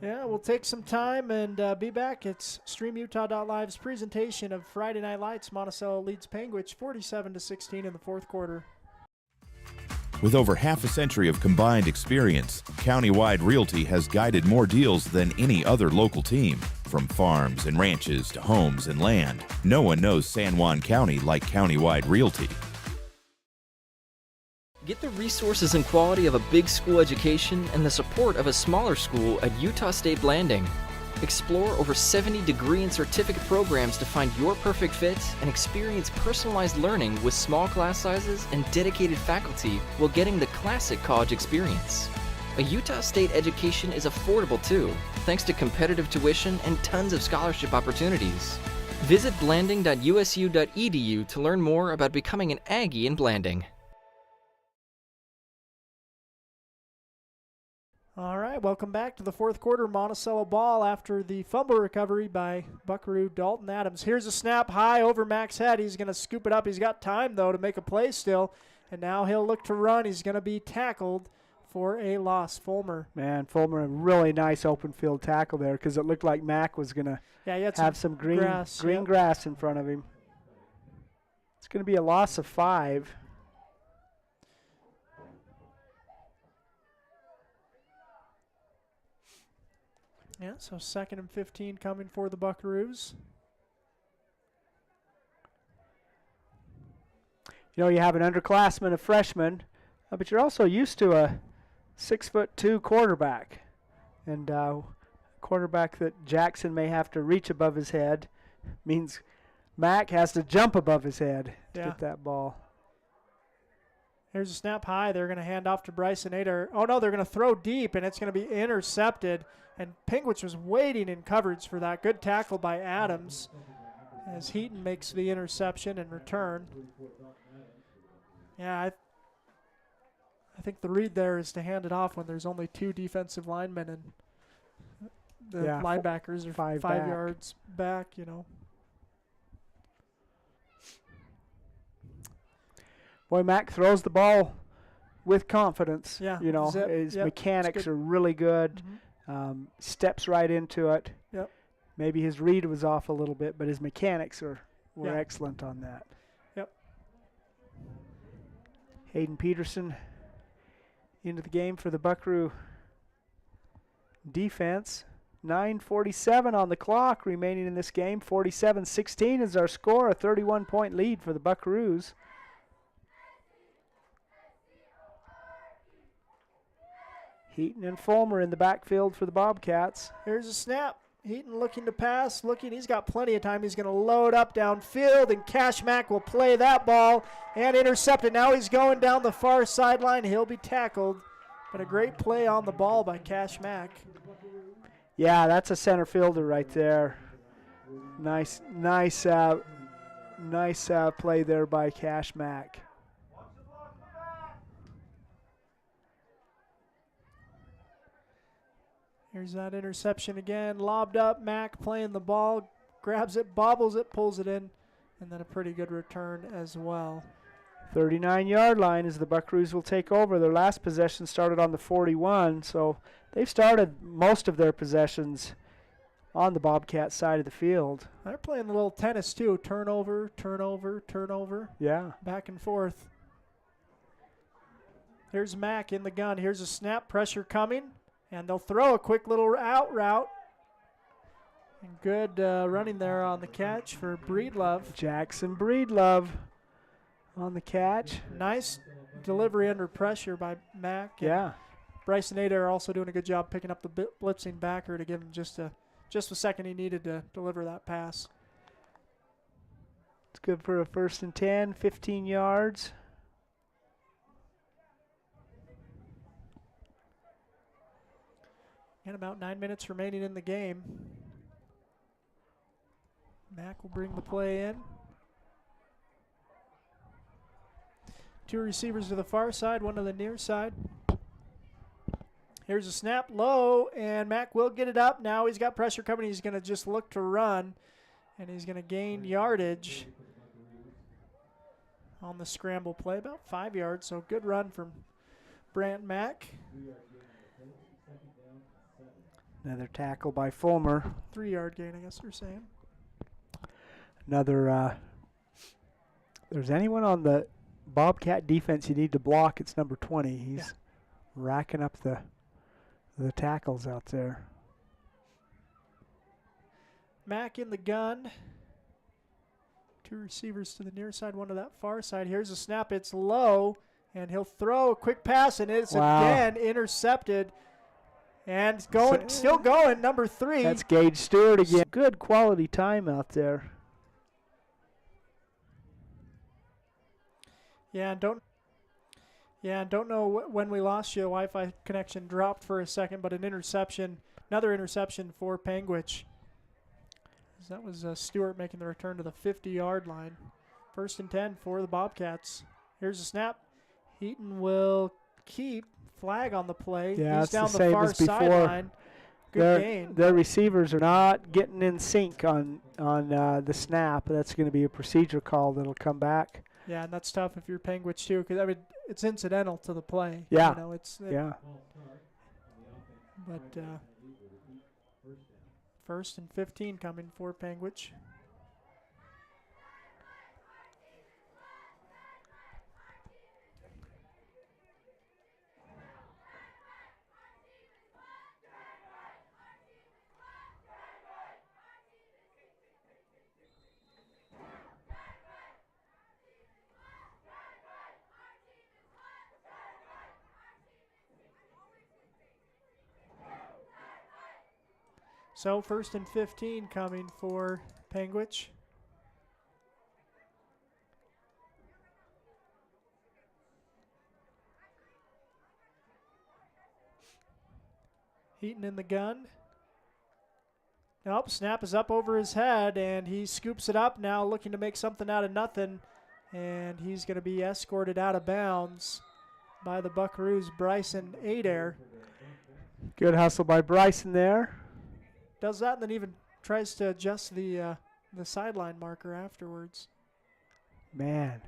Yeah, we'll take some time and be back. It's StreamUtah.live's presentation of Friday Night Lights. Monticello leads Panguitch 47-16 in the fourth quarter.
With over half a century of combined experience, Countywide Realty has guided more deals than any other local team. From farms and ranches to homes and land, no one knows San Juan County like Countywide Realty.
Get the resources and quality of a big school education and the support of a smaller school at Utah State Blanding. Explore over 70 degree and certificate programs to find your perfect fit and experience personalized learning with small class sizes and dedicated faculty while getting the classic college experience. A Utah State education is affordable too, thanks to competitive tuition and tons of scholarship opportunities. Visit blanding.usu.edu to learn more about becoming an Aggie in Blanding.
All right, welcome back to the fourth quarter. Monticello ball after the fumble recovery by Buckaroo Dalton Adams. Here's a snap high over Mac's head. He's going to scoop it up. He's got time, though, to make a play still. And now he'll look to run. He's going to be tackled for a loss. Fulmer.
Man, Fulmer, a really nice open field tackle there because it looked like Mac was going to have some green grass in front of him. It's going to be a loss of 5.
Yeah, so 2nd and 15 coming for the Buckaroos.
You know, you have an underclassman, a freshman, but you're also used to a 6'2" quarterback. And quarterback that Jackson may have to reach above his head means Mac has to jump above his head to get that ball.
Here's a snap high. They're going to hand off to Bryson Ader. Oh, no, they're going to throw deep, and it's going to be intercepted. And Panguitch was waiting in coverage for that. Good tackle by Adams as Heaton makes the interception and return. Yeah, I think the read there is to hand it off when there's only 2 defensive linemen and the linebackers are 5 yards back, you know.
Boy, Mac throws the ball with confidence.
Yeah,
you know, his mechanics are really good. Steps right into it.
Yep.
Maybe his read was off a little bit, but his mechanics were excellent on that.
Yep.
Hayden Peterson into the game for the Buckaroo defense. 9:47 on the clock remaining in this game. 47-16 is our score, a 31-point lead for the Buckaroos. Heaton and Fulmer in the backfield for the Bobcats.
Here's a snap. Heaton looking to pass, he's got plenty of time. He's going to load up downfield, and Cash Mack will play that ball and intercept it. Now he's going down the far sideline. He'll be tackled, but a great play on the ball by Cash Mack.
Yeah, that's a center fielder right there. Nice play there by Cash Mack.
Here's that interception again. Lobbed up, Mack playing the ball, grabs it, bobbles it, pulls it in, and then a pretty good return as well.
39-yard line as the Buckaroos will take over. Their last possession started on the 41, so they've started most of their possessions on the Bobcat side of the field.
They're playing a little tennis too. Turnover, turnover, turnover.
Yeah.
Back and forth. Here's Mack in the gun. Here's a snap, pressure coming. And they'll throw a quick little out route. And good running there on the catch for Breedlove.
Jackson Breedlove on the catch.
Nice delivery under pressure by Mack.
Yeah.
Bryson Adair also doing a good job picking up the blitzing backer to give him just the second he needed to deliver that pass.
It's good for a 1st and 10, 15 yards.
And about 9 minutes remaining in the game. Mack will bring the play in. 2 receivers to the far side, 1 to the near side. Here's a snap low, and Mack will get it up. Now he's got pressure coming. He's going to just look to run, and he's going to gain yardage on the scramble play, about 5 yards. So good run from Brant Mack.
Another tackle by Fulmer.
3-yard gain, I guess you're saying.
Another, there's anyone on the Bobcat defense you need to block, it's number 20. He's racking up the tackles out there.
Mack in the gun. 2 receivers to the near side, 1 to that far side. Here's a snap. It's low, and he'll throw a quick pass, and it's again intercepted. And still going, number 3.
That's Gage Stewart again. Good quality time out there.
Yeah, don't know when we lost you. Wi-Fi connection dropped for a second, but another interception for Panguitch. That was Stewart making the return to the 50-yard line. 1st and 10 for the Bobcats. Here's a snap. Heaton will keep. Flag on the play.
Yeah,
he's down
the same
far
as before.
Sideline. Good gain.
Their receivers are not getting in sync on the snap. That's going to be a procedure call that'll come back.
Yeah, and that's tough if you're Panguitch too, because I mean it's incidental to the play.
Yeah.
Yeah. But 1st and 15 coming for Panguitch. So 1st and 15 coming for Panguitch. Heaton in the gun. Nope, snap is up over his head, and he scoops it up now, looking to make something out of nothing. And he's going to be escorted out of bounds by the Buckaroos' Bryson Adair.
Good hustle by Bryson there.
Does that and then even tries to adjust the sideline marker afterwards.
Man.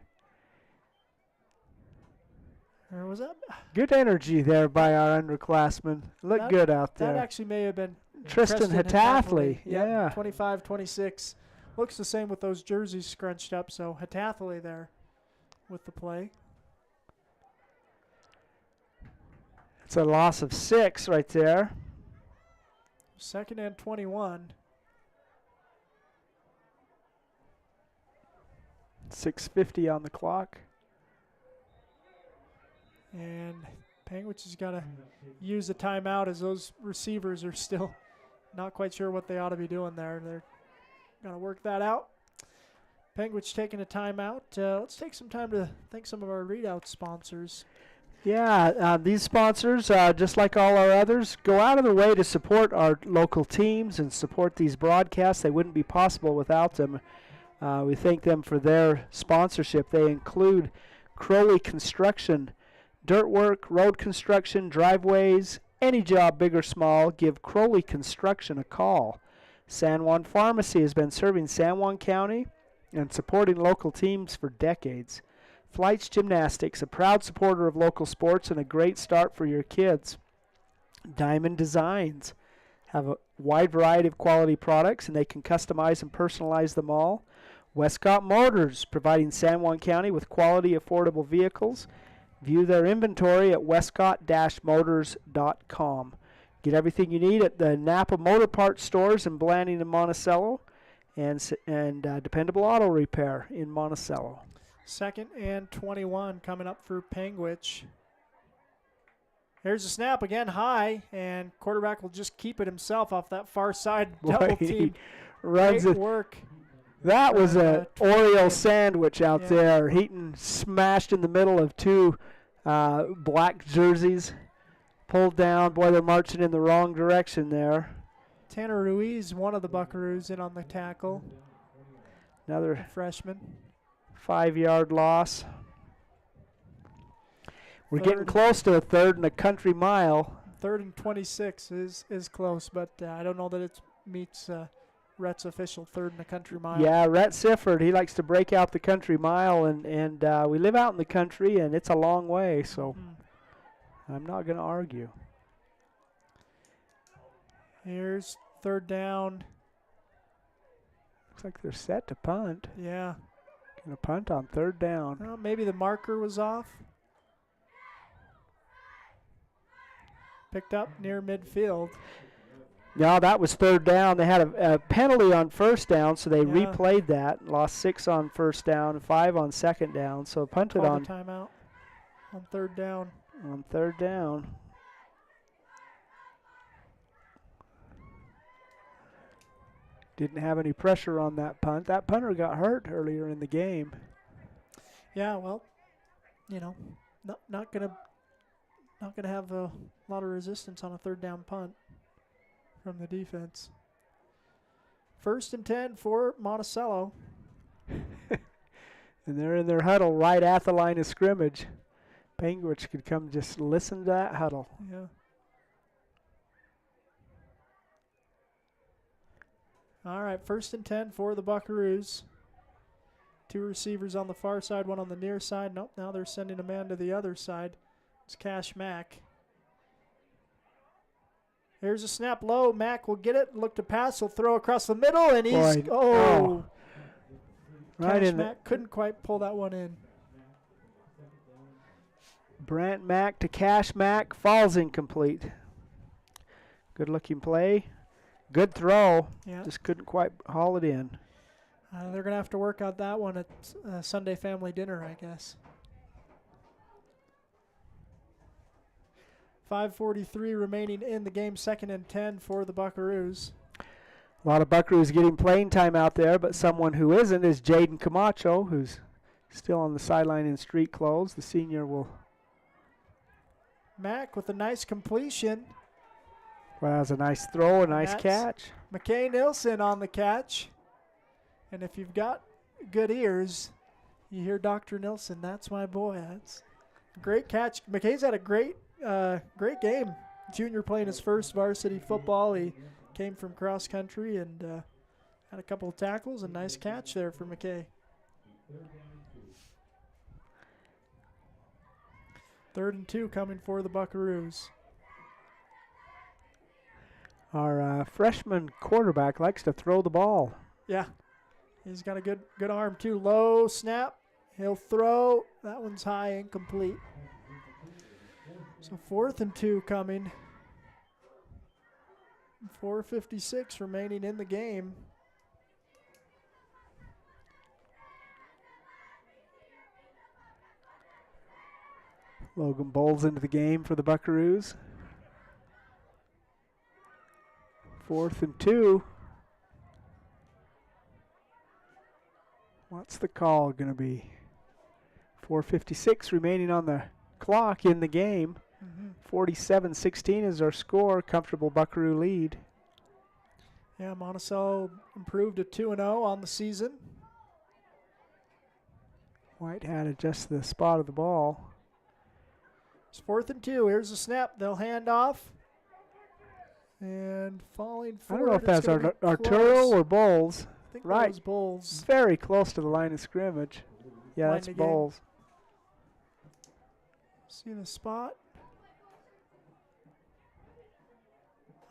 Or was that?
Good energy there by our underclassmen. Looked good out there.
That actually may have been
Tristan Hatathley.
Yeah. 25-26. Looks the same with those jerseys scrunched up. So Hatathley there with the play.
It's a loss of 6 right there.
2nd and 21.
6:50 on the clock.
And Panguitch has got to use a timeout as those receivers are still not quite sure what they ought to be doing there. They're going to work that out. Panguitch taking a timeout. Let's take some time to thank some of our readout sponsors.
Yeah, these sponsors, just like all our others, go out of the way to support our local teams and support these broadcasts. They wouldn't be possible without them. We thank them for their sponsorship. They include Crowley Construction, dirt work, road construction, driveways, any job big or small, give Crowley Construction a call. San Juan Pharmacy has been serving San Juan County and supporting local teams for decades. Flights Gymnastics, a proud supporter of local sports and a great start for your kids. Diamond Designs have a wide variety of quality products, and they can customize and personalize them all. Westcott Motors, providing San Juan County with quality, affordable vehicles. View their inventory at westcott-motors.com. Get everything you need at the Napa Motor Parts stores in Blanding and Monticello, and Dependable Auto Repair in Monticello.
2nd and 21 coming up for Panguitch. Here's a snap again high, and quarterback will just keep it himself off that far side double team.
Runs
Great
it.
work.
That was a Oreo sandwich out there. Heaton smashed in the middle of two black jerseys. Pulled down. Boy, they're marching in the wrong direction there.
Tanner Ruiz, one of the Buckaroos, in on the tackle.
Another
freshman.
5-yard loss. We're getting close to a 3rd and a country mile.
3rd and 26 is close, but I don't know that it meets Rhett's official 3rd and a country mile.
Yeah, Rhett Sifford, he likes to break out the country mile, and we live out in the country, and it's a long way, so I'm not going to argue.
Here's 3rd down.
Looks like they're set to punt.
Yeah.
Going to punt on 3rd down.
Well, maybe the marker was off. Picked up near midfield.
No, that was 3rd down. They had a penalty on 1st down, so they replayed that. Lost 6 on 1st down, 5 on 2nd down. So punted on
timeout on 3rd down.
On 3rd down. Didn't have any pressure on that punt. That punter got hurt earlier in the game.
Yeah, well, you know, not gonna have a lot of resistance on a 3rd down punt from the defense. 1st and 10 for Monticello.
And they're in their huddle right at the line of scrimmage. Panguitch could come just listen to that huddle.
Yeah. All right, 1st and 10 for the Buckaroos. 2 receivers on the far side, 1 on the near side. Nope, now they're sending a man to the other side. It's Cash Mack. Here's a snap low. Mack will get it, look to pass. He'll throw across the middle, and he's,
Right
Cash
in
Mack couldn't quite pull that one in.
Brant Mack to Cash Mack, falls incomplete. Good looking play. Good throw.
Yeah.
Just couldn't quite haul it in.
They're going to have to work out that one at Sunday family dinner, I guess. 5:43 remaining in the game, 2nd and 10 for the Buckaroos.
A lot of Buckaroos getting playing time out there, but someone who isn't is Jaden Camacho, who's still on the sideline in street clothes. The senior will.
Mack with a nice completion.
Well, that was a nice throw, a nice catch.
McKay Nilsson on the catch. And if you've got good ears, you hear Dr. Nilsson, that's my boy. That's a great catch. McKay's had a great game. Junior playing his first varsity football. He came from cross country and had a couple of tackles. A nice catch there for McKay. 3rd and 2 coming for the Buckaroos.
Our freshman quarterback likes to throw the ball.
Yeah, he's got a good arm too. Low snap, he'll throw. That one's high, incomplete. So 4th and 2 coming. 4:56 remaining in the game.
Logan Bowles into the game for the Buckaroos. 4th and 2. What's the call going to be? 4:56 remaining on the clock in the game. 47-16 is our score. Comfortable Buckaroo lead.
Yeah, Monticello improved to 2-0 on the season.
White had adjusted the spot of the ball.
It's 4th and 2. Here's the snap. They'll hand off. And falling forward.
I don't know if that's Arturo or Bowles.
I think
right.
that was Bowles.
Very close to the line of scrimmage. Yeah, that's Bowles.
See the spot?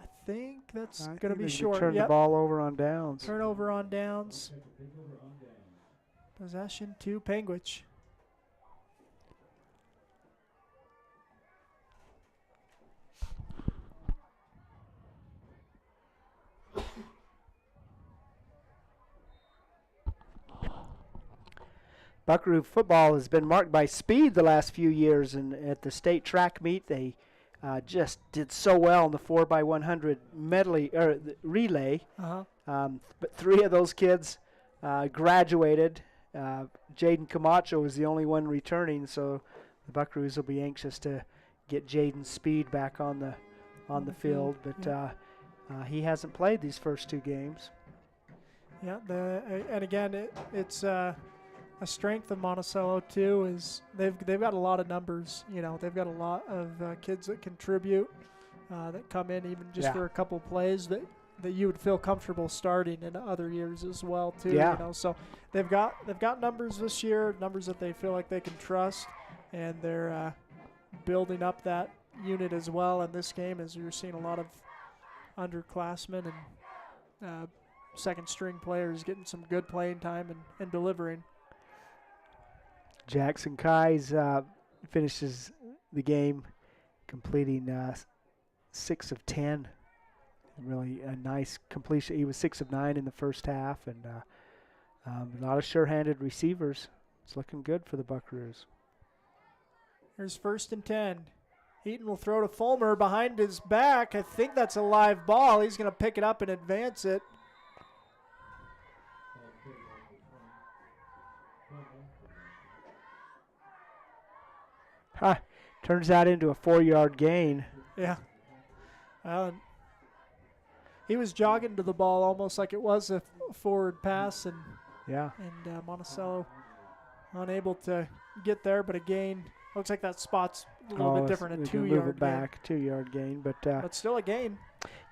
I think that's going to be short.
Turn the ball over on downs.
Turnover on downs. Possession to Panguitch.
Buckaroo football has been marked by speed the last few years, and at the state track meet they just did so well in the 4x100 medley or relay. But 3 of those kids graduated. Jaden Camacho was the only one returning, so the Buckaroos will be anxious to get Jaden's speed back on the field. But he hasn't played these first 2 games.
Yeah, and again, it's a strength of Monticello too is they've got a lot of numbers. You know, they've got a lot of kids that contribute, that come in even just for a couple plays that you would feel comfortable starting in other years as well too.
Yeah.
You know, so they've got numbers this year, numbers that they feel like they can trust, and they're building up that unit as well. In this game, as you're seeing a lot of underclassmen and second string players getting some good playing time and delivering.
Jackson Kais finishes the game completing 6 of 10. Really a nice completion. He was 6 of 9 in the first half, and a lot of sure-handed receivers. It's looking good for the Buckaroos.
Here's 1st and 10. Heaton will throw to Fulmer behind his back. I think that's a live ball. He's going to pick it up and advance it.
Turns that into a 4-yard gain.
Yeah. He was jogging to the ball almost like it was a forward pass, and Monticello unable to get there, but a gain. Looks like that spot's a little bit different, a 2-yard
move it back, 2-yard gain,
but still a gain.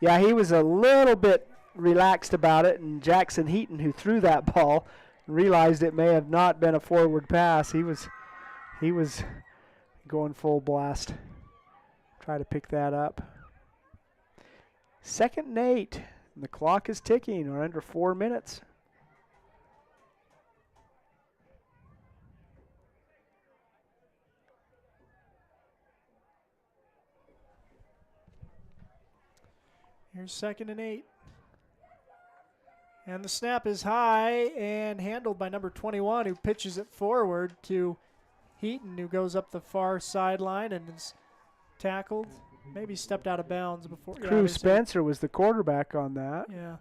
Yeah, he was a little bit relaxed about it, and Jackson Heaton, who threw that ball, realized it may have not been a forward pass. He was going full blast. Try to pick that up. 2nd and 8. And the clock is ticking. We're under 4 minutes.
Here's 2nd and 8. And the snap is high and handled by number 21, who pitches it forward to Heaton, who goes up the far sideline and is tackled. Maybe stepped out of bounds before.
Cruz Spencer was the quarterback on that.
Yeah.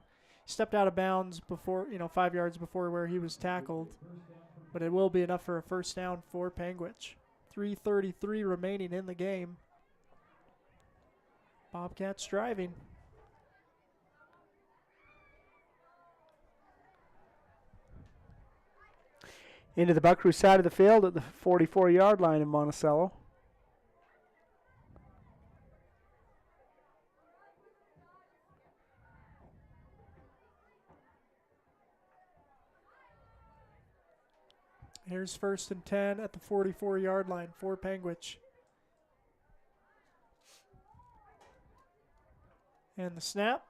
Stepped out of bounds before, 5 yards before where he was tackled. But it will be enough for a first down for Panguitch. 3:33 remaining in the game. Bobcats driving.
Into the Buckaroo side of the field at the 44-yard line in Monticello.
Here's 1st and 10 at the 44-yard line for Panguitch. And the snap.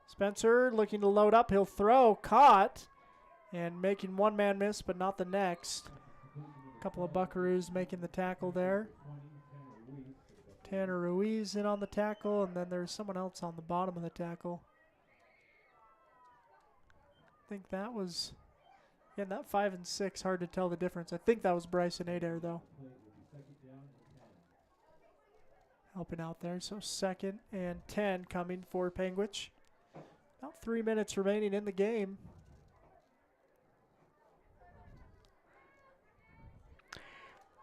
Spencer looking to load up. He'll throw. Caught. And making one man miss, but not the next. A couple of Buckaroos making the tackle there. Tanner Ruiz in on the tackle, and then there's someone else on the bottom of the tackle. I think that was, that 5 and 6, hard to tell the difference. I think that was Bryson Adair, though. helping out there. So 2nd and 10 coming for Panguitch. About 3 minutes remaining in the game.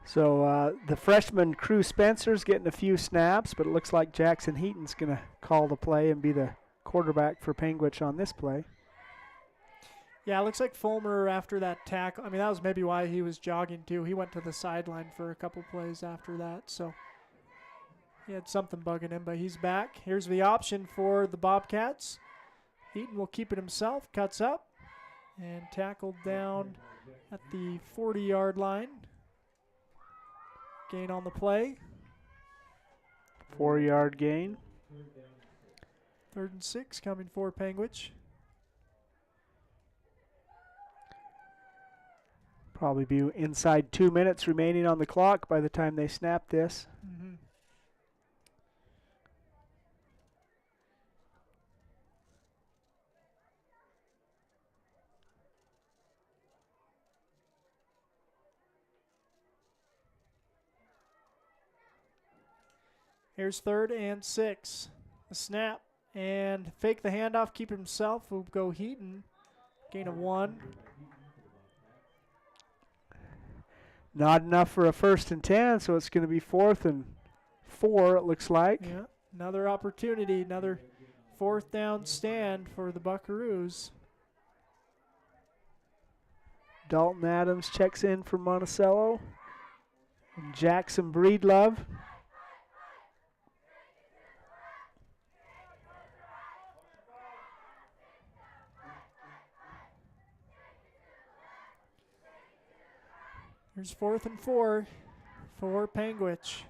So the freshman Crew Spencer's getting a few snaps, but it looks like Jackson Heaton's going to call the play and be the quarterback for Panguitch on this play.
Yeah, it looks like Fulmer after that tackle. I mean, that was maybe why he was jogging too. He went to the sideline for a couple plays after that, so he had something bugging him, but he's back. Here's the option for the Bobcats. Heaton will keep it himself, cuts up, and tackled down at the 40-yard line. Gain on the play.
4-yard gain.
3rd and 6 coming for Panguitch.
Probably be inside 2 minutes remaining on the clock by the time they snap this.
Mm-hmm. Here's 3rd and 6. The snap and fake the handoff, keep it himself. Will go Heaton. Gain of 1.
Not enough for a 1st and 10, so it's going to be 4th and 4, it looks like.
Yeah, another opportunity, another 4th down stand for the Buckaroos.
Dalton Adams checks in for Monticello. And Jackson Breedlove.
Here's 4th and 4 for Panguitch.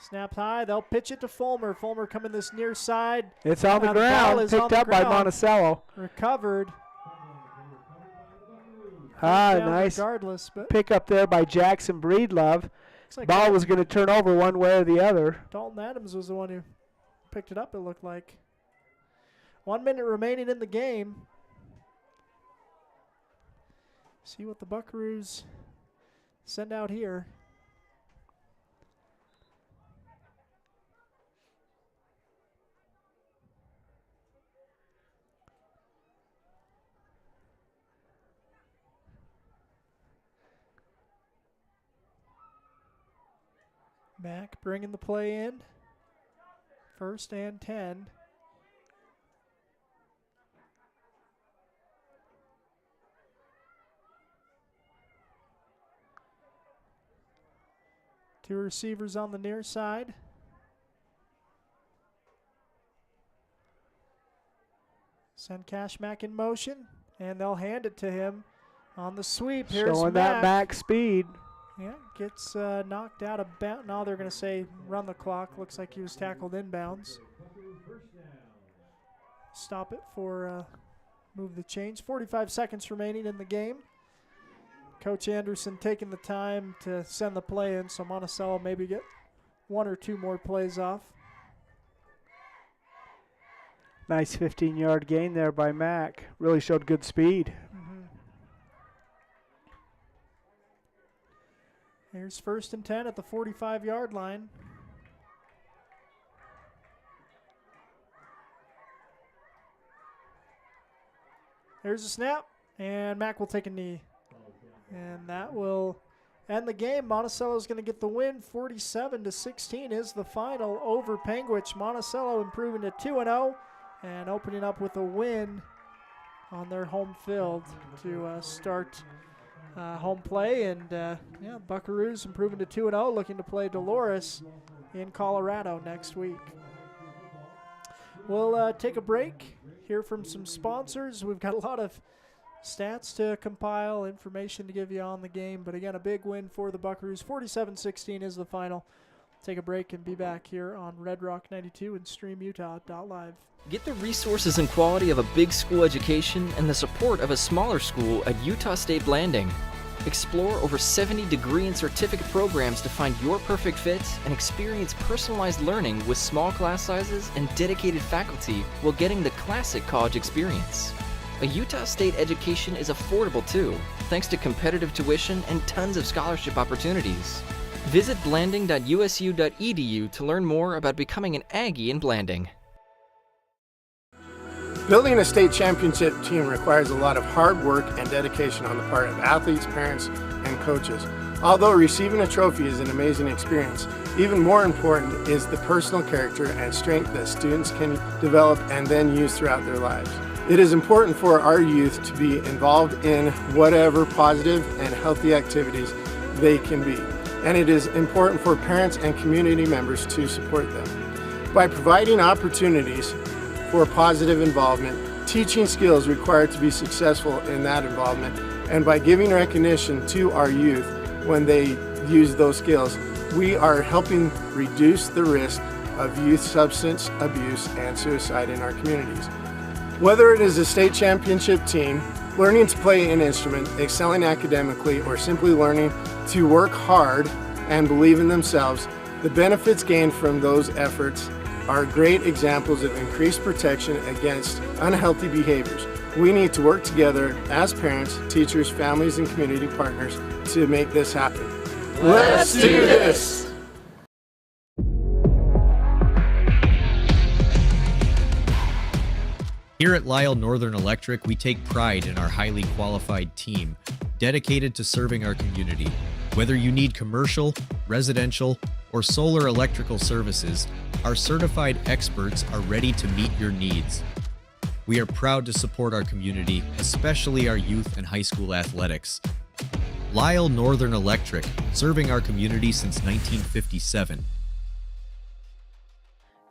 Snap high, they'll pitch it to Fulmer. Fulmer coming this near side.
It's on the ground, picked up by Monticello.
Recovered.
Nice
regardless, but
pick up there by Jackson Breedlove.
Like
ball was going to turn over one way or the other.
Dalton Adams was the one who picked it up, it looked like. 1 minute remaining in the game. See what the Buckaroos send out here. Mack bringing the play in. 1st and 10. Two receivers on the near side. Send Cashmack in motion, and they'll hand it to him on the sweep. Here's
showing
Mack.
that back speed.
Yeah, gets knocked out of bounds. Now they're going to say run the clock. Looks like he was tackled inbounds. Stop it for move the chains. 45 seconds remaining in the game. Coach Anderson taking the time to send the play in, so Monticello maybe get 1 or 2 more plays off.
Nice 15-yard gain there by Mack. Really showed good speed.
Here's 1st and 10 at the 45-yard line. Here's a snap, and Mack will take a knee. And that will end the game. Monticello's going to get the win. 47-16 is the final over Panguitch. Monticello improving to 2-0 and opening up with a win on their home field to start home play. And Buckaroos improving to 2-0, looking to play Dolores in Colorado next week. We'll take a break, hear from some sponsors. We've got a lot of stats to compile, information to give you on the game. But again, a big win for the Buckaroos. 47-16 is the final. Take a break and be back here on Red Rock 92 and StreamUtah.live.
Get the resources and quality of a big school education and the support of a smaller school at Utah State Blanding. Explore over 70 degree and certificate programs to find your perfect fit and experience personalized learning with small class sizes and dedicated faculty while getting the classic college experience. A Utah State education is affordable too, thanks to competitive tuition and tons of scholarship opportunities. Visit blanding.usu.edu to learn more about becoming an Aggie in Blanding.
Building a state championship team requires a lot of hard work and dedication on the part of athletes, parents, and coaches. Although receiving a trophy is an amazing experience, even more important is the personal character and strength that students can develop and then use throughout their lives. It is important for our youth to be involved in whatever positive and healthy activities they can be. And it is important for parents and community members to support them. By providing opportunities for positive involvement, teaching skills required to be successful in that involvement, and by giving recognition to our youth when they use those skills, we are helping reduce the risk of youth substance abuse and suicide in our communities. Whether it is a state championship team, learning to play an instrument, excelling academically, or simply learning to work hard and believe in themselves, the benefits gained from those efforts are great examples of increased protection against unhealthy behaviors. We need to work together as parents, teachers, families, and community partners to make this happen. Let's do this!
Here at Lisle Northern Electric, we take pride in our highly qualified team, dedicated to serving our community. Whether you need commercial, residential, or solar electrical services, our certified experts are ready to meet your needs. We are proud to support our community, especially our youth and high school athletics. Lisle Northern Electric, serving our community since 1957.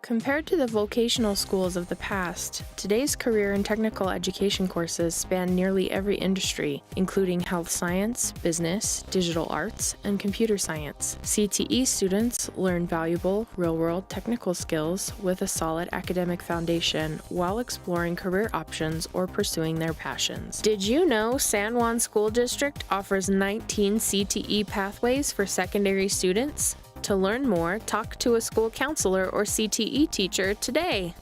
Compared to the vocational schools of the past, today's career and technical education courses span nearly every industry, including health science, business, digital arts, and computer science. CTE students learn valuable, real-world technical skills with a solid academic foundation while exploring career options or pursuing their passions. Did you know San Juan School District offers 19 CTE pathways for secondary students? To learn more, talk to a school counselor or CTE teacher today.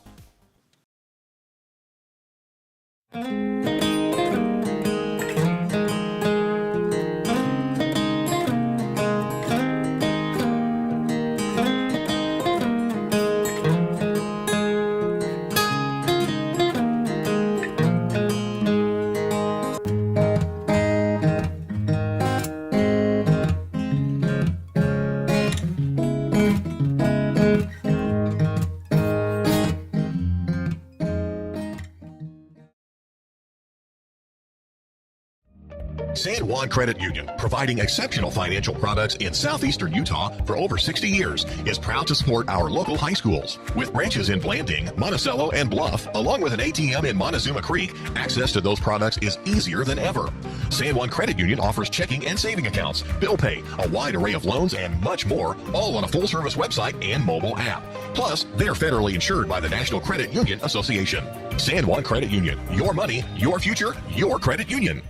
San Juan Credit Union, providing exceptional financial products in southeastern Utah for over 60 years, is proud to support our local high schools. With branches in Blanding, Monticello, and Bluff, along with an ATM in Montezuma Creek, access to those products is easier than ever. San Juan Credit Union offers checking and saving accounts, bill pay, a wide array of loans, and much more, all on a full-service website and mobile app. Plus, they're federally insured by the National Credit Union Association. San Juan Credit Union, your money, your future, your credit union.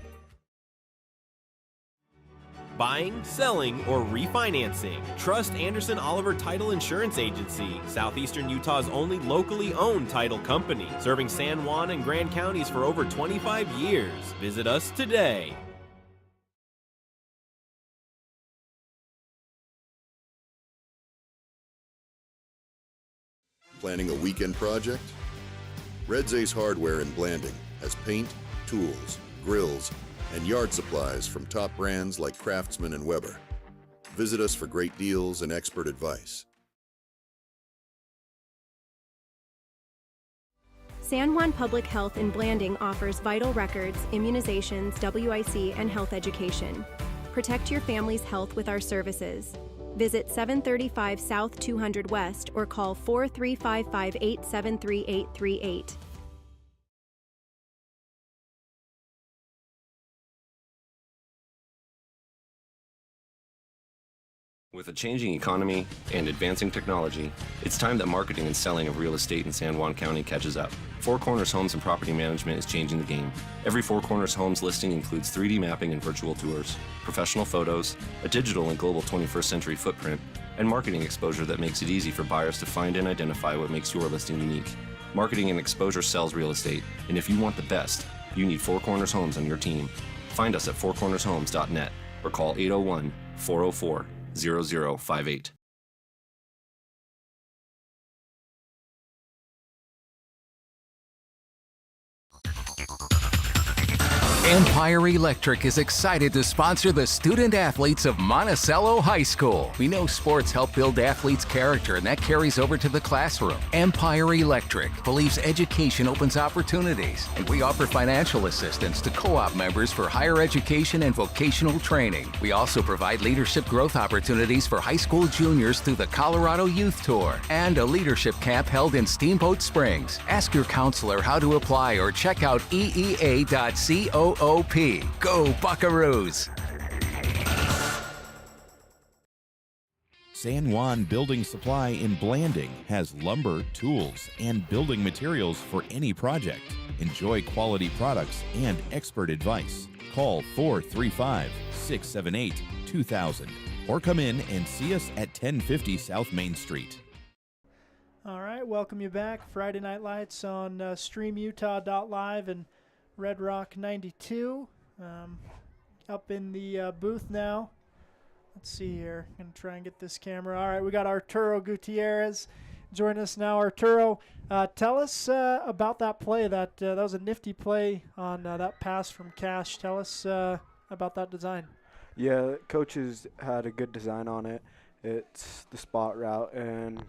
Buying, selling, or refinancing. Trust Anderson Oliver Title Insurance Agency, Southeastern Utah's only locally owned title company, serving San Juan and Grand counties for over 25 years. Visit us today.
Planning a weekend project? Red Zay's Hardware in Blanding has paint, tools, grills, and yard supplies from top brands like Craftsman and Weber. Visit us for great deals and expert advice.
San Juan Public Health in Blanding offers vital records, immunizations, WIC, and health education. Protect your family's health with our services. Visit 735 South 200 West or call 4355-873838.
With a changing economy and advancing technology, it's time that marketing and selling of real estate in San Juan County catches up. Four Corners Homes and Property Management is changing the game. Every Four Corners Homes listing includes 3D mapping and virtual tours, professional photos, a digital and global 21st century footprint, and marketing exposure that makes it easy for buyers to find and identify what makes your listing unique. Marketing and exposure sells real estate, and if you want the best, you need Four Corners Homes on your team. Find us at fourcornershomes.net or call 801-404-8255. 0058.
Empire Electric is excited to sponsor the student athletes of Monticello High School. We know sports help build athletes' character, and that carries over to the classroom. Empire Electric believes education opens opportunities, and we offer financial assistance to co-op members for higher education and vocational training. We also provide leadership growth opportunities for high school juniors through the Colorado Youth Tour and a leadership camp held in Steamboat Springs. Ask your counselor how to apply or check out eea.coop. Go Buckaroos!
San Juan Building Supply in Blanding has lumber, tools, and building materials for any project. Enjoy quality products and expert advice. Call 435-678-2000 or come in and see us at 1050 South Main Street.
All right, welcome you back. Friday Night Lights on streamutah.live and Red Rock 92. Up in the booth now. Let's see here. I'm going to try and get this camera. All right, we got Arturo Gutierrez joining us now. Arturo, tell us about that play. That was a nifty play on that pass from Cash. Tell us about that design.
Yeah, coaches had a good design on it. It's the spot route, and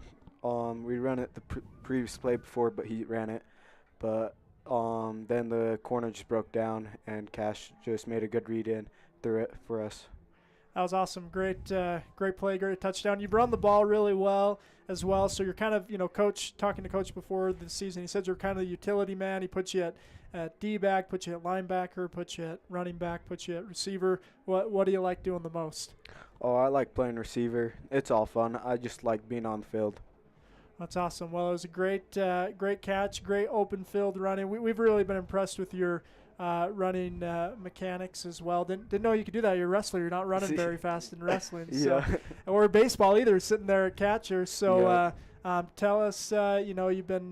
we ran it the previous play before, but he ran it. But then the corner just broke down, and Cash just made a good read in through it for us.
That was awesome. Great play, great touchdown. You've run the ball really well as well. So you're kind of, Coach, talking to Coach before the season, he said you're kind of the utility man. He puts you at D-back, puts you at linebacker, puts you at running back, puts you at receiver. What do you like doing the most?
Oh, I like playing receiver. It's all fun. I just like being on the field.
That's awesome. Well, it was a great catch, great open field running. We've really been impressed with your running mechanics as well. Didn't know you could do that. You're a wrestler. You're not running very fast in wrestling.
Yeah.
So, or baseball either, sitting there at catcher. So tell us, you've been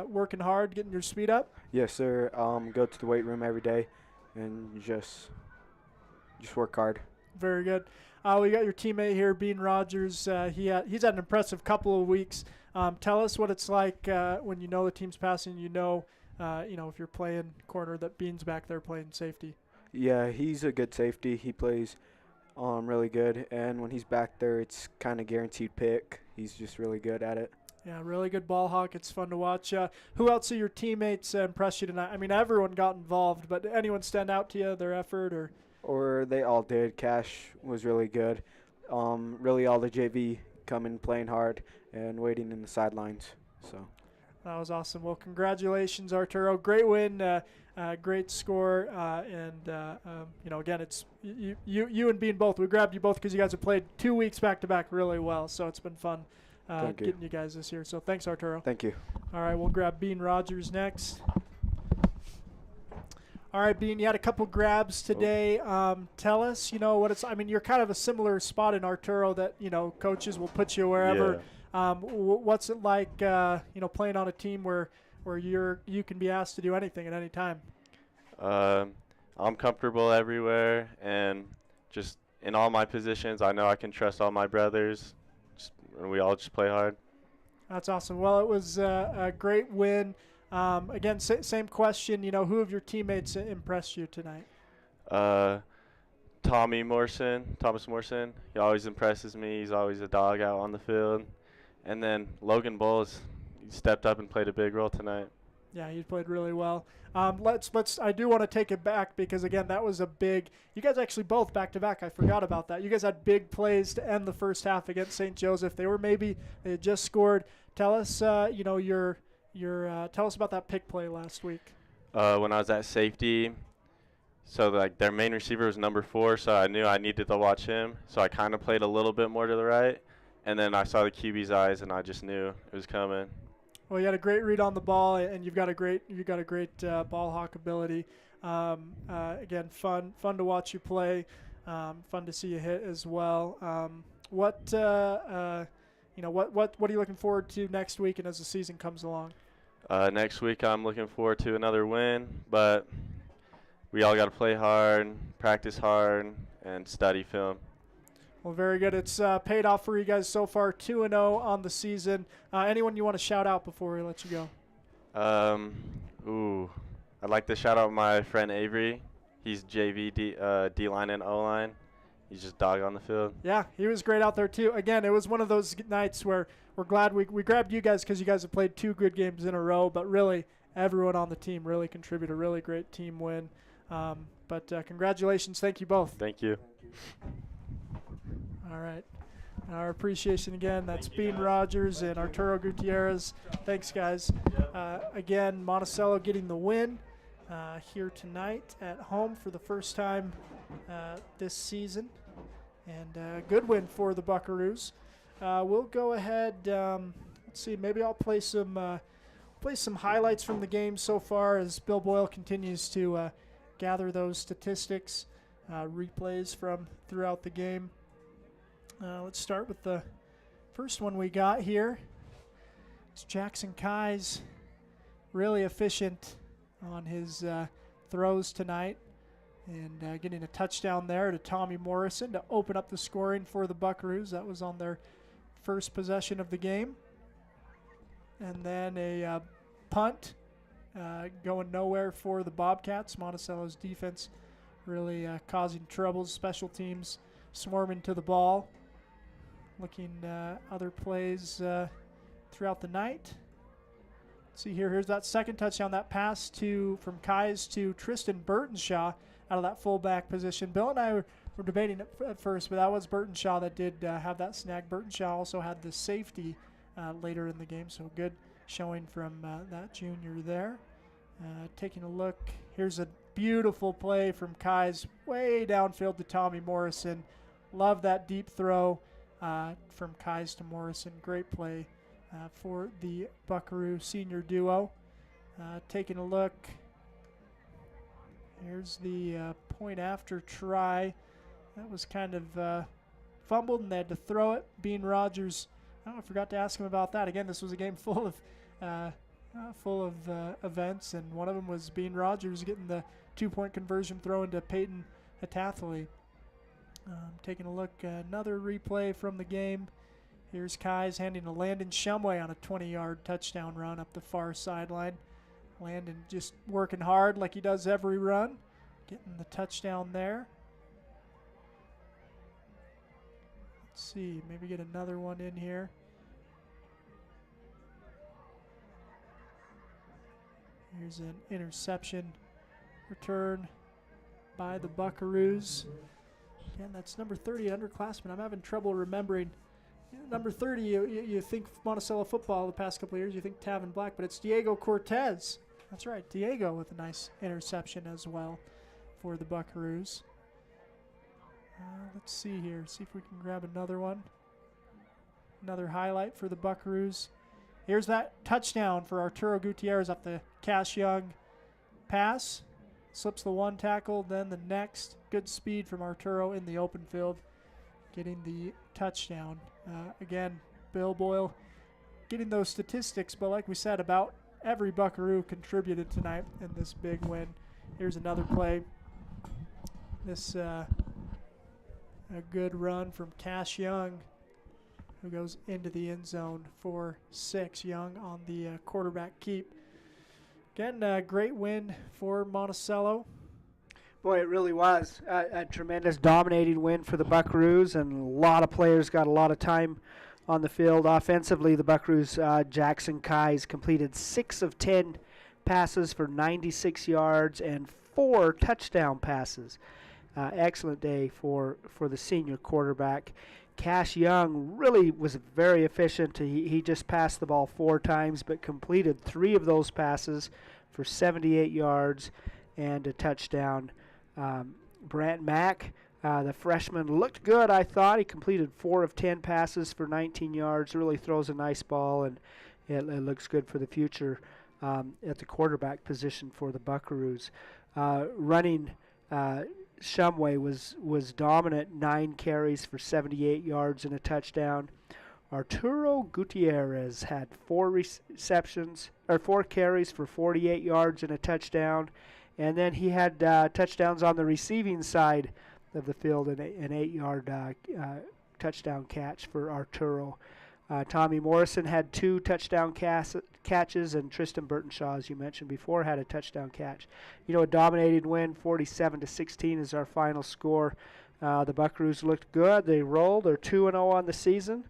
working hard, getting your speed up?
Yes, sir. Go to the weight room every day and just work hard.
Very good. We got your teammate here, Bean Rogers. He's had an impressive couple of weeks. Tell us what it's like when you know the team's passing. If you're playing corner, that Bean's back there playing safety.
Yeah, he's a good safety. He plays really good, and when he's back there, it's kind of guaranteed pick. He's just really good at it.
Yeah, really good ball hawk. It's fun to watch. Who else of your teammates impressed you tonight? I mean, everyone got involved, but anyone stand out to you, their effort?
Or they all did. Cash was really good. Really all the JV coming, playing hard, and waiting in the sidelines. So
that was awesome. Well, congratulations, Arturo. Great win, great score, again, it's you and Bean both. We grabbed you both because you guys have played 2 weeks back to back really well. So it's been fun getting you guys this year. So thanks, Arturo.
Thank you.
All right, we'll grab Bean Rogers next. All right, Bean, you had a couple grabs today. Tell us, what it's. I mean, you're kind of a similar spot in Arturo that coaches will put you wherever. Yeah. What's it like, playing on a team where you can be asked to do anything at any time?
I'm comfortable everywhere, and just in all my positions, I know I can trust all my brothers, and we all just play hard. That's
awesome. Well, it was a great win. Again, same question. Who of your teammates impressed you tonight?
Thomas Morrison. He always impresses me. He's always a dog out on the field. And then Logan Bowles, he stepped up and played a big role tonight.
Yeah, he played really well. I do want to take it back because, again, that was a big – you guys actually both back-to-back. I forgot about that. You guys had big plays to end the first half against St. Joseph. They had just scored. Tell us, tell us about that pick play last week.
When I was at safety, so their main receiver was number 4, so I knew I needed to watch him. So I kind of played a little bit more to the right, and then I saw the QB's eyes, and I just knew it was coming.
Well, you had a great read on the ball, and you've got a great ball hawk ability. Again, fun to watch you play. Fun to see you hit as well. What are you looking forward to next week and as the season comes along?
Next week I'm looking forward to another win, but we all got to play hard, practice hard, and study film.
Well, very good. It's paid off for you guys so far, 2-0 on the season. Anyone you want to shout out before we let you
go? I'd like to shout out my friend Avery. He's JV D-line and O-line. He's just dog on the field.
Yeah, he was great out there too. Again, it was one of those nights where we're glad we grabbed you guys because you guys have played 2 good games in a row, but really everyone on the team really contributed. A really great team win. But congratulations. Thank you both.
Thank you.
All right. Our appreciation again. That's Bean Rogers and Arturo Gutierrez. Thanks, guys. Again, Monticello getting the win here tonight at home for the first time this season. And good win for the Buckaroos. We'll go ahead. Let's see. Maybe I'll play some highlights from the game so far as Bill Boyle continues to gather those statistics, replays from throughout the game. Let's start with the first one we got here. It's Jackson Kai's really efficient on his throws tonight and getting a touchdown there to Tommy Morrison to open up the scoring for the Buckaroos. That was on their first possession of the game. And then a punt going nowhere for the Bobcats. Monticello's defense really causing troubles. Special teams swarming to the ball. Looking other plays throughout the night. Let's see here. Here's that second touchdown. That pass from Kai's to Tristan Burtonshaw out of that fullback position. Bill and I were debating it at first, but that was Burtonshaw that did have that snag. Burtonshaw also had the safety later in the game, so good showing from that junior there. Taking a look. Here's a beautiful play from Kai's way downfield to Tommy Morrison. Love that deep throw. From Kai's to Morrison. Great play for the Buckaroo senior duo. Taking a look. Here's the point after try. That was kind of fumbled and they had to throw it. Bean Rogers, I forgot to ask him about that. Again, this was a game full of events, and one of them was Bean Rogers getting the 2-point conversion throw into Peyton Hatathley. Taking a look, another replay from the game. Here's Kai's handing to Landon Shumway on a 20-yard touchdown run up the far sideline. Landon just working hard like he does every run, getting the touchdown there. Let's see, maybe get another one in here. Here's an interception return by the Buckaroos. Again, that's number 30, underclassman. I'm having trouble remembering. Number 30, you think Monticello football the past couple of years, you think Tavin Black, but it's Diego Cortez. That's right, Diego with a nice interception as well for the Buckaroos. Let's see here, see if we can grab another one. Another highlight for the Buckaroos. Here's that touchdown for Arturo Gutierrez off the Cash Young pass. Slips the one tackle, then the next. Good speed from Arturo in the open field, getting the touchdown. Again, Bill Boyle getting those statistics, but like we said, about every Buckaroo contributed tonight in this big win. Here's another play. This a good run from Cash Young, who goes into the end zone for 6. Young on the quarterback keep. Again, a great win for Monticello.
Boy, it really was a tremendous dominating win for the Buckaroos, and a lot of players got a lot of time on the field. Offensively, the Buckaroos, Jackson Kai's completed 6 of 10 passes for 96 yards and 4 touchdown passes. Excellent day for the senior quarterback. Cash Young really was very efficient. He just passed the ball 4 times, but completed 3 of those passes for 78 yards and a touchdown. Brant Mack, the freshman, looked good, I thought. He completed 4 of 10 passes for 19 yards. Really throws a nice ball, and it looks good for the future at the quarterback position for the Buckaroos. Running Shumway was dominant, 9 carries for 78 yards and a touchdown. Arturo Gutierrez had 4 carries for 48 yards and a touchdown. And then he had touchdowns on the receiving side of the field, an 8-yard touchdown catch for Arturo. Tommy Morrison had 2 touchdown catches, and Tristan Burtonshaw, as you mentioned before, had a touchdown catch. You know, a dominated win, 47-16 is our final score. The Buckaroos looked good. They rolled. They're 2-0 on the season.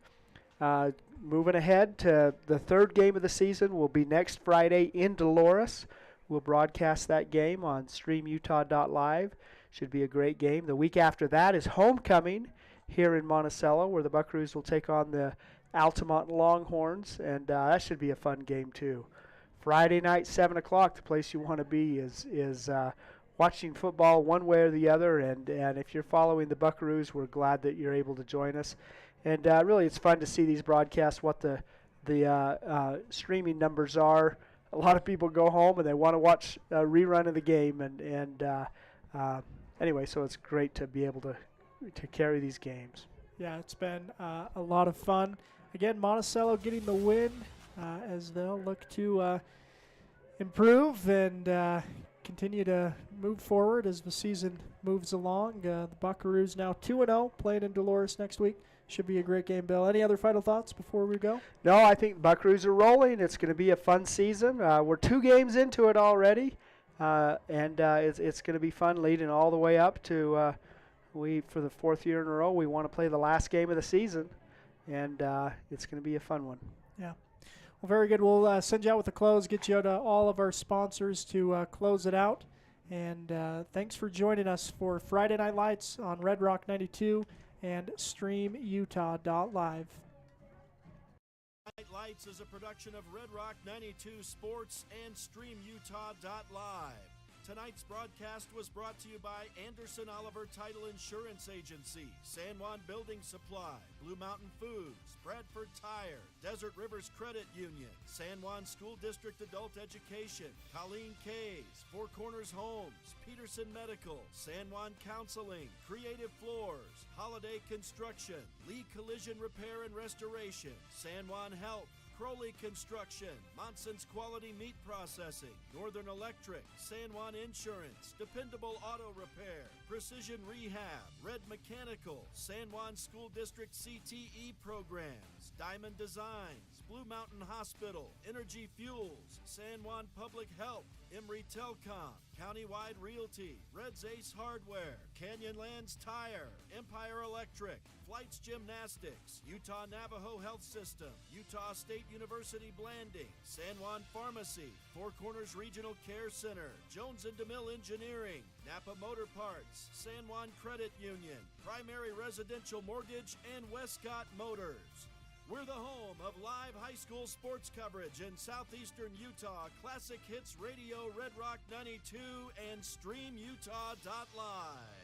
Moving ahead to the 3rd game of the season will be next Friday in Dolores. We'll broadcast that game on streamutah.live. Should be a great game. The week after that is homecoming here in Monticello, where the Buckaroos will take on the Altamont Longhorns, and that should be a fun game too. Friday night, 7 o'clock, the place you want to be is watching football one way or the other, and if you're following the Buckaroos, we're glad that you're able to join us. And really, it's fun to see these broadcasts, what the streaming numbers are. A lot of people go home and they want to watch a rerun of the game, and anyway, so it's great to be able to carry these games.
Yeah, it's been a lot of fun. Again, Monticello getting the win as they'll look to improve and continue to move forward as the season moves along. The Buckaroos now 2-0, playing in Dolores next week. Should be a great game, Bill. Any other final thoughts before we go?
No, I think Buckaroos are rolling. It's going to be a fun season. We're 2 games into it already, and it's going to be fun leading all the way up to for the 4th year in a row, we want to play the last game of the season, and it's going to be a fun one.
Yeah. Well, very good. We'll send you out with the close, get you to all of our sponsors to close it out. And thanks for joining us for Friday Night Lights on Red Rock 92 and streamutah.live.
Night Lights is a production of Red Rock 92 Sports and streamutah.live. Tonight's broadcast was brought to you by Anderson Oliver Title Insurance Agency, San Juan Building Supply, Blue Mountain Foods, Bradford Tire, Desert Rivers Credit Union, San Juan School District Adult Education, Colleen Kays, Four Corners Homes, Peterson Medical, San Juan Counseling, Creative Floors, Holiday Construction, Lee Collision Repair and Restoration, San Juan Health, Crowley Construction, Monson's Quality Meat Processing, Northern Electric, San Juan Insurance, Dependable Auto Repair, Precision Rehab, Red Mechanical, San Juan School District CTE Programs, Diamond Designs, Blue Mountain Hospital, Energy Fuels, San Juan Public Health, Emory Telcom, Countywide Realty, Red's Ace Hardware, Canyonlands Tire, Empire Electric, Flights Gymnastics, Utah Navajo Health System, Utah State University Blanding, San Juan Pharmacy, Four Corners Regional Care Center, Jones & DeMille Engineering, Napa Motor Parts, San Juan Credit Union, Primary Residential Mortgage, and Westcott Motors. We're the home of live high school sports coverage in southeastern Utah, Classic Hits Radio, Red Rock 92, and streamutah.live.